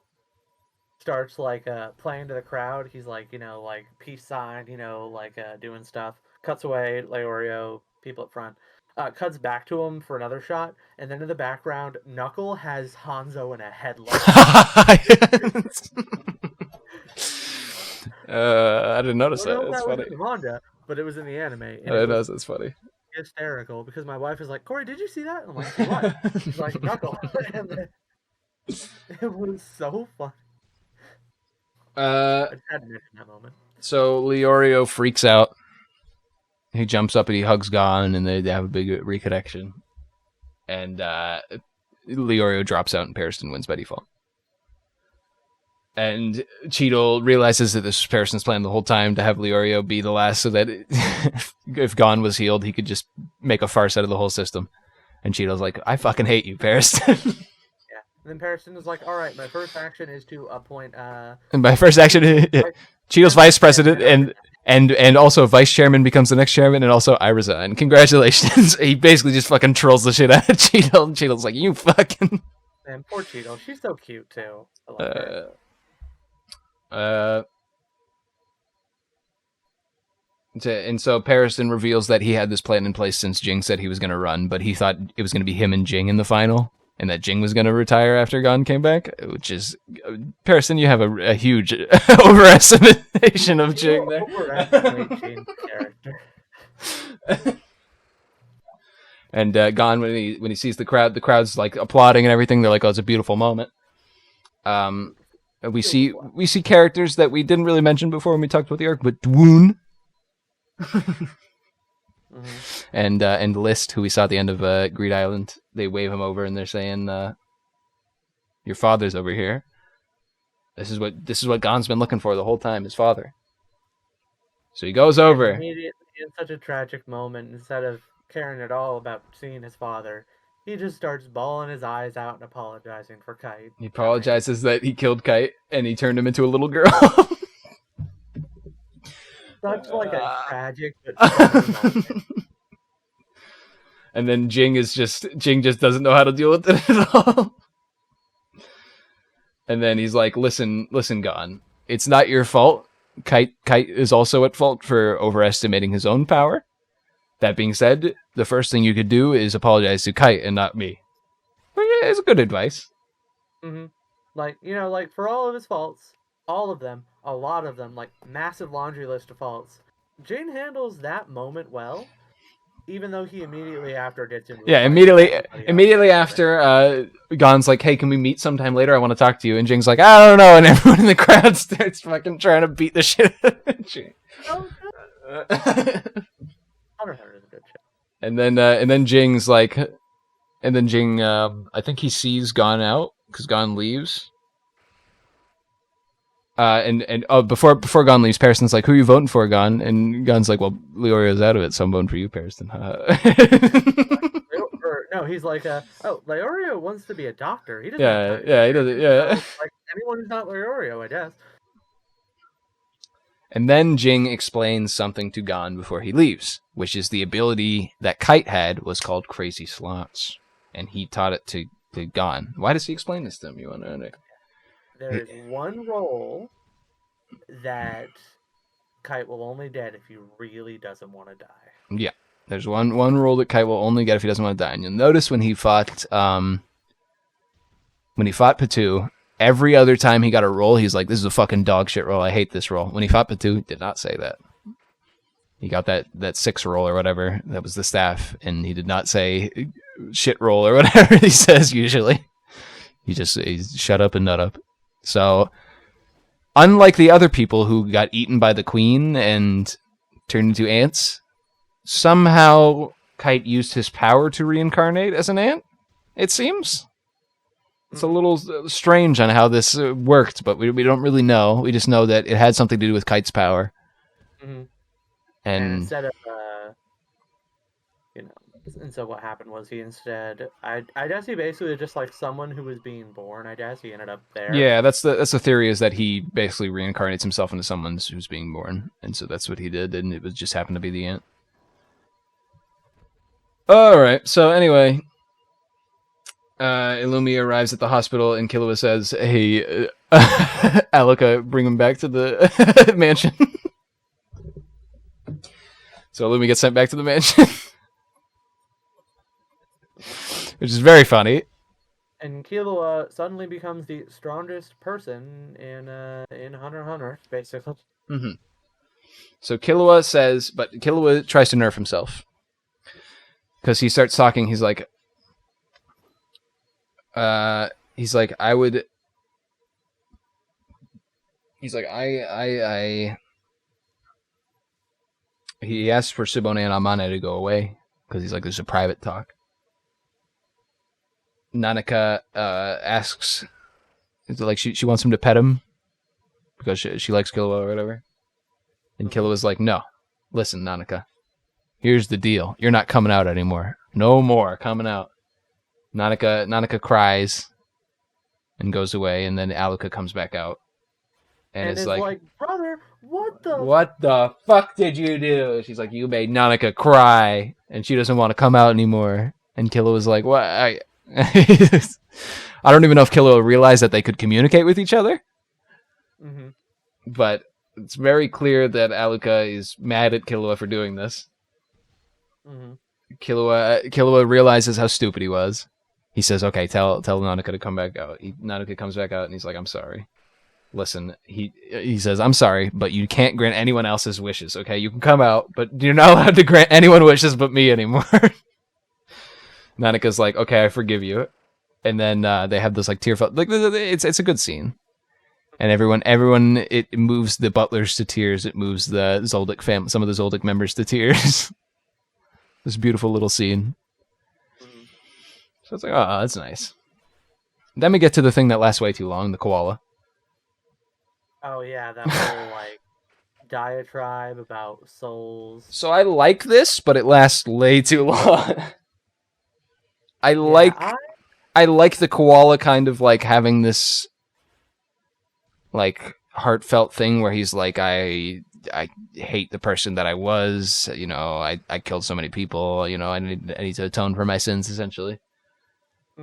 starts like playing to the crowd. He's like, like peace sign, like doing stuff. Cuts away, Leorio, people up front. Cuts back to him for another shot, and then in the background, Knuckle has Hanzo in a headlock. I didn't notice that. That's funny. Was in the manga, but it was in the anime. And I know, that's funny. Hysterical because my wife is like, "Cory, did you see that?" And I'm like, "What?" She's like, "Knuckle." And then, it was so funny. I just had to mention that moment. So Leorio freaks out. He jumps up and he hugs Gon, and they have a big reconnection. And Leorio drops out, and Pariston wins by default. And Cheetle realizes that this was Parison's plan the whole time to have Leorio be the last, so that if Gon was healed, he could just make a farce out of the whole system. And Cheetle's like, I fucking hate you, Pariston. Yeah. And then Pariston is like, all right, my first action is to appoint and my first action, Cheetle's vice president, and also vice chairman becomes the next chairman, and also I resign. Congratulations. He basically just fucking trolls the shit out of Cheetle, and Cheetle's like, you fucking... Man, poor Cheetle. She's so cute, too. I love her. And so Pariston reveals that he had this plan in place since Jing said he was going to run, but he thought it was going to be him and Jing in the final, and that Jing was going to retire after Gon came back, which is... Pariston, you have a huge overestimation of Jing there. Overestimate Jing's character. And Gon, when he sees the crowd's like applauding and everything, they're like, oh, it's a beautiful moment. We see characters that we didn't really mention before when we talked about the arc, but Dwoon. And List, who we saw at the end of Greed Island, they wave him over and they're saying, "Your father's over here." This is what Gon's been looking for the whole time, his father. So he goes over. Immediately, in such a tragic moment, instead of caring at all about seeing his father, he just starts bawling his eyes out and apologizing for Kite. He apologizes that he killed Kite and he turned him into a little girl. Such like a tragic but moment. And then Jing just doesn't know how to deal with it at all. And then he's like, listen, Gon, it's not your fault. Kite is also at fault for overestimating his own power. That being said, the first thing you could do is apologize to Kite and not me. Well, yeah, it's good advice. Mm-hmm. Like, for all of his faults, all of them, a lot of them, like, massive laundry list of faults, Jane handles that moment well, even though he immediately after gets into... Yeah, immediately after, Gon's like, hey, can we meet sometime later? I want to talk to you. And Jing's like, I don't know. And everyone in the crowd starts fucking trying to beat the shit out of Jing. Hunter is a good show. And then Jing's like, I think he sees Gon out because Gon leaves. Before Gon leaves, Pariston's like, who are you voting for, Gon? And Gon's like, well, Leorio's out of it, so I'm voting for you, Pariston. No, he's like, Leorio wants to be a doctor. He doesn't. Yeah, he does it. Yeah, like anyone who's not Leorio, I guess. And then Jing explains something to Gon before he leaves, which is the ability that Kite had was called Crazy Slots, and he taught it to Gon. Why does he explain this to him? You want to know? There is one role that Kite will only get if he really doesn't want to die. Yeah, there's one role that Kite will only get if he doesn't want to die. And you'll notice when he fought Patu, every other time he got a roll, he's like, this is a fucking dog shit roll. I hate this roll. When he fought Patu, he did not say that. He got that 6 roll or whatever. That was the staff. And he did not say shit roll or whatever he says usually. He's shut up and nut up. So, unlike the other people who got eaten by the queen and turned into ants, somehow Kite used his power to reincarnate as an ant, it seems. It's a little strange on how this worked, but we don't really know. We just know that it had something to do with Kite's power. Mm-hmm. And instead of, and so what happened was I guess he basically just like someone who was being born. I guess he ended up there. Yeah, that's the theory, is that he basically reincarnates himself into someone who's being born, and so that's what he did, and it just happened to be the ant. All right. So anyway, Illumi arrives at the hospital, and Killua says, "Hey, Alaka, bring him back to the mansion." So Illumi gets sent back to the mansion. Which is very funny. And Killua suddenly becomes the strongest person in Hunter x Hunter, basically. Mm-hmm. So Killua tries to nerf himself. Because he starts talking, he asked for Sibone and Amane to go away, because he's like, there's a private talk. Nanaka asks, like, she wants him to pet him, because she likes Killua or whatever. And Killua's like, no, listen, Nanaka, here's the deal. You're not coming out anymore. No more coming out. Nanaka cries and goes away, and then Aluka comes back out. And it's like, brother, what the fuck did you do? She's like, you made Nanaka cry, and she doesn't want to come out anymore. And Killua's like, what? I don't even know if Killua realized that they could communicate with each other. Mm-hmm. But it's very clear that Aluka is mad at Killua for doing this. Mm-hmm. Killua realizes how stupid he was. He says, okay, tell Nanaka to come back out. Nanaka comes back out, and he's like, I'm sorry. Listen, he says, I'm sorry, but you can't grant anyone else's wishes, okay? You can come out, but you're not allowed to grant anyone wishes but me anymore. Nanaka's like, okay, I forgive you. And then they have this like tearful, like it's a good scene. And everyone, it moves the butlers to tears. It moves the Zoldyck family, some of the Zoldyck members to tears. This beautiful little scene. Mm-hmm. So it's like, oh, that's nice. Then we get to the thing that lasts way too long, the koala. Oh yeah, that whole like diatribe about souls. So I like this, but it lasts way too long. I like the koala kind of like having this like heartfelt thing where he's like, I hate the person that I was, you know, I killed so many people, you know, I need to atone for my sins, essentially.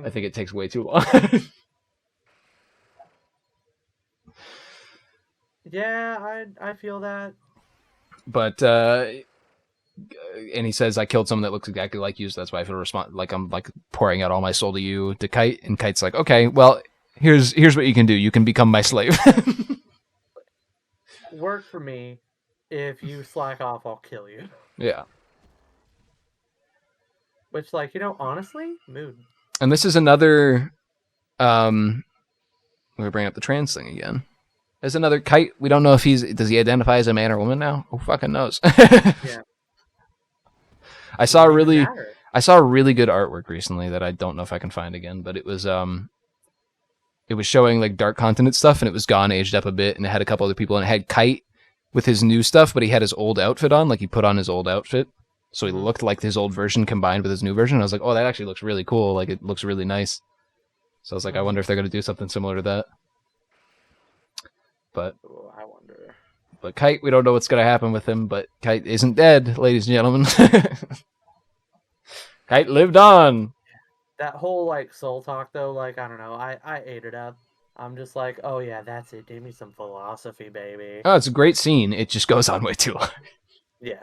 I think it takes way too long. Yeah, I feel that. But and he says, I killed someone that looks exactly like you, so that's why I feel like I'm like pouring out all my soul to you, to Kite. And Kite's like, okay, well, here's what you can do. You can become my slave. Work for me. If you slack off, I'll kill you. Yeah. Which, like, you know, honestly, mood. And this is another, we're bringing up the trans thing again. There's another Kite. We don't know if does he identify as a man or woman now? Who fucking knows? Yeah. I saw a really good artwork recently that I don't know if I can find again, but it was showing like Dark Continent stuff, and it was gone, aged up a bit, and it had a couple other people, and it had Kite with his new stuff, but he had his old outfit on, like he put on his old outfit, so he looked like his old version combined with his new version. I was like, oh, that actually looks really cool. Like it looks really nice. So I was like, I wonder if they're gonna do something similar to that. But I wonder. But Kite, we don't know what's gonna happen with him. But Kite isn't dead, ladies and gentlemen. Kite lived on. That whole like soul talk though, like I don't know, I ate it up. I'm just like, oh yeah, that's it. Give me some philosophy, baby. Oh, it's a great scene. It just goes on way too long. Yeah.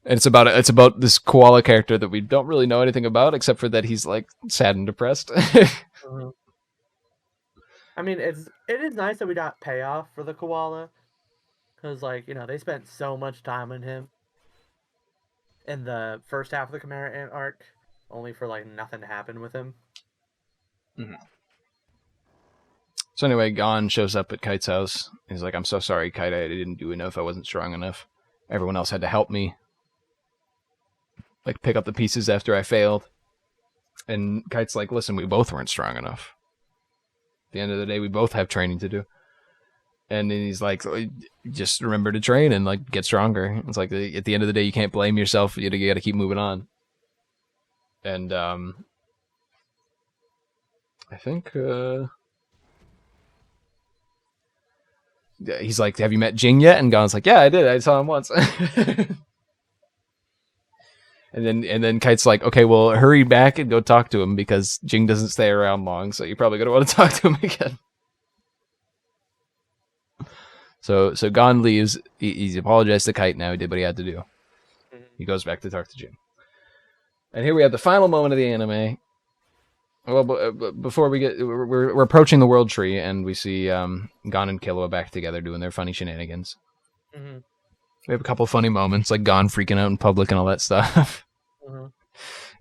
And it's about this koala character that we don't really know anything about, except for that he's like sad and depressed. Mm-hmm. I mean, it is nice that we got payoff for the koala, because like, you know, they spent so much time on him in the first half of the Chimera Ant arc, only for like nothing to happen with him. Mm-hmm. So anyway, Gon shows up at Kite's house. He's like, I'm so sorry, Kite. I didn't do enough. I wasn't strong enough. Everyone else had to help me, like, pick up the pieces after I failed. And Kite's like, listen, we both weren't strong enough. At the end of the day, we both have training to do. And then he's like, just remember to train and, like, get stronger. It's like, at the end of the day, you can't blame yourself. You gotta keep moving on. And, I think, he's like, have you met Jing yet? And Gon's like, yeah, I did. I saw him once. And then Kite's like, okay, well, hurry back and go talk to him because Jing doesn't stay around long, so you're probably going to want to talk to him again. So Gon leaves. He's apologized to Kite now. He did what he had to do. He goes back to talk to Jing. And here we have the final moment of the anime. Well, before we get... We're approaching the World Tree, and we see Gon and Killua back together doing their funny shenanigans. Mm-hmm. We have a couple funny moments, like Gon freaking out in public and all that stuff. Mm-hmm.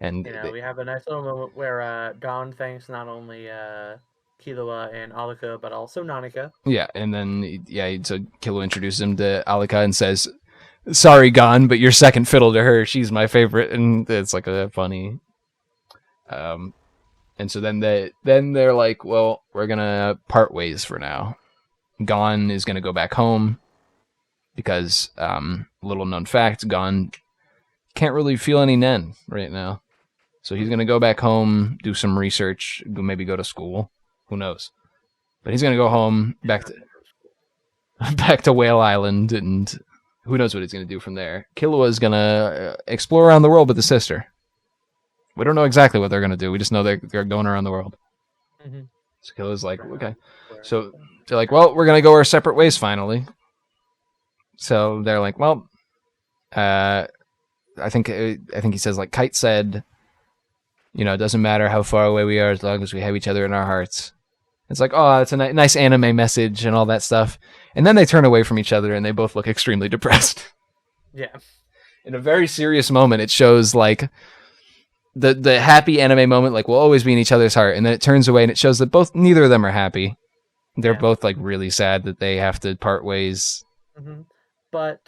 And we have a nice little moment where Gon thanks not only Killua and Alika, but also Nanika. Yeah, and then so Killua introduces him to Alika and says, "Sorry, Gon, but you're second fiddle to her. She's my favorite." And it's like a funny. And so then they're like, "Well, we're gonna part ways for now." Gon is going to go back home because, little known fact, Gon can't really feel any nen right now. So he's going to go back home, do some research, maybe go to school. Who knows? But he's going to go home back to Whale Island, and who knows what he's going to do from there. Killua is going to explore around the world with his sister. We don't know exactly what they're going to do. We just know they're going around the world. Mm-hmm. So Killua's like, okay. So they're like, well, we're going to go our separate ways finally. So they're like, well, I think he says, like, Kite said, you know, it doesn't matter how far away we are as long as we have each other in our hearts. It's like, oh, it's a nice anime message and all that stuff. And then they turn away from each other and they both look extremely depressed. Yeah. In a very serious moment, it shows, like, the happy anime moment, like, we'll always be in each other's heart. And then it turns away and it shows that neither of them are happy. They're both, like, really sad that they have to part ways. Mm-hmm. But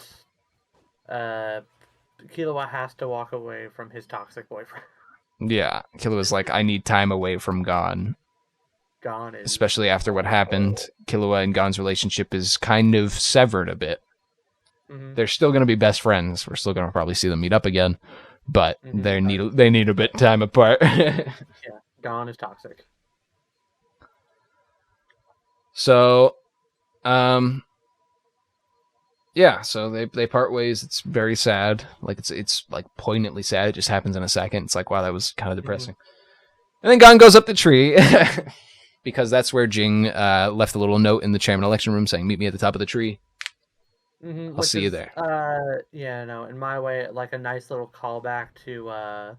Killua has to walk away from his toxic boyfriend. Yeah, Killua's like, I need time away from Gon. Gon is... Especially after what happened. Killua and Gon's relationship is kind of severed a bit. Mm-hmm. They're still going to be best friends. We're still going to probably see them meet up again. But they need a bit of time apart. Yeah, Gon is toxic. So, yeah, so they part ways. It's very sad. Like, it's like poignantly sad. It just happens in a second. It's like, wow, that was kind of depressing. And then Gon goes up the tree because that's where Jing left a little note in the chairman election room saying, meet me at the top of the tree. I'll see you there. Yeah, no, in my way, like a nice little callback to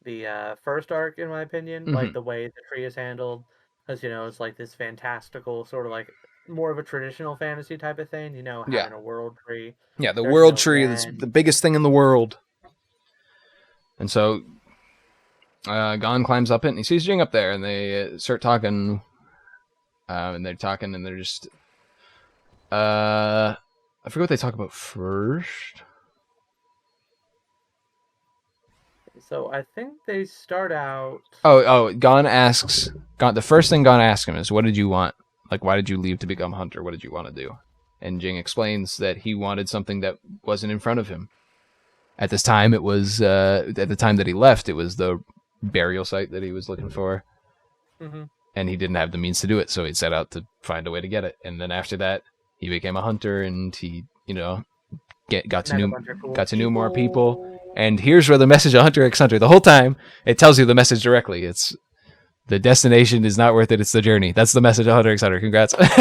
the first arc, in my opinion. Like the way the tree is handled. Because, you know, it's like this fantastical sort of like more of a traditional fantasy type of thing, you know, having a world tree. Yeah, the world tree is the biggest thing in the world. And so Gon climbs up it and he sees Jing up there and they start talking. And they're talking and they're just... I forget what they talk about first. So I think they start out... Gon asks... the first thing Gon asks him is, what did you want? Like, why did you leave to become hunter? What did you want to do? And Jing explains that he wanted something that wasn't in front of him. At this time, it was... at the time that he left, it was the burial site that he was looking for. Mm-hmm. And he didn't have the means to do it, so he set out to find a way to get it. And then after that, he became a hunter, and he, you know, got to know more people. And here's where the message of Hunter x Hunter, the whole time, it tells you the message directly. It's the destination is not worth it, it's the journey. That's the message of Hunter x Hunter. Congrats. Because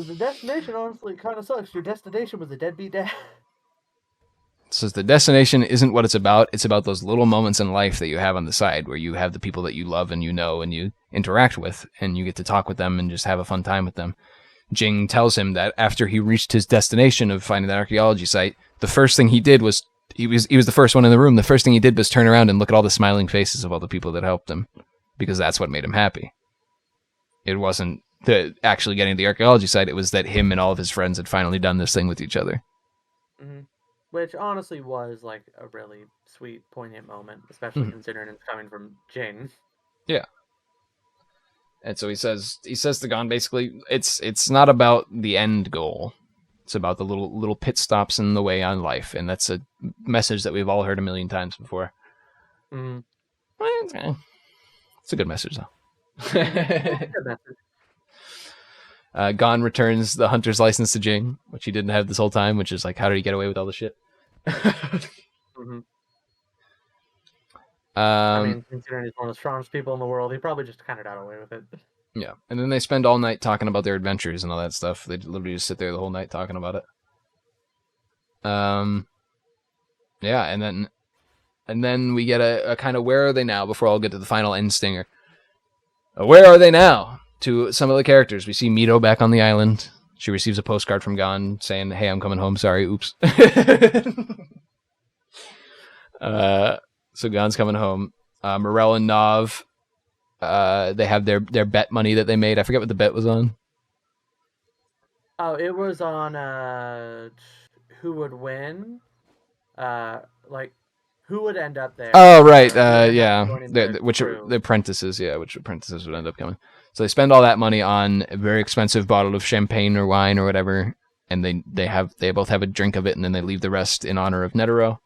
the destination honestly kind of sucks. Your destination was a deadbeat dad. So the destination isn't what it's about. It's about those little moments in life that you have on the side where you have the people that you love and you know and you interact with and you get to talk with them and just have a fun time with them. Jing tells him that after he reached his destination of finding that archaeology site, the first thing he did was he was the first one in the room. The first thing he did was turn around and look at all the smiling faces of all the people that helped him because that's what made him happy. It wasn't actually getting the archaeology site. It was that him and all of his friends had finally done this thing with each other. Mm-hmm. Which honestly was like a really sweet, poignant moment, especially considering it's coming from Jing. Yeah. And so he says to Gon basically, it's not about the end goal. It's about the little pit stops in the way on life, and that's a message that we've all heard a million times before. Mm-hmm. It's a good message, though. Good message. Gon returns the hunter's license to Jing, which he didn't have this whole time, which is like, how did he get away with all the shit? Mm-hmm. I mean, considering he's one of the strongest people in the world, he probably just kind of got away with it. Yeah, and then they spend all night talking about their adventures and all that stuff. They literally just sit there the whole night talking about it. Yeah, and then we get a kind of where are they now before I'll get to the final end stinger. Where are they now? To some of the characters, we see Mito back on the island. She receives a postcard from Gon saying, "Hey, I'm coming home. Sorry, oops." So Gon's coming home. Morel and Nav, they have their bet money that they made. I forget what the bet was on. Oh, it was on who would win. Like who would end up there. Oh, right. Who would end up Yeah. joining the Which crew. the apprentices, which apprentices would end up coming. So they spend all that money on a very expensive bottle of champagne or wine or whatever, and they both have a drink of it, and then they leave the rest in honor of Netero.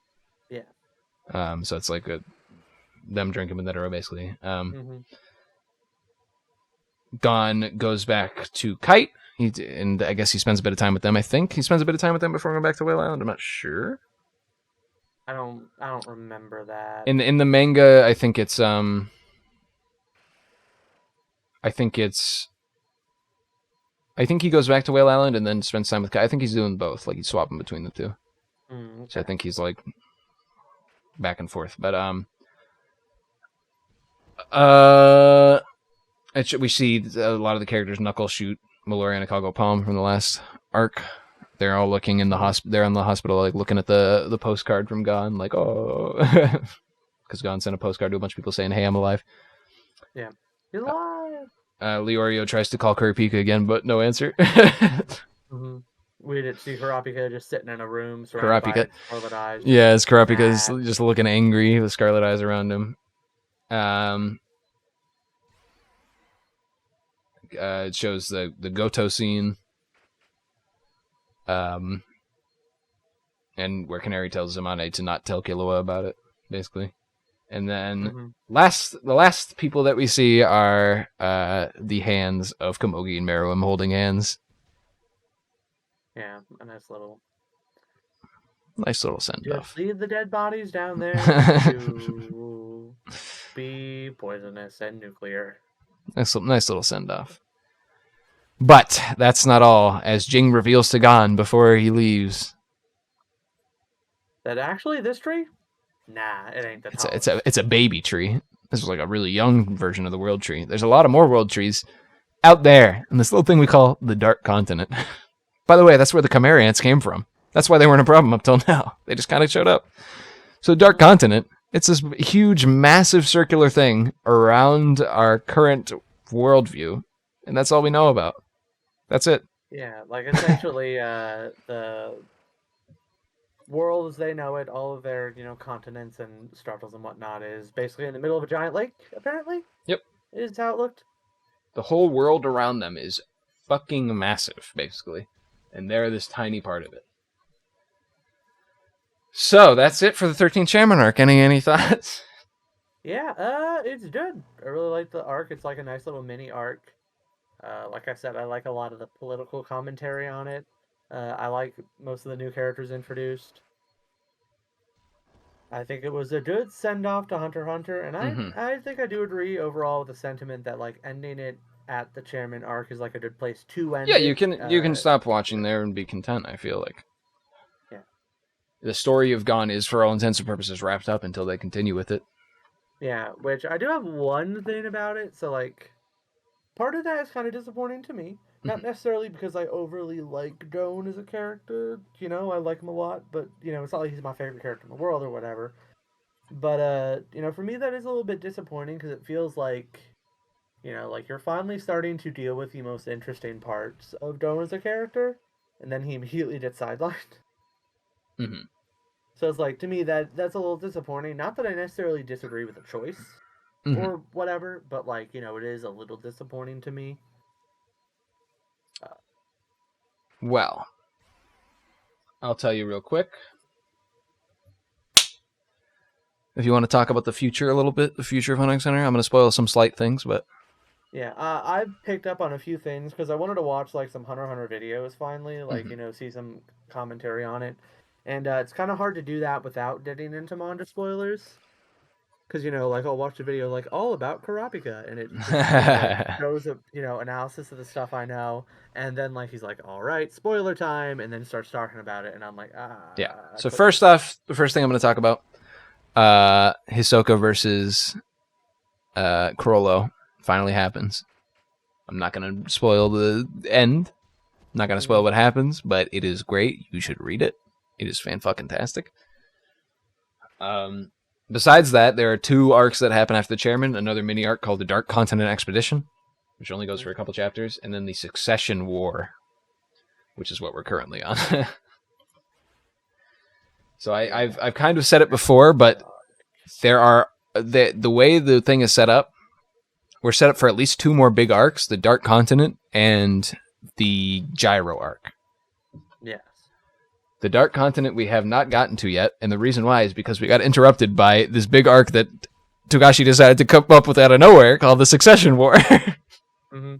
Yeah. So it's like them drinking with Netero, basically. Gon goes back to Kite, and I guess he spends a bit of time with them. I think he spends a bit of time with them before going back to Whale Island. I'm not sure. I don't remember that. In the manga, I think it's I think he goes back to Whale Island and then spends time with Kite. I think he's doing both. Like he's swapping between the two. Okay. So I think he's like back and forth. But we see a lot of the characters Knuckle shoot Mallory and Akago Palm from the last arc. They're all looking in the hospital. They're in the hospital, like looking at the postcard from Gon, like oh, because Gon sent a postcard to a bunch of people saying, "Hey, I'm alive." Yeah, he's alive. Leorio tries to call Kurapika again, but no answer. We did see Kurapika just sitting in a room surrounded by scarlet eyes. Yeah, it's Kurapika's just looking angry with scarlet eyes around him. It shows the Goto scene. And where Canary tells Zamane to not tell Killua about it, basically. And then the last people that we see are the hands of Komogi and Meruem holding hands. Yeah, a nice little send off. Leave the dead bodies down there to be poisonous and nuclear. Nice little send off. But that's not all, as Jing reveals to Gon before he leaves that actually this tree, nah, it ain't the tallest. It's a baby tree. This was like a really young version of the world tree. There's a lot of more world trees out there in this little thing we call the Dark Continent. By the way, that's where the Chimera ants came from. That's why they weren't a problem up till now. They just kind of showed up. So Dark Continent, it's this huge, massive circular thing around our current worldview, and that's all we know about. That's it. Yeah, like essentially the world as they know it, all of their, continents and stratos and whatnot is basically in the middle of a giant lake, apparently. Yep. Is how it looked. The whole world around them is fucking massive, basically. And they're this tiny part of it. So, that's it for the 13th Shaman arc. Any thoughts? Yeah, it's good. I really like the arc. It's like a nice little mini arc. Like I said, I like a lot of the political commentary on it. I like most of the new characters introduced. I think it was a good send-off to Hunter x Hunter, and I think I do agree overall with the sentiment that like ending it at the Chairman arc is like a good place to end. Yeah, you can stop watching there and be content, I feel like. Yeah. The story of Gon is, for all intents and purposes, wrapped up until they continue with it. Yeah, which I do have one thing about it, so like part of that is kind of disappointing to me. Not necessarily because I overly like Gon as a character. I like him a lot, but it's not like he's my favorite character in the world or whatever. But for me that is a little bit disappointing because it feels like, like you're finally starting to deal with the most interesting parts of Gon as a character, and then he immediately gets sidelined. So it's like, to me that's a little disappointing. Not that I necessarily disagree with the choice. Or whatever, but like, it is a little disappointing to me. Well, I'll tell you real quick. If you want to talk about the future a little bit, the future of Hunter x Hunter, I'm going to spoil some slight things, but... Yeah, I've picked up on a few things, because I wanted to watch, like, some Hunter x Hunter videos, finally, like, see some commentary on it. And it's kind of hard to do that without getting into manga spoilers. Because, like, I'll watch a video, like, all about Kurapika, and it just, shows a, analysis of the stuff I know, and then, like, he's like, all right, spoiler time, and then starts talking about it, and I'm like, Yeah, so first off, the first thing I'm going to talk about, Hisoka versus Chrollo finally happens. I'm not going to spoil the end. I'm not going to spoil what happens, but it is great. You should read it. It is fan-fucking-tastic. Besides that, there are 2 arcs that happen after the Chairman. Another mini arc called the Dark Continent Expedition, which only goes for a couple chapters, and then the Succession War, which is what we're currently on. So I've kind of said it before, but there are the way the thing is set up. We're set up for at least 2 more big arcs: the Dark Continent and the Gyro arc. Yes. The Dark Continent we have not gotten to yet, and the reason why is because we got interrupted by this big arc that Togashi decided to come up with out of nowhere called the Succession War. Mm-hmm.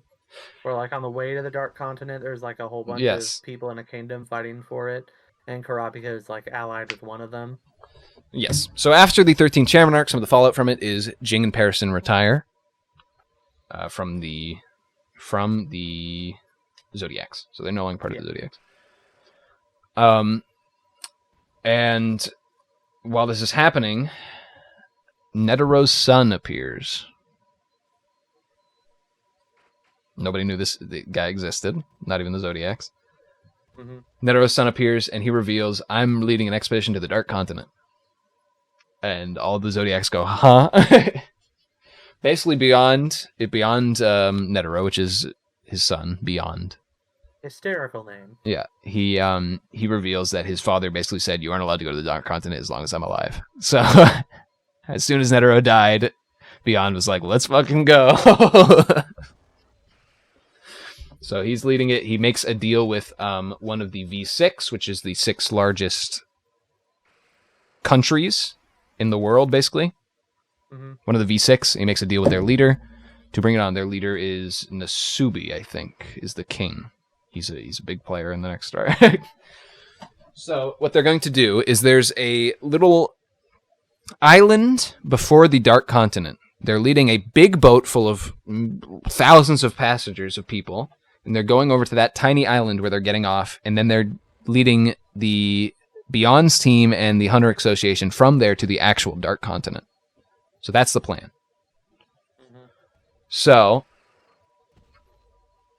Or like on the way to the Dark Continent, there's like a whole bunch Yes. of people in a kingdom fighting for it, and Karapika is like allied with one of them. Yes. So after the 13 Chairman arc, some of the fallout from it is Jing and Pariston retire from the Zodiacs. So they're no longer part of the Zodiacs. And while this is happening, Netero's son appears. Nobody knew the guy existed, not even the Zodiacs. Mm-hmm. Netero's son appears, and he reveals, I'm leading an expedition to the Dark Continent. And all the Zodiacs go, huh? Basically beyond Netero, which is his son, Beyond. Hysterical name. Yeah, he reveals that his father basically said, you aren't allowed to go to the Dark Continent as long as I'm alive. So as soon as Netero died, Beyond was like, let's fucking go. So he's leading it. He makes a deal with one of the V6, which is the 6 largest countries in the world, basically. Mm-hmm. One of the V6. He makes a deal with their leader to bring it on. Their leader is Nasubi, I think, is the king. He's a big player in the next arc. So what they're going to do is there's a little island before the Dark Continent. They're leading a big boat full of thousands of passengers of people, and they're going over to that tiny island where they're getting off, and then they're leading the Beyond's team and the Hunter Association from there to the actual Dark Continent. So that's the plan. Mm-hmm. So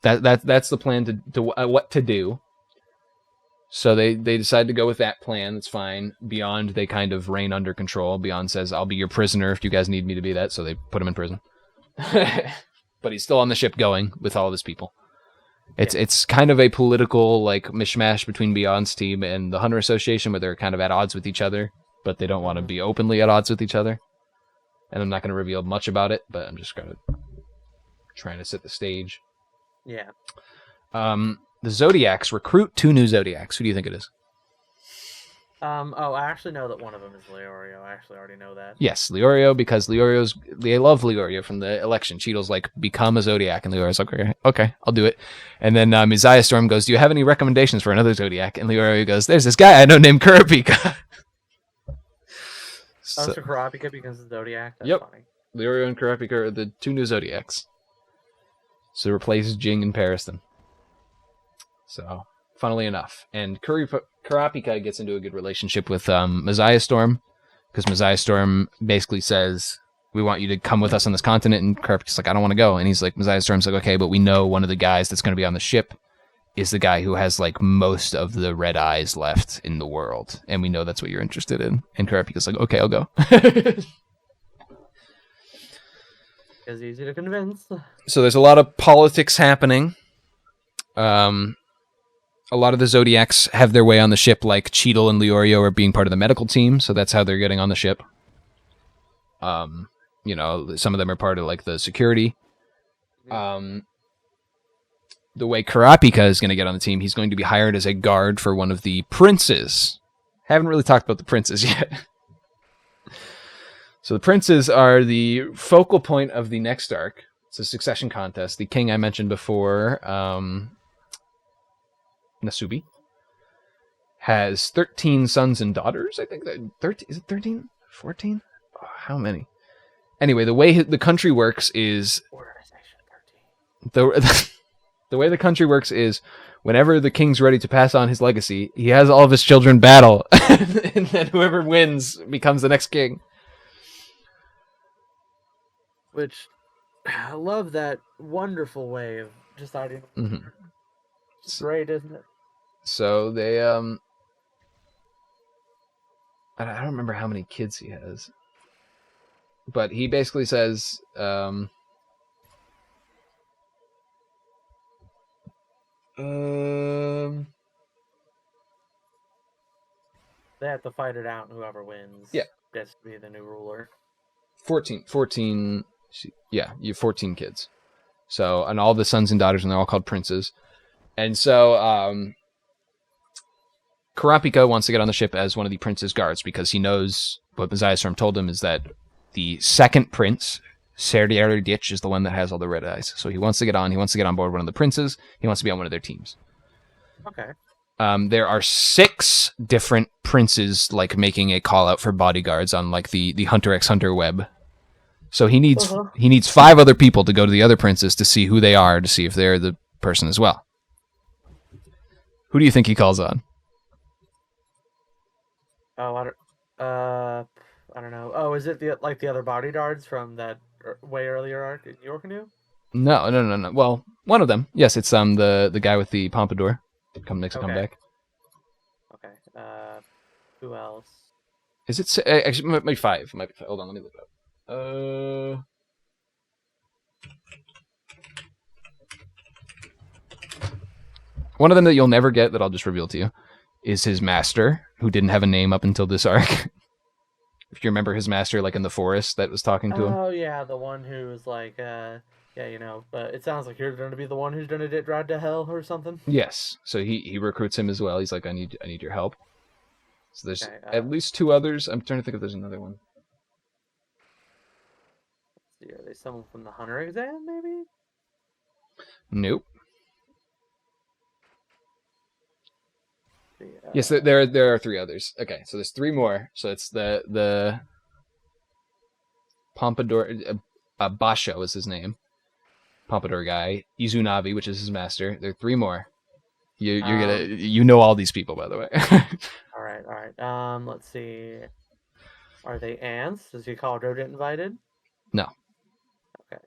that's the plan to what to do. So they decide to go with that plan. That's fine. Beyond, they kind of reign under control. Beyond says, I'll be your prisoner if you guys need me to be that. So they put him in prison. But he's still on the ship going with all of his people. It's kind of a political like mishmash between Beyond's team and the Hunter Association, where they're kind of at odds with each other, but they don't want to be openly at odds with each other. And I'm not going to reveal much about it, but I'm just trying to set the stage. Yeah. The Zodiacs recruit 2 new Zodiacs. Who do you think it is? I actually know that one of them is Leorio. I actually already know that. Yes, Leorio, because they love Leorio from the election. Cheadle's like, become a Zodiac, and Leorio's like, okay, I'll do it. And then Isaiah Storm goes, do you have any recommendations for another Zodiac? And Leorio goes, there's this guy I know named Kurapika. So Kurapika becomes the Zodiac? That's funny. Leorio and Kurapika are the 2 new Zodiacs. So replace Jing and Pariston. So, funnily enough. And Kurapika gets into a good relationship with Messiah Storm, because Messiah Storm basically says, we want you to come with us on this continent, and Kurapika's like, I don't want to go. And he's like, Messiah Storm's like, okay, but we know one of the guys that's going to be on the ship is the guy who has like most of the red eyes left in the world, and we know that's what you're interested in. And Kurapika's like, okay, I'll go. It's easy to convince. So there's a lot of politics happening. A lot of the Zodiacs have their way on the ship, like Cheadle and Leorio are being part of the medical team, so that's how they're getting on the ship. Some of them are part of like the security. The way Kurapika is going to get on the team, he's going to be hired as a guard for one of the princes. Haven't really talked about the princes yet. So the princes are the focal point of the next arc. It's a succession contest. The king I mentioned before, Nasubi, has 13 sons and daughters. I think that 13 is it 13? 14? Oh, how many? Anyway, the way the country works is the way the country works is whenever the king's ready to pass on his legacy, he has all of his children battle, and then whoever wins becomes the next king. Which, I love that wonderful way of deciding. Mm-hmm. It's great, isn't it? So they, I don't remember how many kids he has, but he basically says, let's They have to fight it out, and whoever wins Yeah. gets to be the new ruler. 14. Yeah, you have 14 kids. So, and all the sons and daughters, and they're all called princes. And so, Karapika wants to get on the ship as one of the prince's guards because he knows what Messiah Storm told him is that the second prince, Serdier is the one that has all the red eyes. So he wants to get on. He wants to get on board one of the princes. He wants to be on one of their teams. Okay. There are 6 different princes like making a call out for bodyguards on like the Hunter x Hunter web. So he needs 5 other people to go to the other princes to see who they are, to see if they're the person as well. Who do you think he calls on? Oh, I don't know. Oh, is it the other bodyguards from that way earlier arc in York New? No. Well, one of them. Yes, it's the guy with the pompadour. Makes a comeback. Okay. Who else? Is it actually might be 5? Might be 5. Hold on, let me look it up. One of them that you'll never get that I'll just reveal to you is his master, who didn't have a name up until this arc. If you remember his master, like in the forest that was talking to him. Oh yeah, the one who was like, but it sounds like you're going to be the one who's going to get dragged to hell or something. Yes, so he recruits him as well. He's like, I need your help. So there's at least 2 others. I'm trying to think if there's another one. Let's see, are they someone from the Hunter exam, maybe? Nope. Yes, there are 3 others. Okay, so there's 3 more. So it's the Pompadour, Basho is his name. Pompadour guy, Izunavi, which is his master. There are 3 more. You're gonna know all these people, by the way. All right. Let's see. Are they ants? Does he call Joe get invited? No. Okay.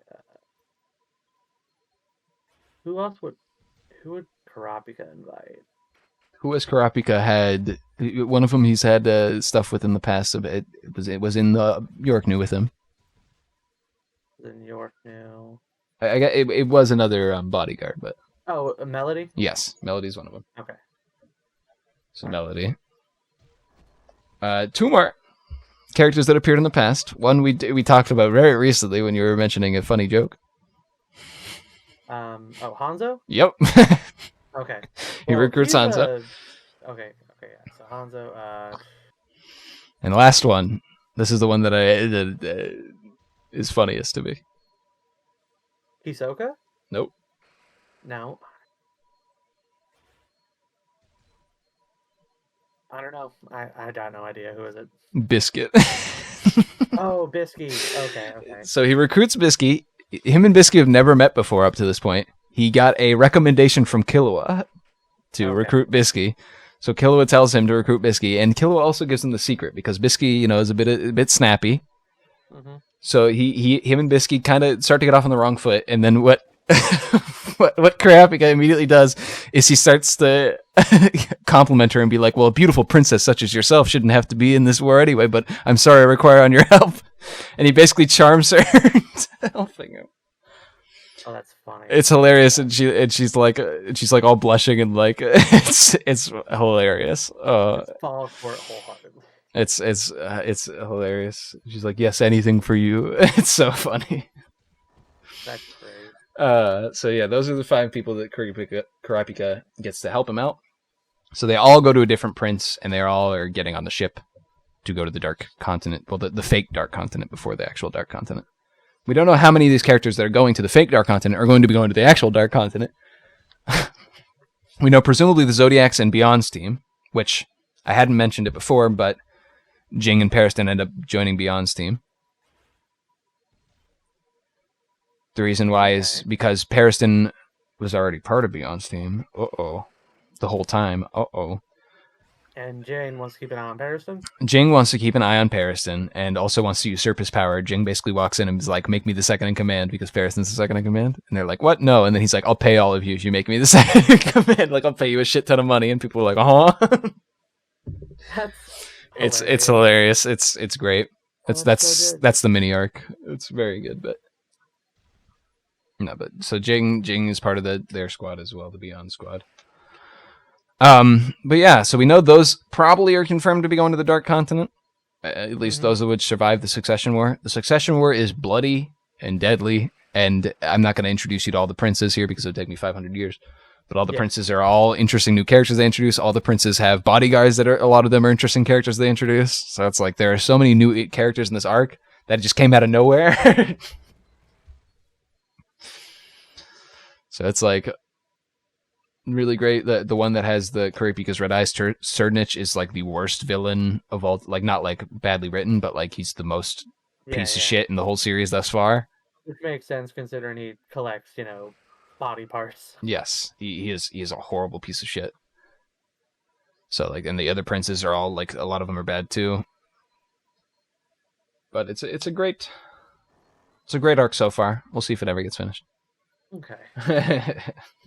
Who would Karapika invite? Who has Karapika had? One of them he's had stuff with in the past. It was in the York New with him. In York New. It was another bodyguard, but Melody. Yes, Melody's one of them. Okay. So Melody. 2 more characters that appeared in the past. One we talked about very recently when you were mentioning a funny joke. Hanzo? Yep. Okay. He recruits Hanzo. Okay, yeah. So Hanzo, And the last one, this is the one that is funniest to me. Hisoka? Nope. No. I don't know. I got no idea. Who is it? Biscuit. Oh, Bisky. Okay. So he recruits Bisky. Him and Bisky have never met before up to this point. He got a recommendation from Killua to recruit Bisky. So Killua tells him to recruit Bisky, and Killua also gives him the secret because Bisky, is a bit snappy. Mm-hmm. So him and Bisky kind of start to get off on the wrong foot, and then what Karapika immediately does is he starts to compliment her and be like, well, a beautiful princess such as yourself shouldn't have to be in this war anyway, but I'm sorry I require on your help. And he basically charms her into helping him. Oh, that's funny. It's hilarious, and she's like all blushing and like it's hilarious. Fall for it wholeheartedly. It's hilarious. She's like, yes, anything for you. It's so funny. That's great. So yeah, those are the 5 people that Karapika gets to help him out. So they all go to a different prince, and they all are getting on the ship to go to the Dark Continent. Well, the fake Dark Continent before the actual Dark Continent. We don't know how many of these characters that are going to the fake Dark Continent are going to be going to the actual Dark Continent. We know presumably the Zodiacs and Beyond's team, which I hadn't mentioned it before, but Jing and Pariston end up joining Beyond's team. The reason why is because Pariston was already part of Beyond's team. The whole time. And Jane wants to keep an eye on Pariston? Jing wants to keep an eye on Pariston and also wants to usurp his power. Jing basically walks in and is like, make me the second in command because Pariston's the second in command. And they're like, what? No. And then he's like, I'll pay all of you if you make me the second in command. Like, I'll pay you a shit ton of money. And people are like, It's hilarious. It's great. That's the mini arc. It's very good, but so Jing is part of their squad as well, the Beyond squad. But yeah, so we know those probably are confirmed to be going to the Dark Continent. At least Mm-hmm. those of which survived the Succession War. The Succession War is bloody and deadly, and I'm not going to introduce you to all the princes here because it would take me 500 years. But all the Yeah. princes are all interesting new characters they introduce. All the princes have bodyguards that are, a lot of them are interesting characters they introduce. So it's like there are so many new characters in this arc that just came out of nowhere. So it's like really great. The one that has the Kurapika's Red Eyes, Surdnich, is like the worst villain of all. Like not like badly written, but like he's the most Yeah, piece of yeah. shit in the whole series thus far. Which makes sense considering he collects, body parts. Yes, he is a horrible piece of shit. So like, and the other princes are all like a lot of them are bad too. But it's a great arc so far. We'll see if it ever gets finished. Okay.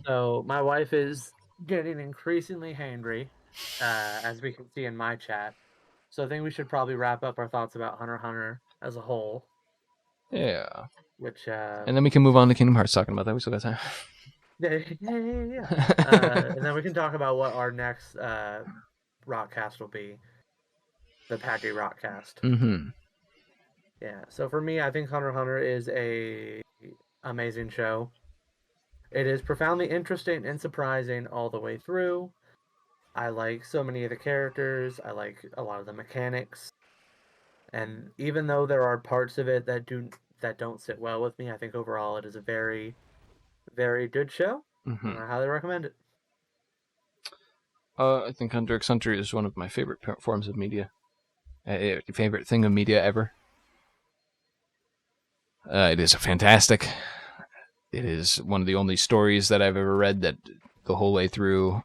So my wife is getting increasingly hangry, as we can see in my chat. So I think we should probably wrap up our thoughts about Hunter x Hunter as a whole, Yeah, which and then we can move on to Kingdom Hearts talking about that. We still got time. yeah. And then we can talk about what our next rockcast will be, the Paggy Rockcast. Mm-hmm. Yeah. So for me, I think Hunter x Hunter is a amazing show. It is profoundly interesting and surprising all the way through. I like so many of the characters. I like a lot of the mechanics. And even though there are parts of it that don't sit well with me, I think overall it is a very, very good show. Mm-hmm. And I highly recommend it. I think Hunter x Hunter is one of my favorite forms of media. Favorite thing of media ever. It is fantastic. It is one of the only stories that I've ever read that the whole way through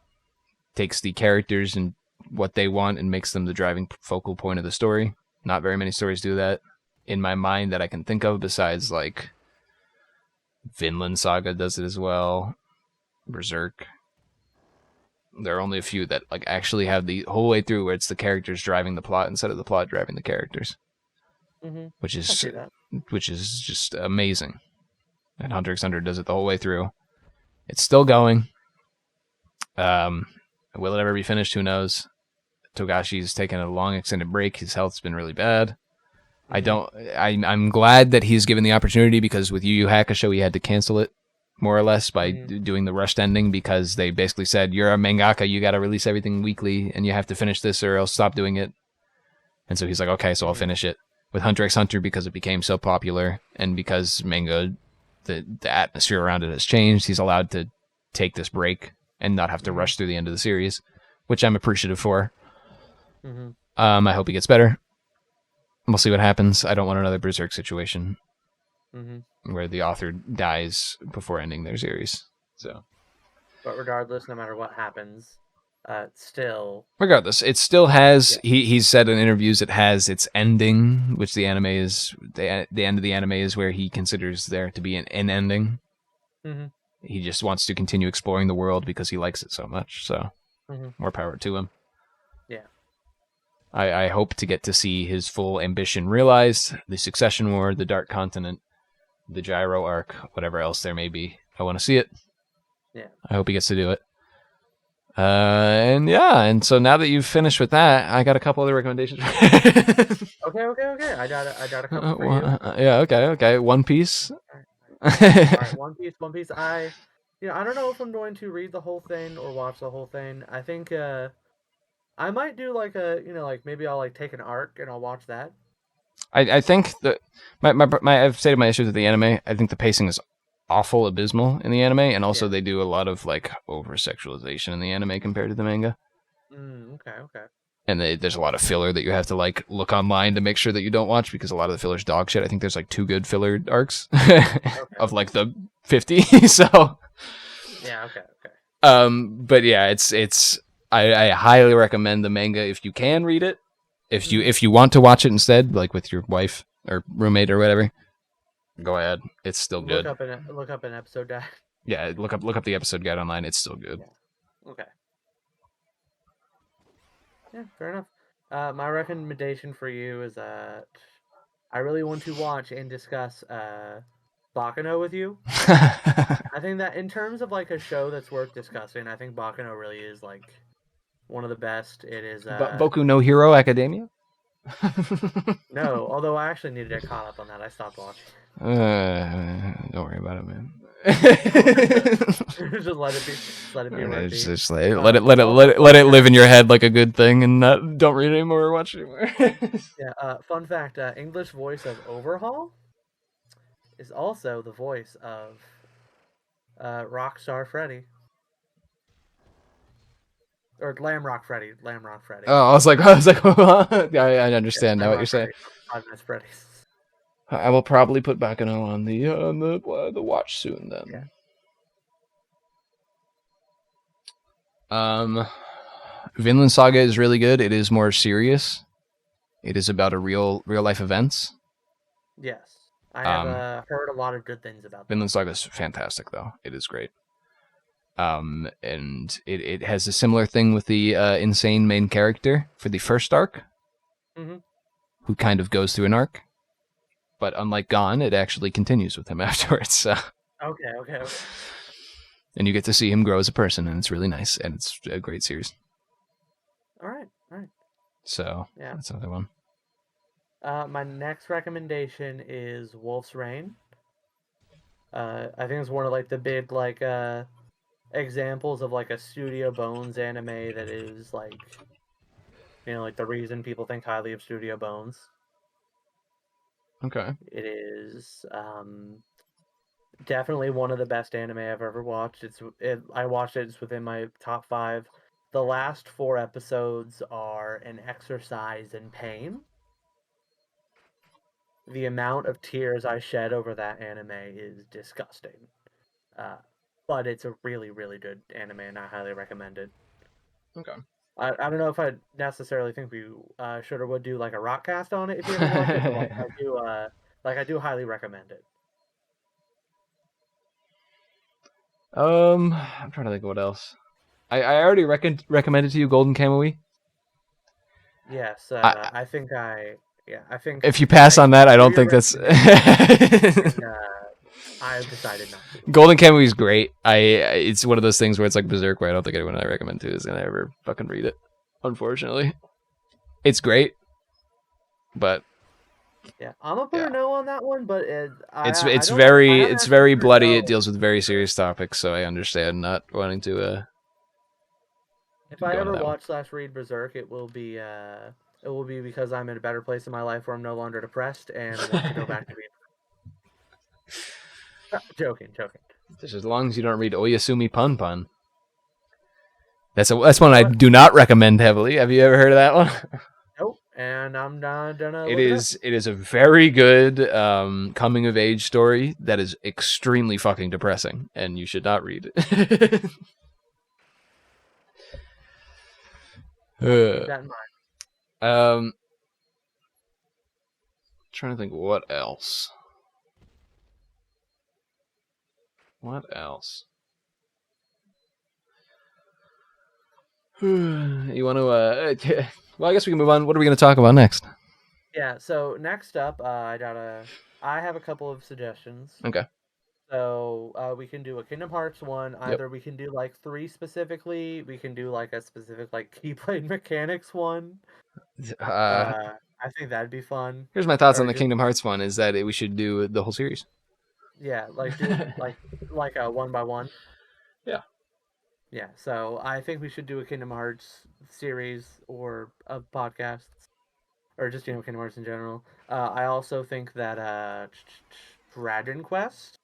takes the characters and what they want and makes them the driving focal point of the story. Not very many stories do that in my mind that I can think of, besides like Vinland Saga does it as well. Berserk. There are only a few that like actually have the whole way through where it's the characters driving the plot instead of the plot driving the characters, Mm-hmm. which I is see that. which is just amazing. And Hunter x Hunter does it the whole way through. It's still going. Um, will it ever be finished? Who knows? Togashi's taken a long extended break. His health's been really bad. Mm-hmm. I'm glad that he's given the opportunity, because with Yu Yu Hakusho he had to cancel it more or less by Mm-hmm. doing the rushed ending, because they basically said, you're a mangaka, you got to release everything weekly and you have to finish this or else stop doing it. And so he's like, okay, so I'll Mm-hmm. finish it. With Hunter x Hunter, because it became so popular and because manga, the atmosphere around it has changed, he's allowed to take this break and not have to Mm-hmm. rush through the end of the series, which I'm appreciative for. Mm-hmm. I hope he gets better. We'll see what happens. I don't want another Berserk situation Mm-hmm. where the author dies before ending their series. So, But regardless, no matter what happens, still, regardless, it still has. yeah. He's said in interviews it has its ending, which the anime is the end of the anime is where he considers there to be an ending. Mm-hmm. He just wants to continue exploring the world because he likes it so much. So, Mm-hmm. more power to him. Yeah. I hope to get to see his full ambition realized. The Succession War, the Dark Continent, the Gyro arc, whatever else there may be. I want to see it. Yeah. I hope he gets to do it. And so now that you've finished with that, I got a couple other recommendations. Okay. I got a couple for you. Yeah, okay. One Piece. All right, One Piece. One Piece. I don't know if I'm going to read the whole thing or watch the whole thing. I think I might do like like maybe I'll like take an arc and I'll watch that. I think that I've stated my issues with the anime. I think the pacing is awful, abysmal in the anime, and also Yeah. they do a lot of like over sexualization in the anime compared to the manga. Okay. And there's a lot of filler that you have to like look online to make sure that you don't watch, because a lot of the filler's dog shit. I think there's like 2 good filler arcs of like the 50. So Yeah. Okay. but yeah, it's I highly recommend the manga if you can read it. If you want to watch it instead, like with your wife or roommate or whatever, go ahead. It's still good. Look up an episode guide. Yeah, look up the episode guide online. It's still good. Yeah. Okay. Yeah, fair enough. My recommendation for you is that I really want to watch and discuss Bakano with you. I think that in terms of like a show that's worth discussing, I think Bakano really is like one of the best. It is Boku no Hero Academia. no, although I actually need to get caught up on that. I stopped watching. Don't worry about it, man. Just let it be. Just let it be where it be. Just let it live in your head like a good thing, and don't read anymore or watch anymore. Yeah. Fun fact: English voice of Overhaul is also the voice of Rockstar Freddy. Or Lamrock Freddy. Lamrock Freddy. Oh, I was like, I understand now what you're saying. Five Nights at Freddy's. I will probably put Baccano on the watch soon then. Yeah. Vinland Saga is really good. It is more serious. It is about a real life events. Yes, I have heard a lot of good things about that. Vinland Saga is fantastic, though. It is great. And it has a similar thing with the insane main character for the first arc, who kind of goes through an arc. But unlike Gone, it actually continues with him afterwards. Okay. And you get to see him grow as a person, and it's really nice, and it's a great series. All right. So yeah, that's another one. My next recommendation is Wolf's Rain. I think it's one of like the big like examples of like a Studio Bones anime that is like, like the reason people think highly of Studio Bones. Okay. It is definitely one of the best anime I've ever watched. I watched it. It's within my top 5. The last 4 episodes are an exercise in pain. The amount of tears I shed over that anime is disgusting. But it's a really, really good anime, and I highly recommend it. Okay. I don't know if I necessarily think we should or would do like a rock cast on it if you haven't watched it, but I do highly recommend it. I'm trying to think of what else. I already recommended to you Golden Kamuy. Yes, I think if you pass on that, I don't think that's. I've decided not to. Golden Kamuy is great. It's one of those things where it's like Berserk, where I don't think anyone I recommend to is gonna ever fucking read it. Unfortunately, it's great, but yeah, I'm gonna put a no on that one. But it's very bloody. It deals with very serious topics, so I understand not wanting to. If I ever watch / read Berserk, it will be because I'm in a better place in my life where I'm no longer depressed and want to go back to being. Joking. Just as long as you don't read Oyasumi Pun Pun. That's one I do not recommend heavily. Have you ever heard of that one? Nope, and I'm not gonna. It is a very good coming of age story that is extremely fucking depressing, and you should not read it. Keep that in mind. Trying to think what else. What else? You want to? Well, I guess we can move on. What are we going to talk about next? Yeah. So next up, I have a couple of suggestions. Okay. So we can do a Kingdom Hearts one. Either we can do like 3 specifically. We can do like a specific like Keyblade mechanics one. I think that'd be fun. Here's my thoughts on the Kingdom Hearts one: is that we should do the whole series. Yeah, like do like a 1 by 1. Yeah. Yeah. So I think we should do a Kingdom Hearts series or a podcast, or just Kingdom Hearts in general. I also think that Dragon Quest.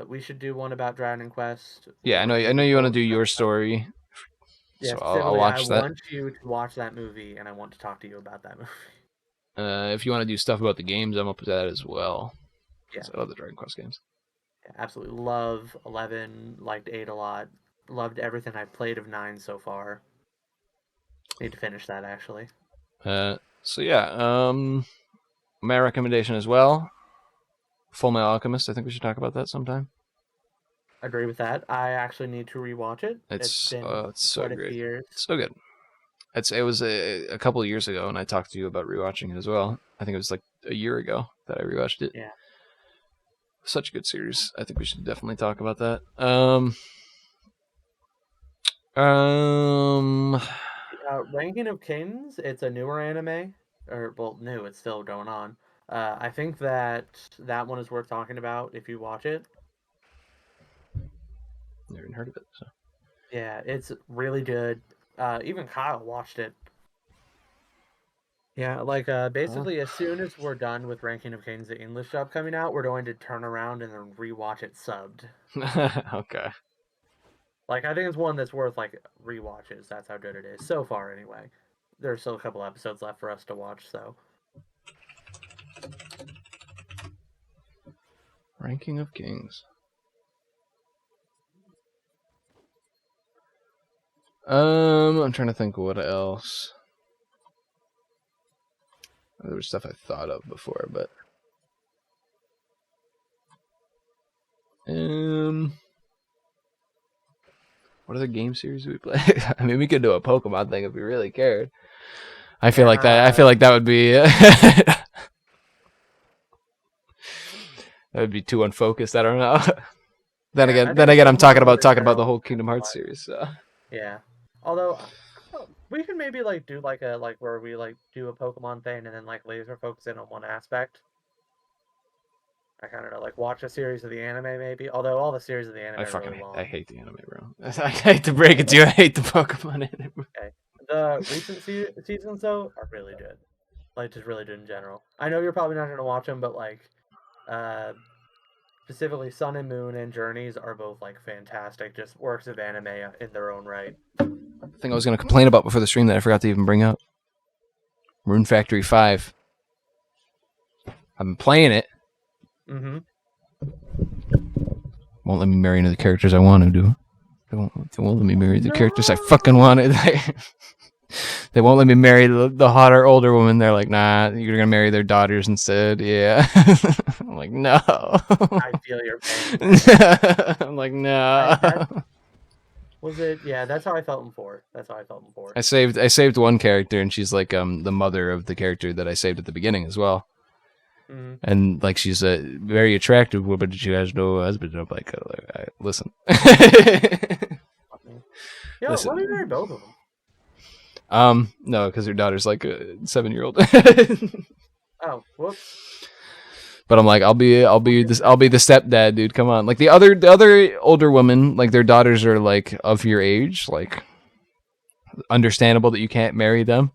We should do one about Dragon Quest. Yeah, I know you want to do your story. Yeah, so I'll watch that. I want you to watch that movie, and I want to talk to you about that movie. If you want to do stuff about the games, I'm up to that as well. Yeah, I love the Dragon Quest games. Yeah, absolutely love 11. Liked 8 a lot. Loved everything I've played of 9 so far. Need to finish that actually. So yeah, my recommendation as well. Full Metal Alchemist. I think we should talk about that sometime. Agree with that. I actually need to rewatch it. It's been so quite great. A few years. So good. It was a couple of years ago, and I talked to you about rewatching it as well. I think it was like a year ago that I rewatched it. Yeah. Such a good series. I think we should definitely talk about that. All Um, Ranking of Kings, it's a newer anime, or well, new. It's still going on. I think that one is worth talking about if you watch it. never even heard of it. So. Yeah, it's really good. Even Kyle watched it. Yeah, like Huh? basically as soon as we're done with Ranking of Kings, the English dub coming out, we're going to turn around and then rewatch it subbed. Okay. Like I think it's one that's worth like rewatches. That's how good it is so far, anyway. There's still a couple episodes left for us to watch, so Ranking of Kings. I'm trying to think what else. There was stuff I thought of before, but what other game series do we play? I mean, we could do a Pokemon thing if we really cared. I feel like that. I yeah. feel like that would be that would be too unfocused. I don't know. then Yeah, I again, then think again, I'm Pokemon Go in talking about the general whole is kind Kingdom of Hearts fun. series. So. Yeah. Although we can maybe like do like a like where we like do a Pokemon thing and then like laser focus in on one aspect. I kind of know, like watch a series of the anime maybe. Although all the series of the anime I are fucking really I long. hate the anime, bro. I hate to break it to you. I hate the Pokemon anime. Okay. The recent seasons though are really good. Like just really good in general. I know you're probably not gonna watch them, but like uh specifically Sun and Moon and Journeys are both like fantastic, just works of anime in their own right. The thing I was going to complain about before the stream that I forgot to even bring up. Rune Factory 5. I've been playing it. Mm-hmm. Won't let me marry any of the characters I want to do. They won't let me marry the characters I fucking No. wanted. They won't let me marry the hotter older woman. They're like, nah, you're gonna marry their daughters instead. Yeah. I'm like, no. I feel your pain. I'm like, no. That was it. Yeah, that's how I felt in four. That's how I felt in four. I saved one character and she's like the mother of the character that I saved at the beginning as well. Mm-hmm. And like she's a very attractive woman, but she has no husband. And I'm like, listen, Yeah, let me listen. marry both of them. No, because her daughter's like a 7-year-old. Oh, whoops. But I'm like, I'll be the stepdad, dude. Come on. Like the other older women, like their daughters are like of your age, like understandable that you can't marry them.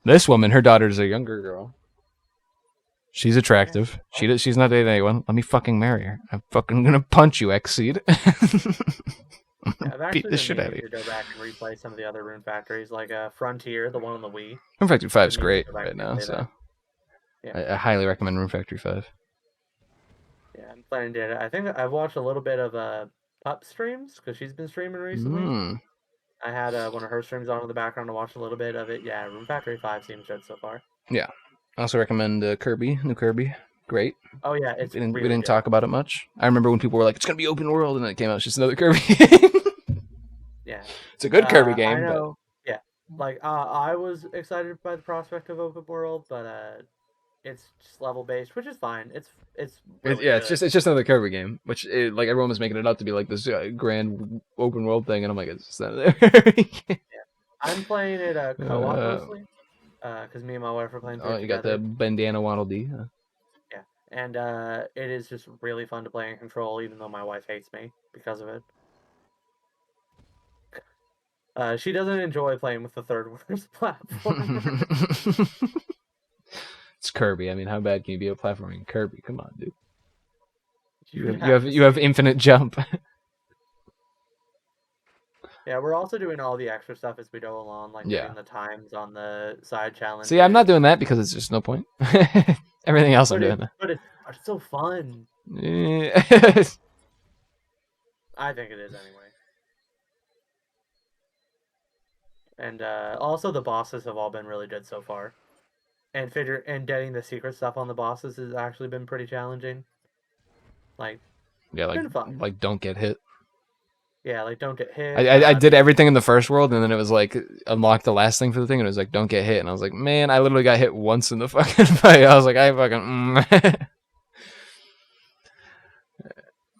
This woman, her daughter's a younger girl. She's Yeah. attractive. She's not dating anyone. Let me fucking marry her. I'm fucking gonna punch you, Exceed. Yeah, I've Beat actually the been shit out meaning of you. to go back and replay some of the other Rune Factories, like Frontier, the one on the Wii. Rune Factory 5 Been is meaning to great go back right and now, replay that. so Yeah, I highly recommend Rune Factory 5. yeah, I'm planning to do it. I think I've watched a little bit of Pup streams because she's been streaming recently. Mm. I had one of her streams on in the background to watch a little bit of it. Yeah, Rune Factory 5 seems good so far. Yeah. I also recommend Kirby, new Kirby. Great. Oh yeah, it's We really didn't good. talk about it much. I remember when people were like, "It's gonna be open world," and then it came out it's just another Kirby. Yeah. It's a good Kirby I game, but know. Yeah. Like I was excited by the prospect of open world, but it's just level based, which is fine. It's really yeah, good. it's just another Kirby game, which like everyone was making it up to be like this grand open world thing, and I'm like, it's just another. Yeah. I'm playing it co-op uh, mostly, because me and my wife are playing through oh, it you got the together. bandana Waddle Dee. Yeah. And it is just really fun to play in control, even though my wife hates me because of it. She doesn't enjoy playing with the third worst platformer. It's Kirby. I mean, how bad can you be at platforming Kirby? Come on, dude. You have to You have see. infinite jump. Yeah, we're also doing all the extra stuff as we go along, like Yeah. getting the times on the side See, I'm not challenges. doing that because it's just no point. Everything else I'm But doing. it's so fun. Yeah. I think it is anyway. And also the bosses have all been really good so far. And getting the secret stuff on the bosses has actually been pretty challenging. Like, Yeah, been fun. don't get hit. Yeah, like don't get hit. I did Being everything in the first world, and then it was like unlock the last thing for the thing, and it was like don't get hit, and I was like, man, I literally got hit once in the fucking fight. I was like, I fucking like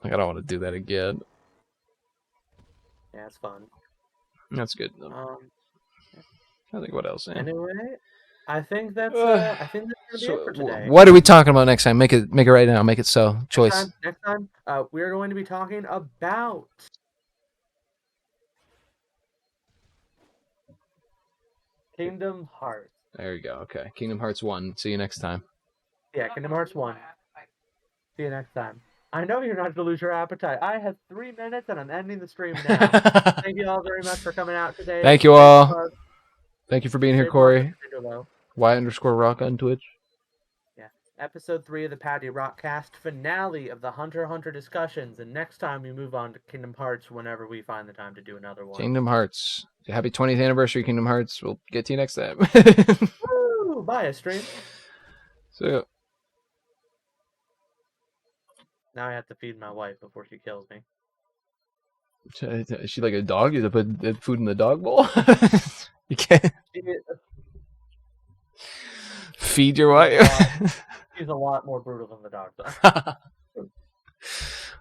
I don't want to do that again. yeah, it's fun. That's good. Um, I think what else? anyway, I think that's gonna be it So for today. what are we talking about next time? Make it right now. Make it so. Choice. Next time, we're going to be talking about Kingdom Hearts. There you go. Okay. Kingdom Hearts 1. See you next time. Yeah, Kingdom Hearts 1. See you next time. I know you're not to lose your appetite. I have 3 minutes and I'm ending the stream now. Thank you all very much for coming out today. Thank you all. Thank you for being here, Cory. Y_Rock on Twitch. Yeah. Episode 3 of the Patty Rockcast, finale of the Hunter x Hunter discussions, and next time we move on to Kingdom Hearts whenever we find the time to do another one. Kingdom Hearts. Happy 20th anniversary, Kingdom Hearts. We'll get to you next time. Woo! Bye, stream. So. Now I have to feed my wife before she kills me. Is she like a dog? You have to put food in the dog bowl? You can't feed your wife. She's a lot more brutal than the dogs are.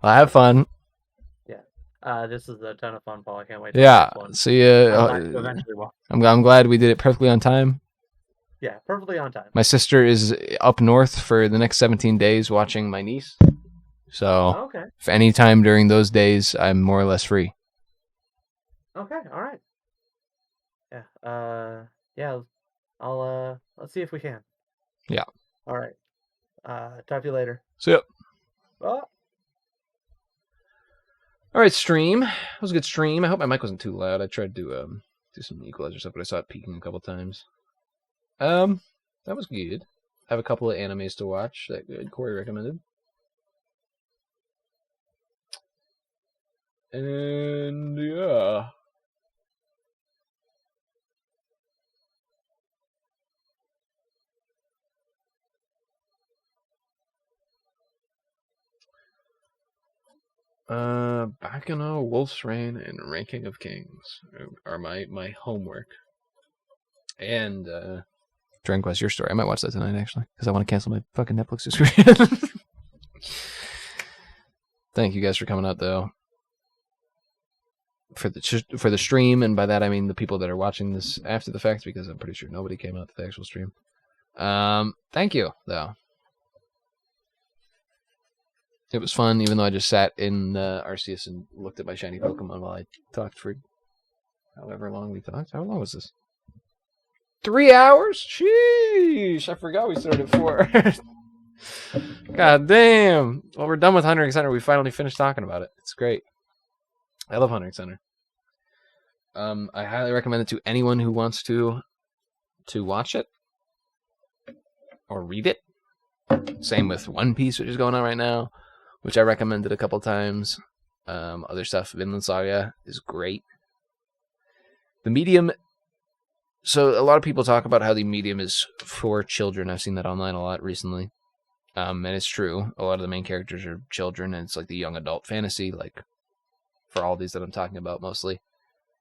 Well, have fun. Yeah. This is a ton of fun, Paul. I can't wait. See ya. I'm glad we did it perfectly on time. Yeah, perfectly on time. My sister is up north for the next 17 days watching my niece. So, if any time during those days, I'm more or less free. Okay, all right. Yeah, let's see if we can. Yeah. All right. Talk to you later. See ya. Bye. All right, stream. It was a good stream. I hope my mic wasn't too loud. I tried to do some equalizer stuff, but I saw it peaking a couple times. That was good. I have a couple of animes to watch that Cory recommended. And yeah. Bacchanal, Wolf's Rain, and Ranking of Kings are my homework. And Dragon Quest: Your Story. I might watch that tonight actually, because I want to cancel my fucking Netflix subscription. Thank you guys for coming out though. For the stream, and by that I mean the people that are watching this after the fact, because I'm pretty sure nobody came out to the actual stream. Thank you though. It was fun, even though I just sat in Arceus and looked at my shiny Pokemon while I talked for however long we talked. How long was this? 3 hours? Sheesh! I forgot we started at 4. God damn! Well, we're done with Hunter x Hunter. We finally finished talking about it. It's great. I love Hunter x Hunter. I highly recommend it to anyone who wants to watch it or read it. Same with One Piece, which is going on right now, which I recommended a couple times. Other stuff, Vinland Saga is great. The medium. So a lot of people talk about how the medium is for children. I've seen that online a lot recently. And it's true. A lot of the main characters are children, and it's like the young adult fantasy, like for all these that I'm talking about mostly.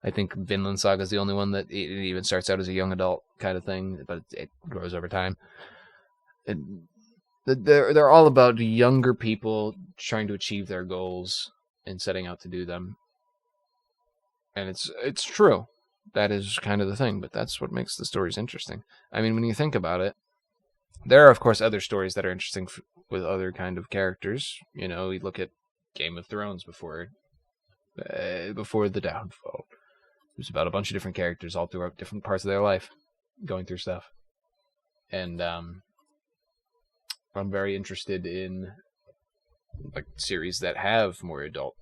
I think Vinland Saga is the only one that it even starts out as a young adult kind of thing, but it grows over time. And they're all about younger people trying to achieve their goals and setting out to do them. And it's true. That is kind of the thing, but that's what makes the stories interesting. I mean, when you think about it, there are, of course, other stories that are interesting with other kind of characters. You know, you look at Game of Thrones before the downfall. It was about a bunch of different characters all throughout different parts of their life going through stuff. And I'm very interested in like series that have more adult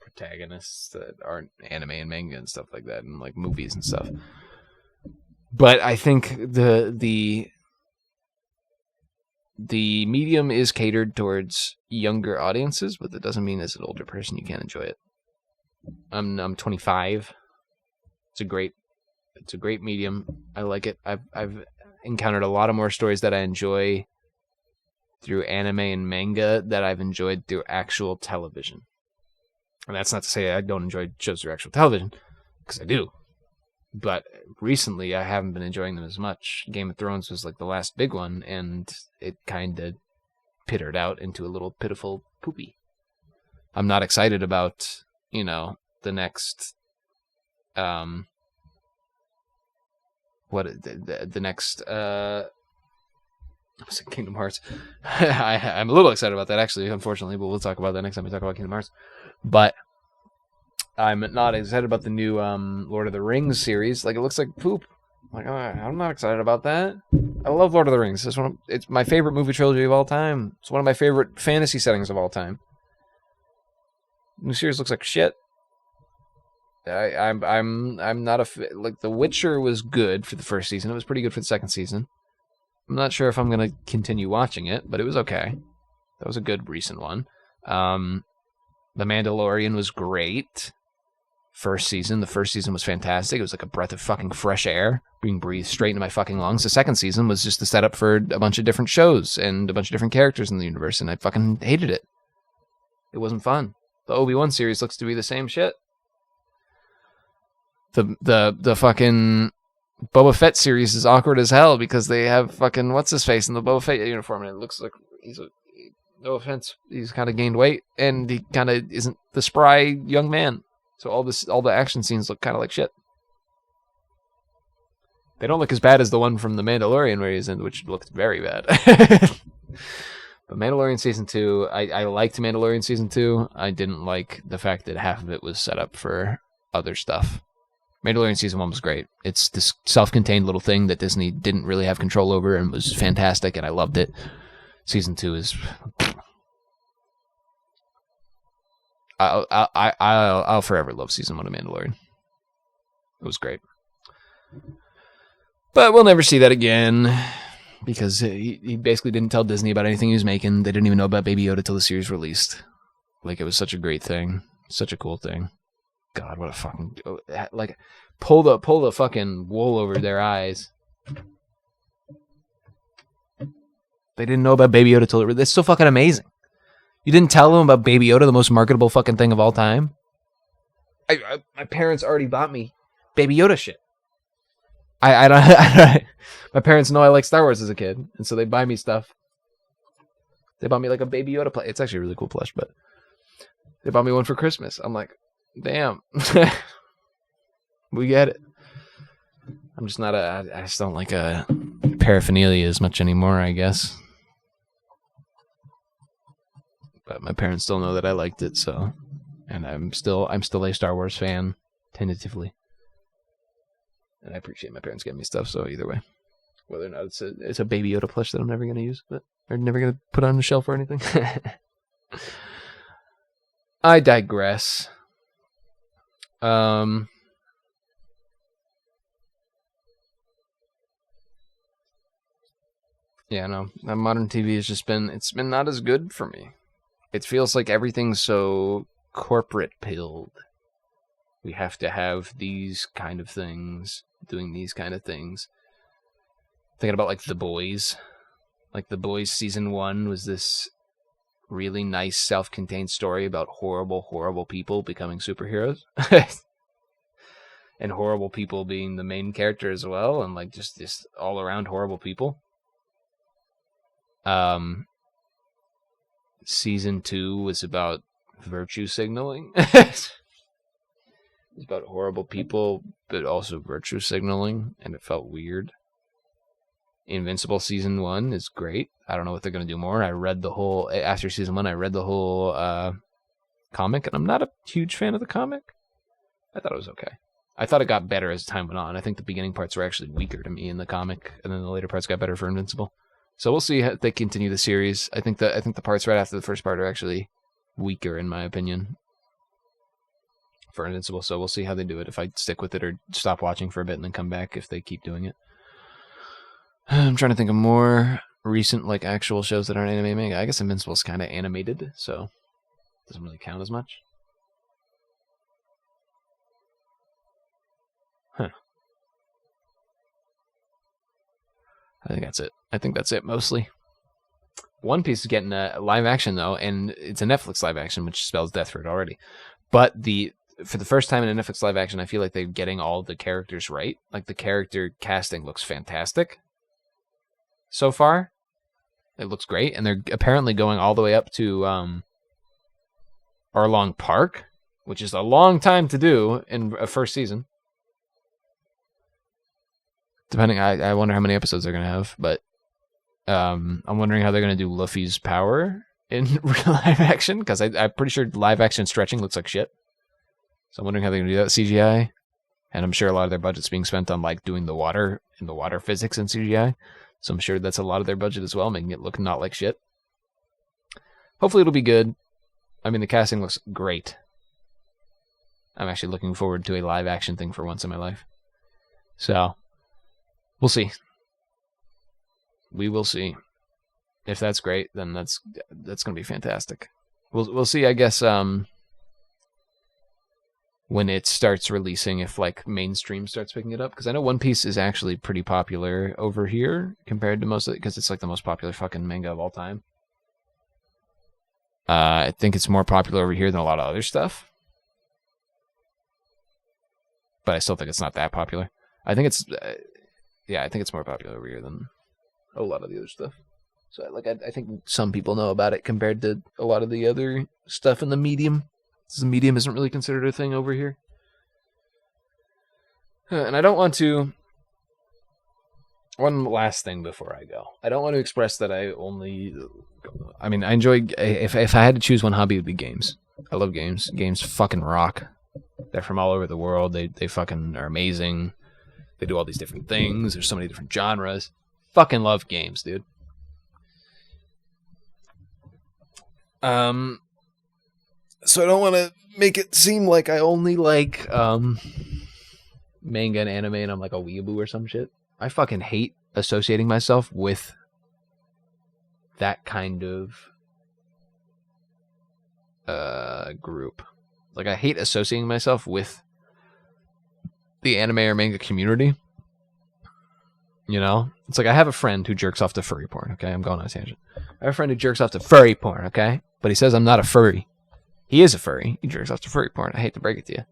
protagonists that aren't anime and manga and stuff like that, and like movies and stuff. But I think the medium is catered towards younger audiences, but that doesn't mean as an older person you can't enjoy it. I'm 25. It's a great medium. I like it. I've encountered a lot of more stories that I enjoy through anime and manga that I've enjoyed through actual television. And that's not to say I don't enjoy shows through actual television, because I do. But recently I haven't been enjoying them as much. Game of Thrones was like the last big one, and it kind of pittered out into a little pitiful poopy. I'm not excited about, the next what the next Kingdom Hearts. I'm a little excited about that, actually, unfortunately, but we'll talk about that next time we talk about Kingdom Hearts. But I'm not excited about the new Lord of the Rings series. Like, it looks like poop. Like, I'm not excited about that. I love Lord of the Rings. It's my favorite movie trilogy of all time. It's one of my favorite fantasy settings of all time. The new series looks like shit. I'm not like The Witcher was good for the first season. It was pretty good for the second season. I'm not sure if I'm gonna continue watching it, but it was okay. That was a good recent one. The Mandalorian was great. First season. The first season was fantastic. It was like a breath of fucking fresh air being breathed straight into my fucking lungs. The second season was just the setup for a bunch of different shows and a bunch of different characters in the universe, and I fucking hated it. It wasn't fun. The Obi-Wan series looks to be the same shit. The fucking Boba Fett series is awkward as hell because they have fucking what's his face in the Boba Fett uniform, and it looks like no offense, he's kind of gained weight and he kind of isn't the spry young man. So all the action scenes look kind of like shit. They don't look as bad as the one from The Mandalorian where he's in, which looked very bad. But Mandalorian Season 2, I liked Mandalorian Season 2. I didn't like the fact that half of it was set up for other stuff. Mandalorian Season 1 was great. It's this self-contained little thing that Disney didn't really have control over and was fantastic, and I loved it. Season 2 is... I'll forever love Season 1 of Mandalorian. It was great. But we'll never see that again because he basically didn't tell Disney about anything he was making. They didn't even know about Baby Yoda till the series released. Like, it was such a great thing. Such a cool thing. God, what a fucking... Like, pull the fucking wool over their eyes. They didn't know about Baby Yoda till it... It's so fucking amazing. You didn't tell them about Baby Yoda, the most marketable fucking thing of all time? My parents already bought me Baby Yoda shit. I don't... My parents know I like Star Wars as a kid, and so they buy me stuff. They bought me like a Baby Yoda plush. It's actually a really cool plush, but they bought me one for Christmas. I'm like, damn. We get it. I'm just not I just don't like paraphernalia as much anymore, I guess. But my parents still know that I liked it, so, and I'm still a Star Wars fan, tentatively. And I appreciate my parents getting me stuff, so either way. Whether or not it's a Baby Yoda plush that I'm never going to use, but I'm never going to put on the shelf or anything. I digress. Yeah, no. Modern TV has just been not as good for me. It feels like everything's so corporate pilled. We have to have these kind of things, doing these kind of things. Thinking about like The Boys. Like The Boys season 1 was this really nice self-contained story about horrible, horrible people becoming superheroes. And horrible people being the main character as well, and like just all around horrible people. Season 2 was about virtue signaling. It's about horrible people, but also virtue signaling, and it felt weird. Invincible season 1 is great. I don't know what they're going to do more. After season 1, I read the whole comic, and I'm not a huge fan of the comic. I thought it was okay. I thought it got better as time went on. I think the beginning parts were actually weaker to me in the comic, and then the later parts got better for Invincible. So we'll see how they continue the series. I think the parts right after the first part are actually weaker, in my opinion, for Invincible. So we'll see how they do it, if I stick with it or stop watching for a bit and then come back if they keep doing it. I'm trying to think of more recent, like, actual shows that aren't anime. I guess Invincible's kind of animated, so it doesn't really count as much. Huh. I think that's it mostly. One Piece is getting a live action though, and it's a Netflix live action, which spells death for it already. But for the first time in a Netflix live action, I feel like they're getting all the characters right. Like, the character casting looks fantastic so far. It looks great, and they're apparently going all the way up to Arlong Park, which is a long time to do in a first season. Depending, I wonder how many episodes they're gonna have, but I'm wondering how they're gonna do Luffy's power in real live action, because I'm pretty sure live action stretching looks like shit. So I'm wondering how they're gonna do that CGI, and I'm sure a lot of their budget's being spent on like doing the water physics in CGI. So I'm sure that's a lot of their budget as well, making it look not like shit. Hopefully it'll be good. I mean, the casting looks great. I'm actually looking forward to a live action thing for once in my life. So, we'll see. We will see. If that's great, then that's going to be fantastic. We'll see, I guess, when it starts releasing, if like mainstream starts picking it up, because I know One Piece is actually pretty popular over here compared to most of it, because it's like the most popular fucking manga of all time. I think it's more popular over here than a lot of other stuff, but I still think it's not that popular. I think it's I think it's more popular over here than a lot of the other stuff. So like I think some people know about it compared to a lot of the other stuff in the medium. The medium isn't really considered a thing over here. And I don't want to... One last thing before I go. I don't want to express that I only... I mean, I enjoy... If I had to choose one hobby, it would be games. I love games. Games fucking rock. They're from all over the world. They fucking are amazing. They do all these different things. There's so many different genres. Fucking love games, dude. So I don't want to make it seem like I only like manga and anime and I'm like a weeaboo or some shit. I fucking hate associating myself with that kind of group. Like, I hate associating myself with the anime or manga community. You know? It's like I have a friend who jerks off to furry porn, okay? I'm going on a tangent. I have a friend who jerks off to furry porn, okay? But he says I'm not a furry. He is a furry. He jerks off to furry porn. I hate to break it to you.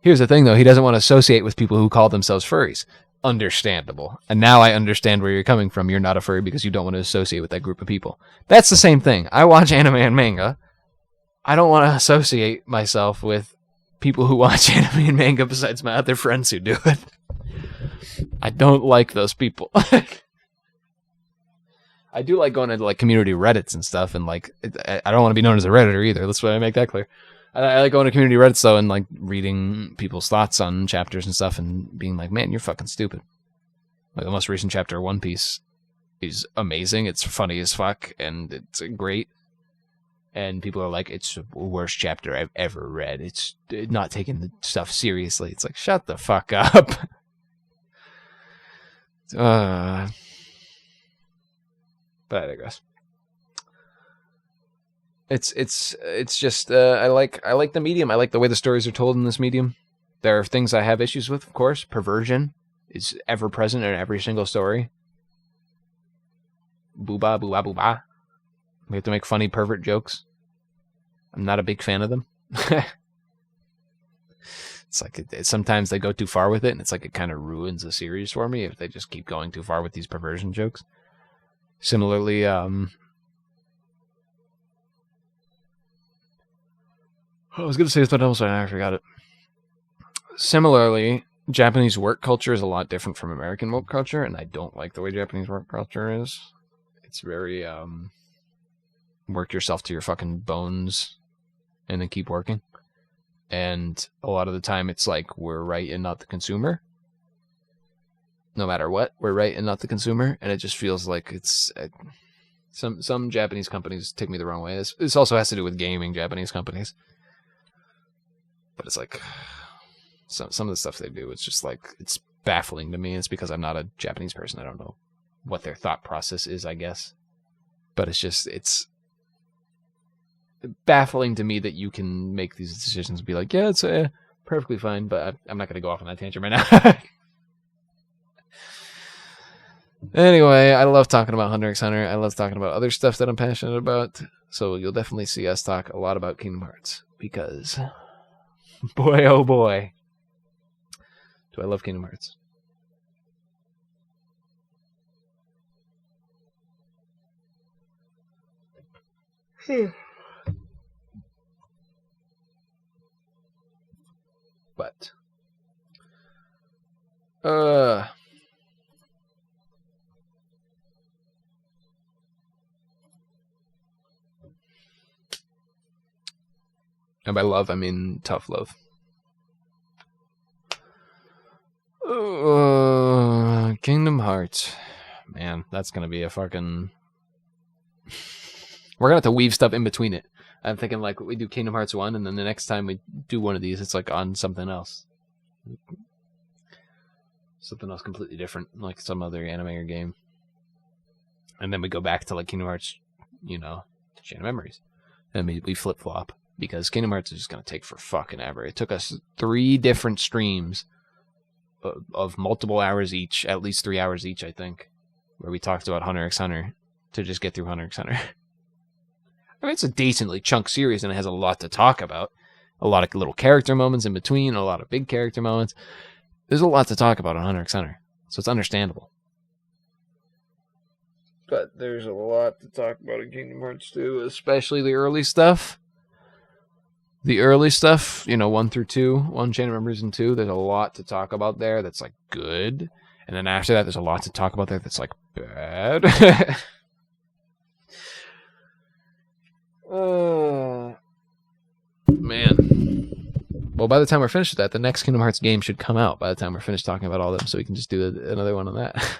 Here's the thing, though. He doesn't want to associate with people who call themselves furries. Understandable. And now I understand where you're coming from. You're not a furry because you don't want to associate with that group of people. That's the same thing. I watch anime and manga. I don't want to associate myself with people who watch anime and manga besides my other friends who do it. I don't like those people. I do like going into like community Reddits and stuff, and like I don't want to be known as a Redditor either. That's why I make that clear. I like going to community Reddits though, and like reading people's thoughts on chapters and stuff, and being like, "Man, you're fucking stupid." Like the most recent chapter of One Piece is amazing. It's funny as fuck, and it's great. And people are like, "It's the worst chapter I've ever read. It's not taking the stuff seriously." It's like, shut the fuck up. But I digress. It's just I like the medium. I like the way the stories are told in this medium. There are things I have issues with, of course. Perversion is ever present in every single story. Booba, booba, booba. We have to make funny pervert jokes. I'm not a big fan of them. It's like sometimes they go too far with it, and it's like it kind of ruins the series for me if they just keep going too far with these perversion jokes. Similarly, I was going to say something else, and I forgot it. Similarly, Japanese work culture is a lot different from American work culture, and I don't like the way Japanese work culture is. It's very, work yourself to your fucking bones, and then keep working. And a lot of the time, it's like, we're right and not the consumer. No matter what, we're right and not the consumer, and it just feels like it's... Some Japanese companies take me the wrong way. This also has to do with gaming Japanese companies. But it's like, some of the stuff they do, it's just like, it's baffling to me. It's because I'm not a Japanese person. I don't know what their thought process is, I guess. But it's baffling to me that you can make these decisions and be like, yeah, it's perfectly fine, but I'm not going to go off on that tangent right now. Anyway, I love talking about Hunter x Hunter. I love talking about other stuff that I'm passionate about. So you'll definitely see us talk a lot about Kingdom Hearts. Because, boy, oh boy, do I love Kingdom Hearts. But, And by love, I mean tough love. Kingdom Hearts. Man, that's going to be a fucking... We're going to have to weave stuff in between it. I'm thinking like we do Kingdom Hearts 1, and then the next time we do one of these, it's like on something else. Something else completely different, like some other anime or game. And then we go back to like Kingdom Hearts, Chain of Memories. And we flip-flop, because Kingdom Hearts is just going to take for fucking ever. It took us 3 different streams of multiple hours each, at least 3 hours each, I think, where we talked about Hunter x Hunter to just get through Hunter x Hunter. I mean, it's a decently chunk series, and it has a lot to talk about. A lot of little character moments in between, a lot of big character moments. There's a lot to talk about on Hunter x Hunter, so it's understandable. But there's a lot to talk about in Kingdom Hearts 2, especially the early stuff. The early stuff, 1 through 2, 1 Chain of Memories and 2, there's a lot to talk about there that's, like, good. And then after that, there's a lot to talk about there that's, like, bad. Man. Well, by the time we're finished with that, the next Kingdom Hearts game should come out by the time we're finished talking about all of them, so we can just do another one on that.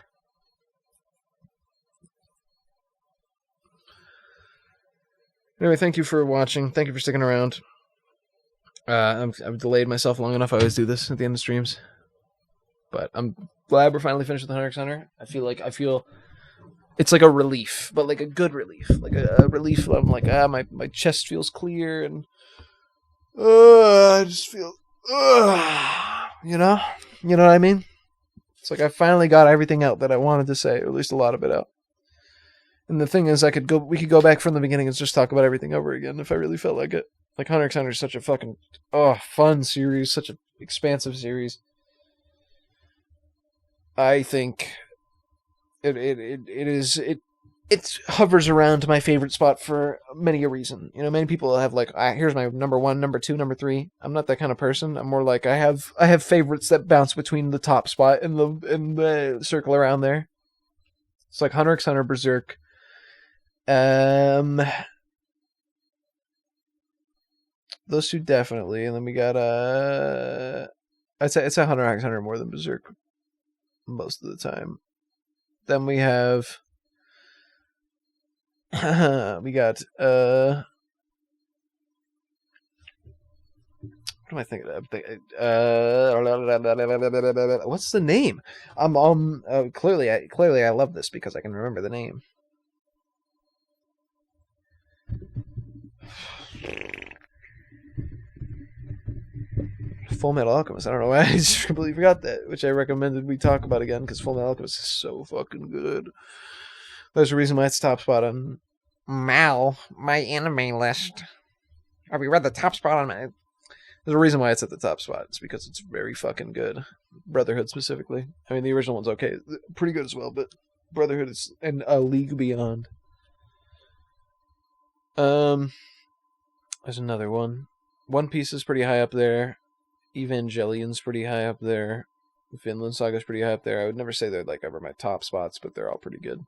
Anyway, thank you for watching. Thank you for sticking around. I've delayed myself long enough. I always do this at the end of streams. But I'm glad we're finally finished with the Hunter x Hunter. I feel it's like a relief, but like a good relief. Like a relief. I'm like, my chest feels clear, and I just feel, you know what I mean? It's like I finally got everything out that I wanted to say, or at least a lot of it out. And the thing is, we could go back from the beginning and just talk about everything over again if I really felt like it. Like, Hunter x Hunter is such a fucking fun series, such an expansive series. I think it hovers around my favorite spot for many a reason. Many people have like, here's my number 1, number 2, number 3. I'm not that kind of person. I'm more like I have favorites that bounce between the top spot and the circle around there. It's like Hunter x Hunter, Berserk. Those two definitely, and then we got I'd say Hunter x Hunter more than Berserk most of the time. Then we have we got what am I thinking of? What's the name? Clearly I love this because I can remember the name. Full Metal Alchemist. I don't know why I just completely forgot that, which I recommended we talk about again because Full Metal Alchemist is so fucking good. There's a reason why it's top spot on my anime list. We read the top spot on my... There's a reason why it's at the top spot. It's because it's very fucking good. Brotherhood specifically. I mean, the original one's okay. Pretty good as well, but Brotherhood is a league beyond. There's another one. One Piece is pretty high up there. Evangelion's pretty high up there. Vinland Saga's pretty high up there. I would never say they're like ever my top spots, but they're all pretty good.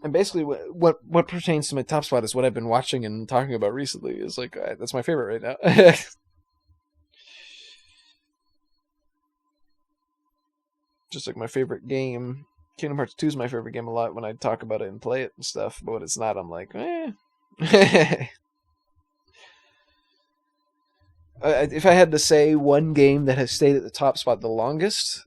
And basically, what pertains to my top spot is what I've been watching and talking about recently. Is like that's my favorite right now. Just like my favorite game, Kingdom Hearts 2 is my favorite game a lot when I talk about it and play it and stuff. But when it's not, I'm like, if I had to say one game that has stayed at the top spot the longest,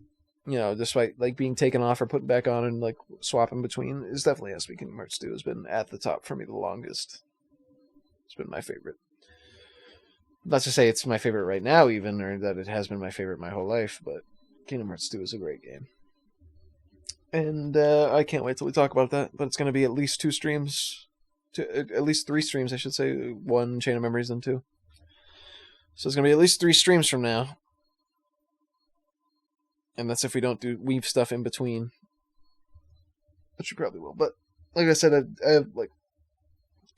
despite like being taken off or put back on and like swapping between, is definitely has to be Kingdom Hearts 2. Has been at the top for me the longest. It's been my favorite. Not to say it's my favorite right now, even, or that it has been my favorite my whole life, but Kingdom Hearts 2 is a great game. And I can't wait till we talk about that. But it's going to be at least 2 streams, at least 3 streams, I should say. 1 Chain of Memories and 2. So it's going to be at least 3 streams from now. And that's if we don't weave stuff in between. Which we probably will. But like I said, I have like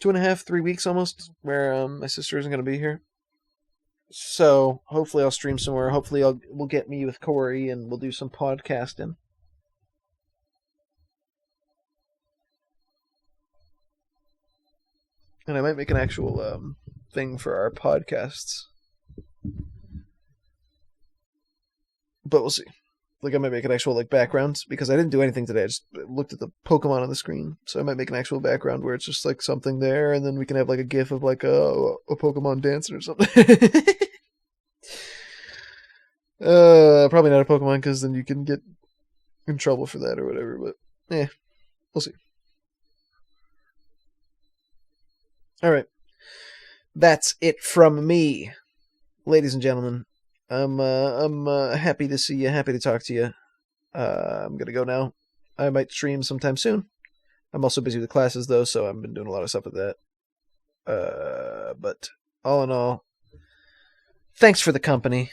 2.5, 3 weeks almost where my sister isn't going to be here. So hopefully I'll stream somewhere. Hopefully we'll get me with Cory and we'll do some podcasting. And I might make an actual thing for our podcasts. But we'll see. Like, I might make an actual like background because I didn't do anything today. I just looked at the Pokemon on the screen. So I might make an actual background where it's just like something there, and then we can have like a GIF of like a Pokemon dancing or something. Probably not a Pokemon because then you can get in trouble for that or whatever. But we'll see. All right, that's it from me, ladies and gentlemen. I'm happy to see you. Happy to talk to you. I'm gonna go now. I might stream sometime soon. I'm also busy with classes though, so I've been doing a lot of stuff with that. But all in all, thanks for the company,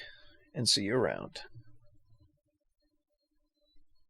and see you around.